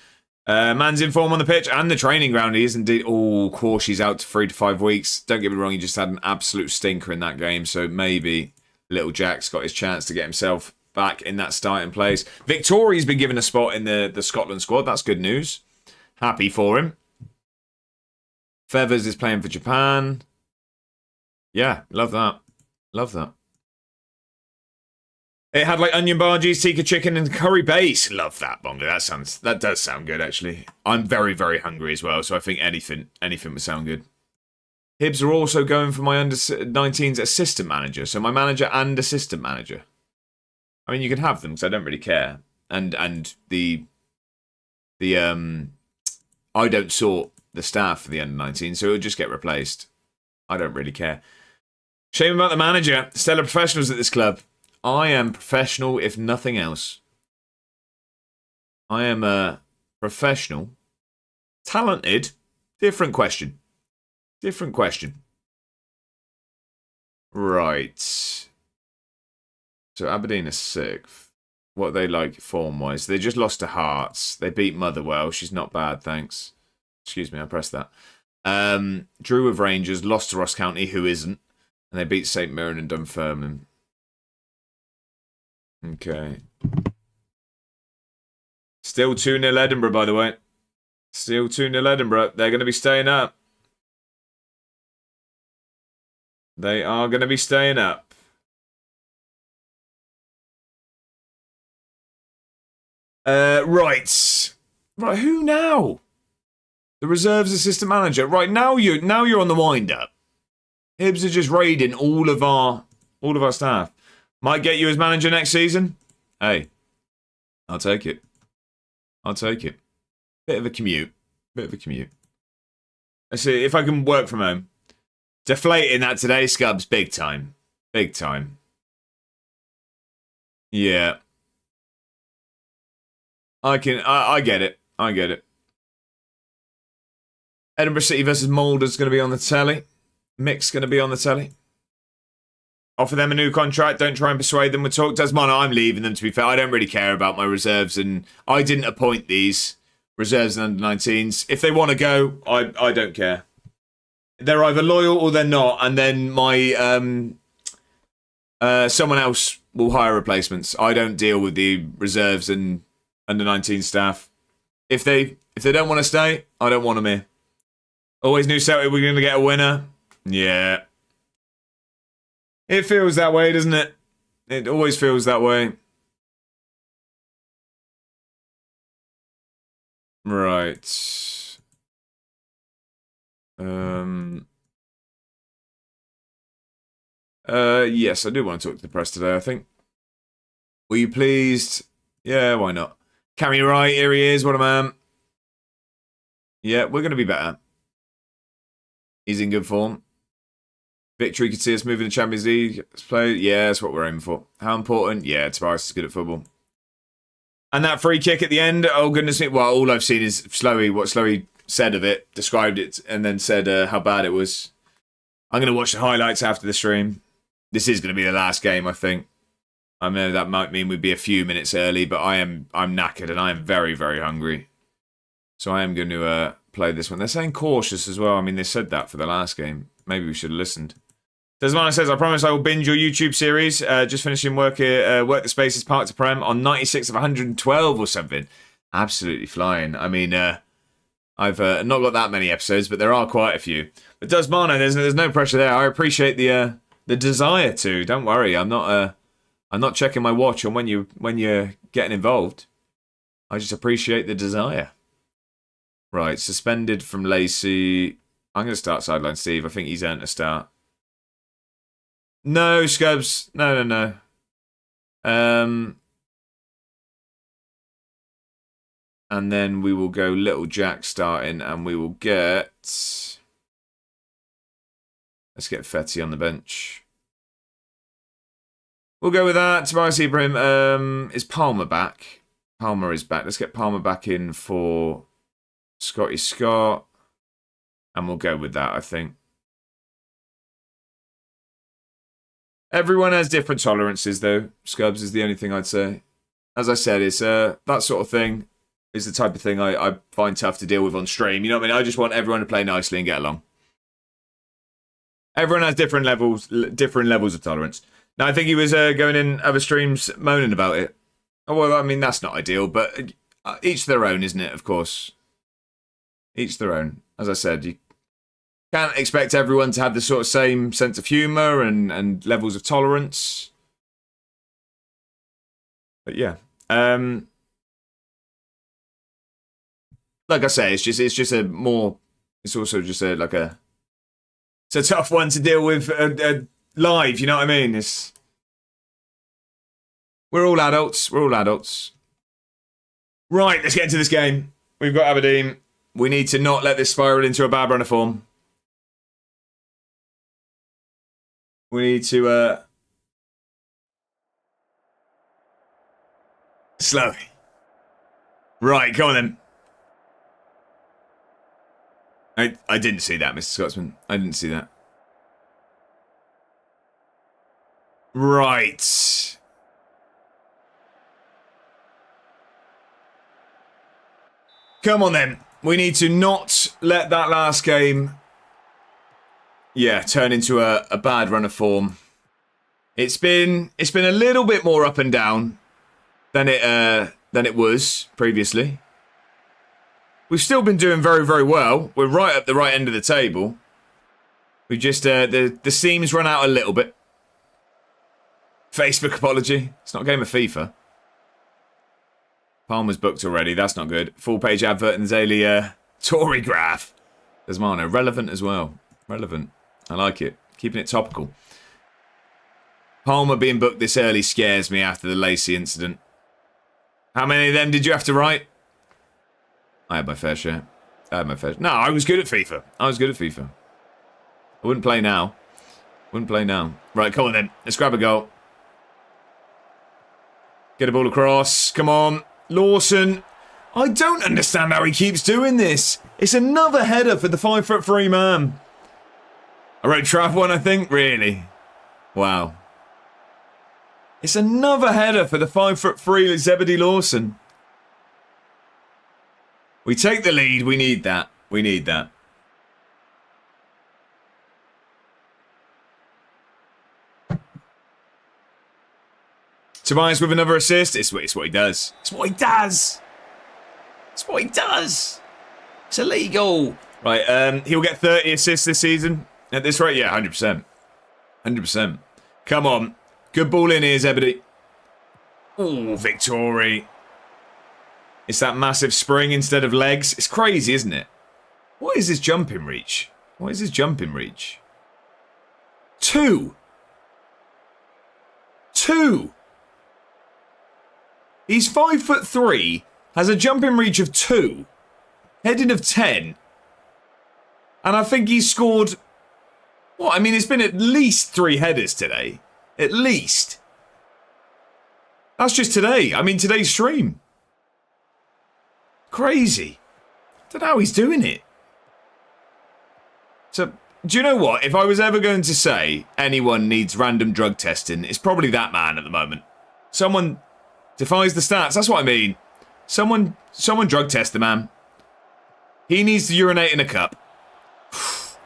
Man's in form on the pitch and the training ground. He is indeed. Oh, Quashie's out to 3 to 5 weeks. Don't get me wrong, he just had an absolute stinker in that game. So maybe little Jack's got his chance to get himself back in that starting place. Victoria's been given a spot in the Scotland squad. That's good news. Happy for him. Feathers is playing for Japan. Yeah, love that. Love that. It had like onion bhajis, tikka chicken, and curry base. Love that, Bongo. That does sound good, actually. I'm very, very hungry as well, so I think anything would sound good. Hibs are also going for my under-19s assistant manager, so my manager and assistant manager. I mean, you can have them because I don't really care, and the I don't sort the staff for the under-19, so it'll just get replaced. I don't really care. Shame about the manager. Stellar professionals at this club. I am professional, if nothing else. I am a professional. Talented. Different question. Different question. Right. So Aberdeen are 6th. What are they like form-wise? They just lost to Hearts. They beat Motherwell. She's not bad, thanks. Excuse me, I pressed that. Drew with Rangers. Lost to Ross County, who isn't. And they beat St Mirren and Dunfermline. Okay. Still 2-0 Edinburgh, by the way. Still 2-0 Edinburgh. They're going to be staying up. They are going to be staying up. Right. Right, who now? The reserves assistant manager. Right, now you're on the wind-up. Hibs are just raiding all of our staff. Might get you as manager next season. Hey, I'll take it. I'll take it. Bit of a commute. Let's see if I can work from home. Deflating that today, Scubs. Big time. Big time. Yeah. I get it. I get it. Edinburgh City versus Moulder's going to be on the telly. Mick's going to be on the telly. Offer them a new contract. Don't try and persuade them. We'll talk. Desmond, I'm leaving them, to be fair. I don't really care about my reserves, and I didn't appoint these reserves and under-19s. If they want to go, I don't care. They're either loyal or they're not, and then my someone else will hire replacements. I don't deal with the reserves and under-19 staff. If they don't want to stay, I don't want them here. Always knew Celtic were going to get a winner. Yeah. It feels that way, doesn't it? It always feels that way. Right. Yes, I do want to talk to the press today, I think. Were you pleased? Yeah, why not? Cammy Wright, here he is, what a man. Yeah, we're going to be better. He's in good form. Victory could see us moving to Champions League. Play. Yeah, that's what we're aiming for. How important? Yeah, Tobias is good at football. And that free kick at the end, oh goodness me. Well, all I've seen is Slowey, what Slowey said of it, described it, and then said how bad it was. I'm going to watch the highlights after the stream. This is going to be the last game, I think. I know that might mean we'd be a few minutes early, but I'm knackered and I am very, very hungry. So I am going to play this one. They're saying cautious as well. I mean, they said that for the last game. Maybe we should have listened. Desmana says, I promise I will binge your YouTube series. Just finishing work here. Work the Spaces Park to Prem on 96 of 112 or something. Absolutely flying. I mean, I've not got that many episodes, but there are quite a few. But Desmana, there's no pressure there. I appreciate the desire to. Don't worry, I'm not checking my watch on when you're getting involved. I just appreciate the desire. Right, suspended from Lacey. I'm going to start Sideline Steve. I think he's earned a start. No, Scubs. No. And then we will go Little Jack starting, and we will get Let's get Fetty on the bench. We'll go with that. Tobias Ibrahim. Is Palmer back? Palmer is back. Let's get Palmer back in for Scotty Scott. And we'll go with that, I think. Everyone has different tolerances, though. Scubs is the only thing I'd say. As I said, it's that sort of thing is the type of thing I find tough to deal with on stream. You know what I mean? I just want everyone to play nicely and get along. Everyone has different levels of tolerance. Now, I think he was going in other streams moaning about it. Oh, well, I mean, that's not ideal, but each their own, isn't it, of course? Each their own. As I said, you can't expect everyone to have the sort of same sense of humour and levels of tolerance. But yeah. Like I say, it's just a more... It's also just it's a tough one to deal with live, you know what I mean? We're all adults. We're all adults. Right, let's get into this game. We've got Aberdeen. We need to not let this spiral into a bad run of form. We need to... Slowly. Right, come on then. I didn't see that, Mr. Scotsman. I didn't see that. Right. Come on then. We need to not let that last game, turn into a bad run of form. It's been a little bit more up and down than it was previously. We've still been doing very, very well. We're right at the right end of the table. We just the seams run out a little bit. Facebook apology. It's not a game of FIFA. Palmer's booked already. That's not good. Full page advert in the daily Tory graph. There's Mano. Relevant as well. Relevant. I like it. Keeping it topical. Palmer being booked this early scares me after the Lacey incident. How many of them did you have to write? I had my fair share. No, I was good at FIFA. I wouldn't play now. Right, come on then. Let's grab a goal. Get a ball across. Come on. Lawson. I don't understand how he keeps doing this. It's another header for the 5'3" man. I wrote Trav one, I think. Really? Wow. It's another header for the 5'3" Zebedee Lawson. We take the lead. We need that. Tobias with another assist. It's what he does. It's illegal. Right, he'll get 30 assists this season. At this rate, yeah, 100%. 100%. Come on. Good ball in here, Zebedee. Oh, Victory. It's that massive spring instead of legs. It's crazy, isn't it? What is his jumping reach? 2. He's 5'3", has a jumping reach of 2, heading of 10. And I think he's scored... What? I mean, it's been at least 3 headers today. At least. That's just today. I mean, today's stream. Crazy. I don't know how he's doing it. So, do you know what? If I was ever going to say anyone needs random drug testing, it's probably that man at the moment. Someone defies the stats. That's what I mean. Someone drug test the man. He needs to urinate in a cup.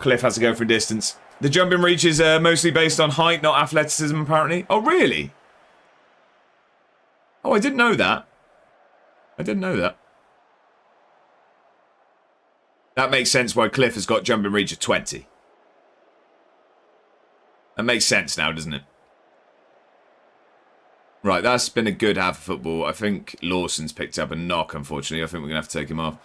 Cliff has to go for distance. The jumping reach is mostly based on height, not athleticism, apparently. Oh, really? Oh, I didn't know that. That makes sense why Cliff has got jumping reach of 20. That makes sense now, doesn't it? Right, that's been a good half of football. I think Lawson's picked up a knock, unfortunately. I think we're going to have to take him off.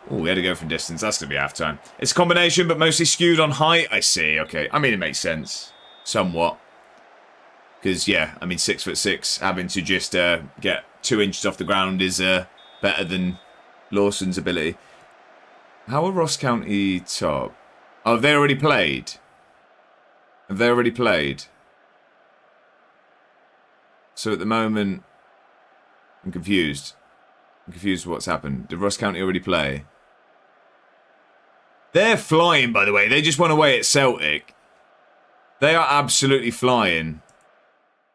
Oh, we had to go from distance. That's going to be half time. It's a combination, but mostly skewed on height. I see. Okay. I mean, it makes sense. Somewhat. Because, yeah, I mean, 6'6", having to just get 2 inches off the ground is better than Lawson's ability. How are Ross County top? Oh, have they already played? Have they already played? So at the moment, I'm confused. I'm confused with what's happened. Did Ross County already play? They're flying, by the way. They just won away at Celtic. They are absolutely flying.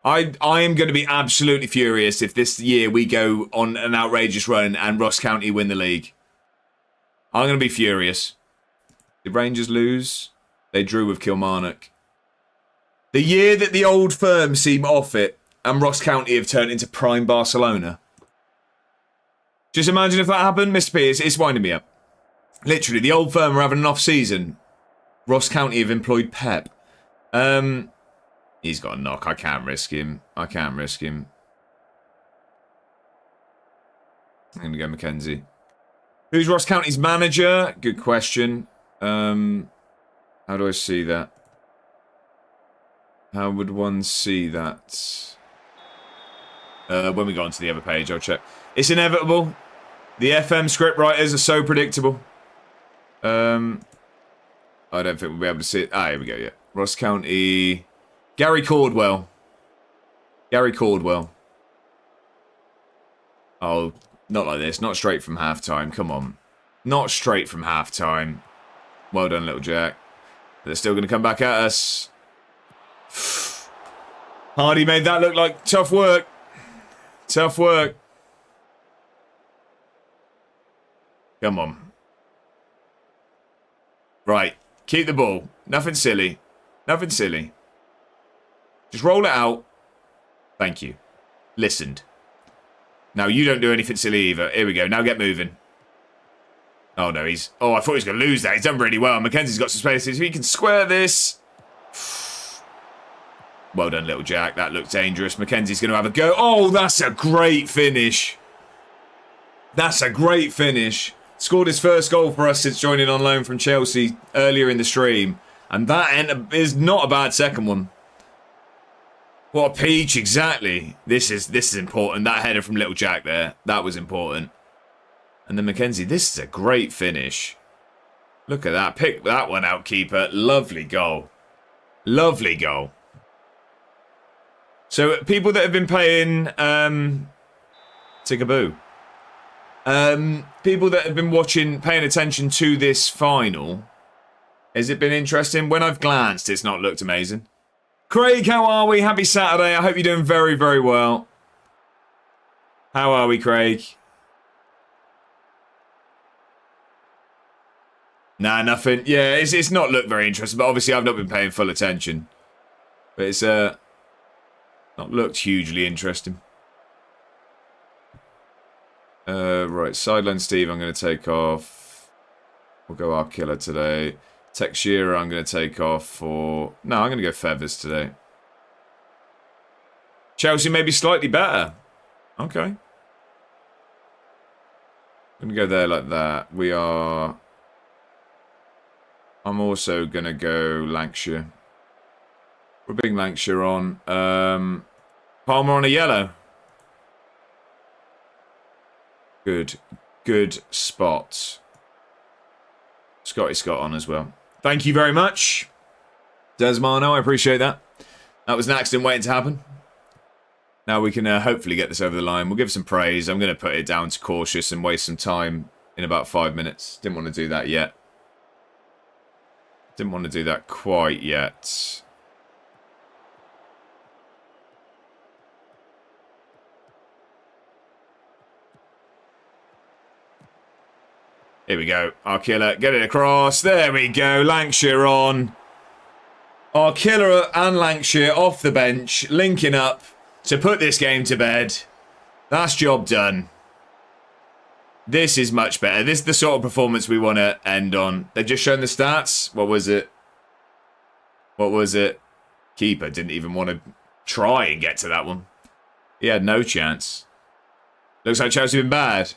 I am going to be absolutely furious if this year we go on an outrageous run and Ross County win the league. I'm going to be furious. Did Rangers lose? They drew with Kilmarnock. The year that the old firm seem off it and Ross County have turned into prime Barcelona. Just imagine if that happened, Mr. P. It's winding me up. Literally, the old firm are having an off season. Ross County have employed Pep. He's got a knock. I can't risk him. I can't risk him. I'm going to go Mackenzie. Who's Ross County's manager? Good question. How do I see that? How would one see that? When we go onto the other page, I'll check. It's inevitable. The FM script writers are so predictable. I don't think we'll be able to see it. Ah, here we go, yeah. Ross County... Gary Caldwell. Gary Caldwell. Oh, not like this. Not straight from halftime. Come on. Not straight from halftime. Well done, little Jack. They're still going to come back at us. Hardy made that look like tough work. Tough work. Come on. Right. Keep the ball. Nothing silly. Nothing silly. Just roll it out. Thank you. Listened. Now, you don't do anything silly either. Here we go. Now get moving. Oh, no, he's... Oh, I thought he was going to lose that. He's done really well. Mackenzie's got some space. If he can square this... Well done, little Jack. That looked dangerous. Mackenzie's going to have a go. Oh, that's a great finish. That's a great finish. Scored his first goal for us since joining on loan from Chelsea earlier in the stream. And that is not a bad second one. What a peach, exactly. This is important. That header from little Jack there. That was important. And then Mackenzie, this is a great finish. Look at that. Pick that one out, keeper. Lovely goal. Lovely goal. So, people that have been playing... Tickaboo. People that have been watching, paying attention to this final, has it been interesting? When I've glanced, it's not looked amazing. Craig, how are we? Happy Saturday. I hope you're doing very, very well. How are we, Craig? Nah, nothing. Yeah, it's not looked very interesting, but obviously I've not been paying full attention. But it's not looked hugely interesting. Right, sideline Steve, I'm going to take off. We'll go our killer today. Tex Shearer, I'm going to take off for... No, I'm going to go Feathers today. Chelsea maybe slightly better. Okay. Going to go there like that. We are... I'm also going to go Lancashire. We're big Lancashire on. Palmer on a yellow. Good spot. Scotty Scott on as well. Thank you very much, Desmano. I appreciate that. That was an accident waiting to happen. Now we can hopefully get this over the line. We'll give some praise. I'm going to put it down to cautious and waste some time in about 5 minutes. Didn't want to do that yet. Didn't want to do that quite yet. Here we go. Our killer, get it across. There we go. Lancashire on. Our killer and Lancashire off the bench, linking up to put this game to bed. That's job done. This is much better. This is the sort of performance we want to end on. They've just shown the stats. What was it? What was it? Keeper didn't even want to try and get to that one. He had no chance. Looks like Chelsea been bad.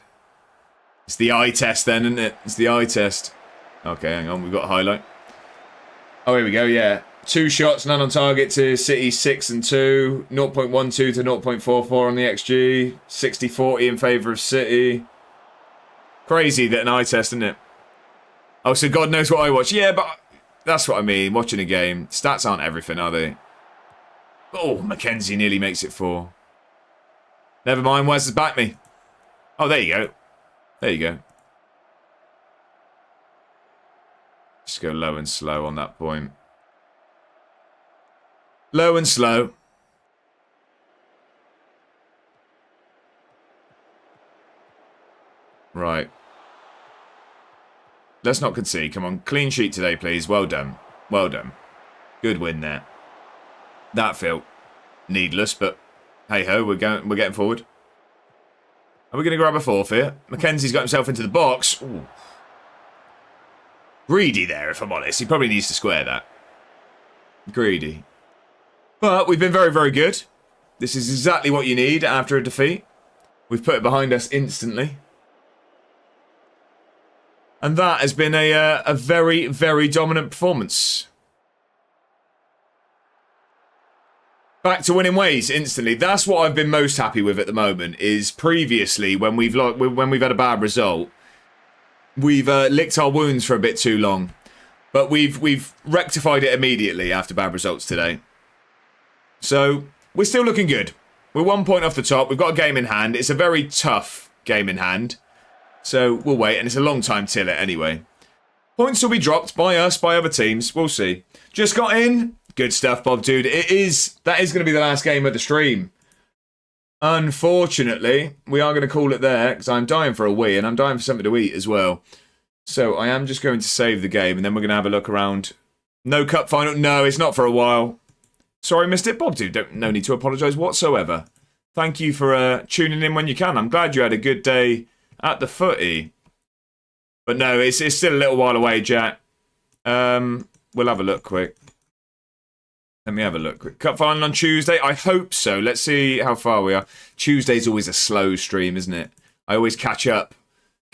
It's the eye test then, isn't it? It's the eye test. Okay, hang on. We've got a highlight. Oh, here we go, yeah. 2 shots, none on target to City, 6 and 2. 0.12 to 0.44 on the XG. 60-40 in favour of City. Crazy that an eye test, isn't it? Oh, so God knows what I watch. Yeah, but That's what I mean. Watching a game. Stats aren't everything, are they? Oh, Mackenzie nearly makes it 4. Never mind. Wes has backed me. Oh, there you go. There you go. Just go low and slow on that point. Low and slow. Right. Let's not concede. Come on. Clean sheet today, please. Well done. Well done. Good win there. That felt needless, but hey-ho, we're getting forward. Are we going to grab a forfeit? Mackenzie's got himself into the box. Ooh. Greedy there, if I'm honest. He probably needs to square that. Greedy. But we've been very, very good. This is exactly what you need after a defeat. We've put it behind us instantly. And that has been a very, very dominant performance. Back to winning ways instantly. That's what I've been most happy with at the moment. Is previously when we've had a bad result, we've licked our wounds for a bit too long, but we've rectified it immediately after bad results today. So we're still looking good. We're 1 point off the top. We've got a game in hand. It's a very tough game in hand. So we'll wait, and it's a long time till it anyway. Points will be dropped by us, by other teams. We'll see. Just got in. Good stuff, Bob, dude. That is going to be the last game of the stream. Unfortunately, we are going to call it there, because I'm dying for a wee, and I'm dying for something to eat as well. So I am just going to save the game, and then we're going to have a look around. No cup final. No, it's not for a while. Sorry, missed it, Bob, dude. No need to apologise whatsoever. Thank you for tuning in when you can. I'm glad you had a good day at the footy. But no, it's still a little while away, Jack. We'll have a look quick. Let me have a look quick. Cup final on Tuesday? I hope so. Let's see how far we are. Tuesday's always a slow stream, isn't it? I always catch up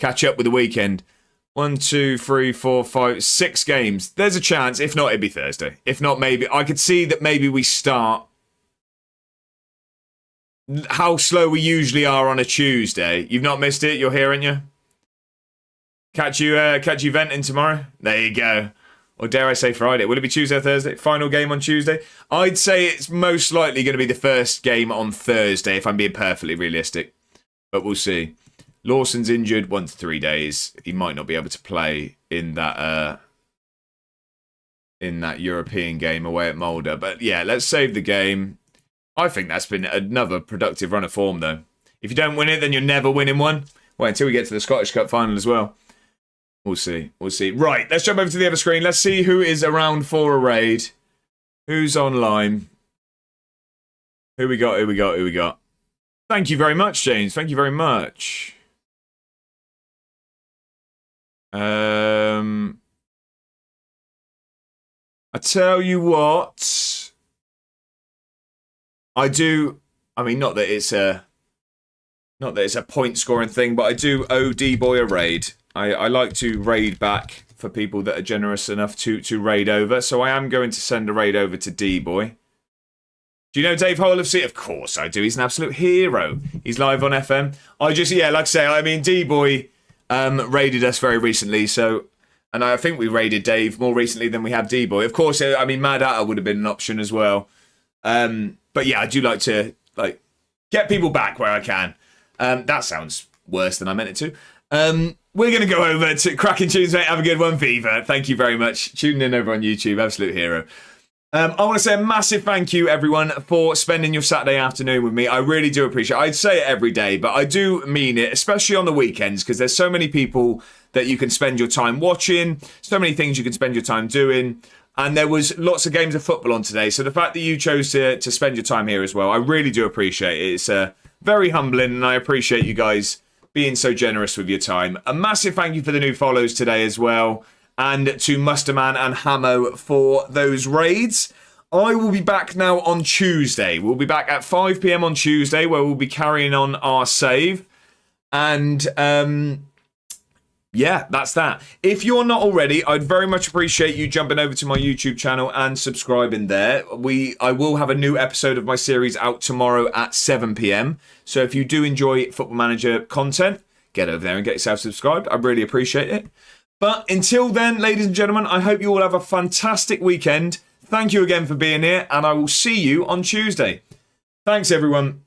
with the weekend. 1, 2, 3, 4, 5, 6 games. There's a chance. If not, it'd be Thursday. If not, maybe. I could see that maybe we start how slow we usually are on a Tuesday. You've not missed it? You're here, aren't you? Catch you venting tomorrow? There you go. Or dare I say Friday? Will it be Tuesday or Thursday? Final game on Tuesday? I'd say it's most likely going to be the first game on Thursday, if I'm being perfectly realistic. But we'll see. Lawson's injured 1 to 3 days. He might not be able to play in that European game away at Mulder. But yeah, let's save the game. I think that's been another productive run of form, though. If you don't win it, then you're never winning one. Well, until we get to the Scottish Cup final as well. We'll see. We'll see. Right, let's jump over to the other screen. Let's see who is around for a raid. Who's online? Who we got? Who we got? Who we got? Thank you very much, James. Thank you very much. I tell you what. I mean, not that it's a point scoring thing, but I do owe D-Boy a raid. I like to raid back for people that are generous enough to raid over. So I am going to send a raid over to D-Boy. Do you know Dave Hole of Sea? Of course I do. He's an absolute hero. He's live on FM. Like I say, I mean, D-Boy raided us very recently. And I think we raided Dave more recently than we have D-Boy. Of course, I mean, Mad Hatter would have been an option as well. But yeah, I do like to get people back where I can. That sounds worse than I meant it to. We're going to go over to Cracking Tunes, mate. Have a good one, Fever. Thank you very much. Tuning in over on YouTube. Absolute hero. I want to say a massive thank you, everyone, for spending your Saturday afternoon with me. I really do appreciate it. I'd say it every day, but I do mean it, especially on the weekends, because there's so many people that you can spend your time watching, so many things you can spend your time doing. And there was lots of games of football on today. So the fact that you chose to spend your time here as well, I really do appreciate it. It's very humbling, and I appreciate you guys being so generous with your time. A massive thank you for the new follows today as well. And to Musterman and Hamo for those raids. I will be back now on Tuesday. We'll be back at 5 p.m. on Tuesday, where we'll be carrying on our save. And yeah, that's that. If you're not already, I'd very much appreciate you jumping over to my YouTube channel and subscribing there. I will have a new episode of my series out tomorrow at 7 p.m. So if you do enjoy Football Manager content, get over there and get yourself subscribed. I really appreciate it. But until then, ladies and gentlemen, I hope you all have a fantastic weekend. Thank you again for being here, and I will see you on Tuesday. Thanks, everyone.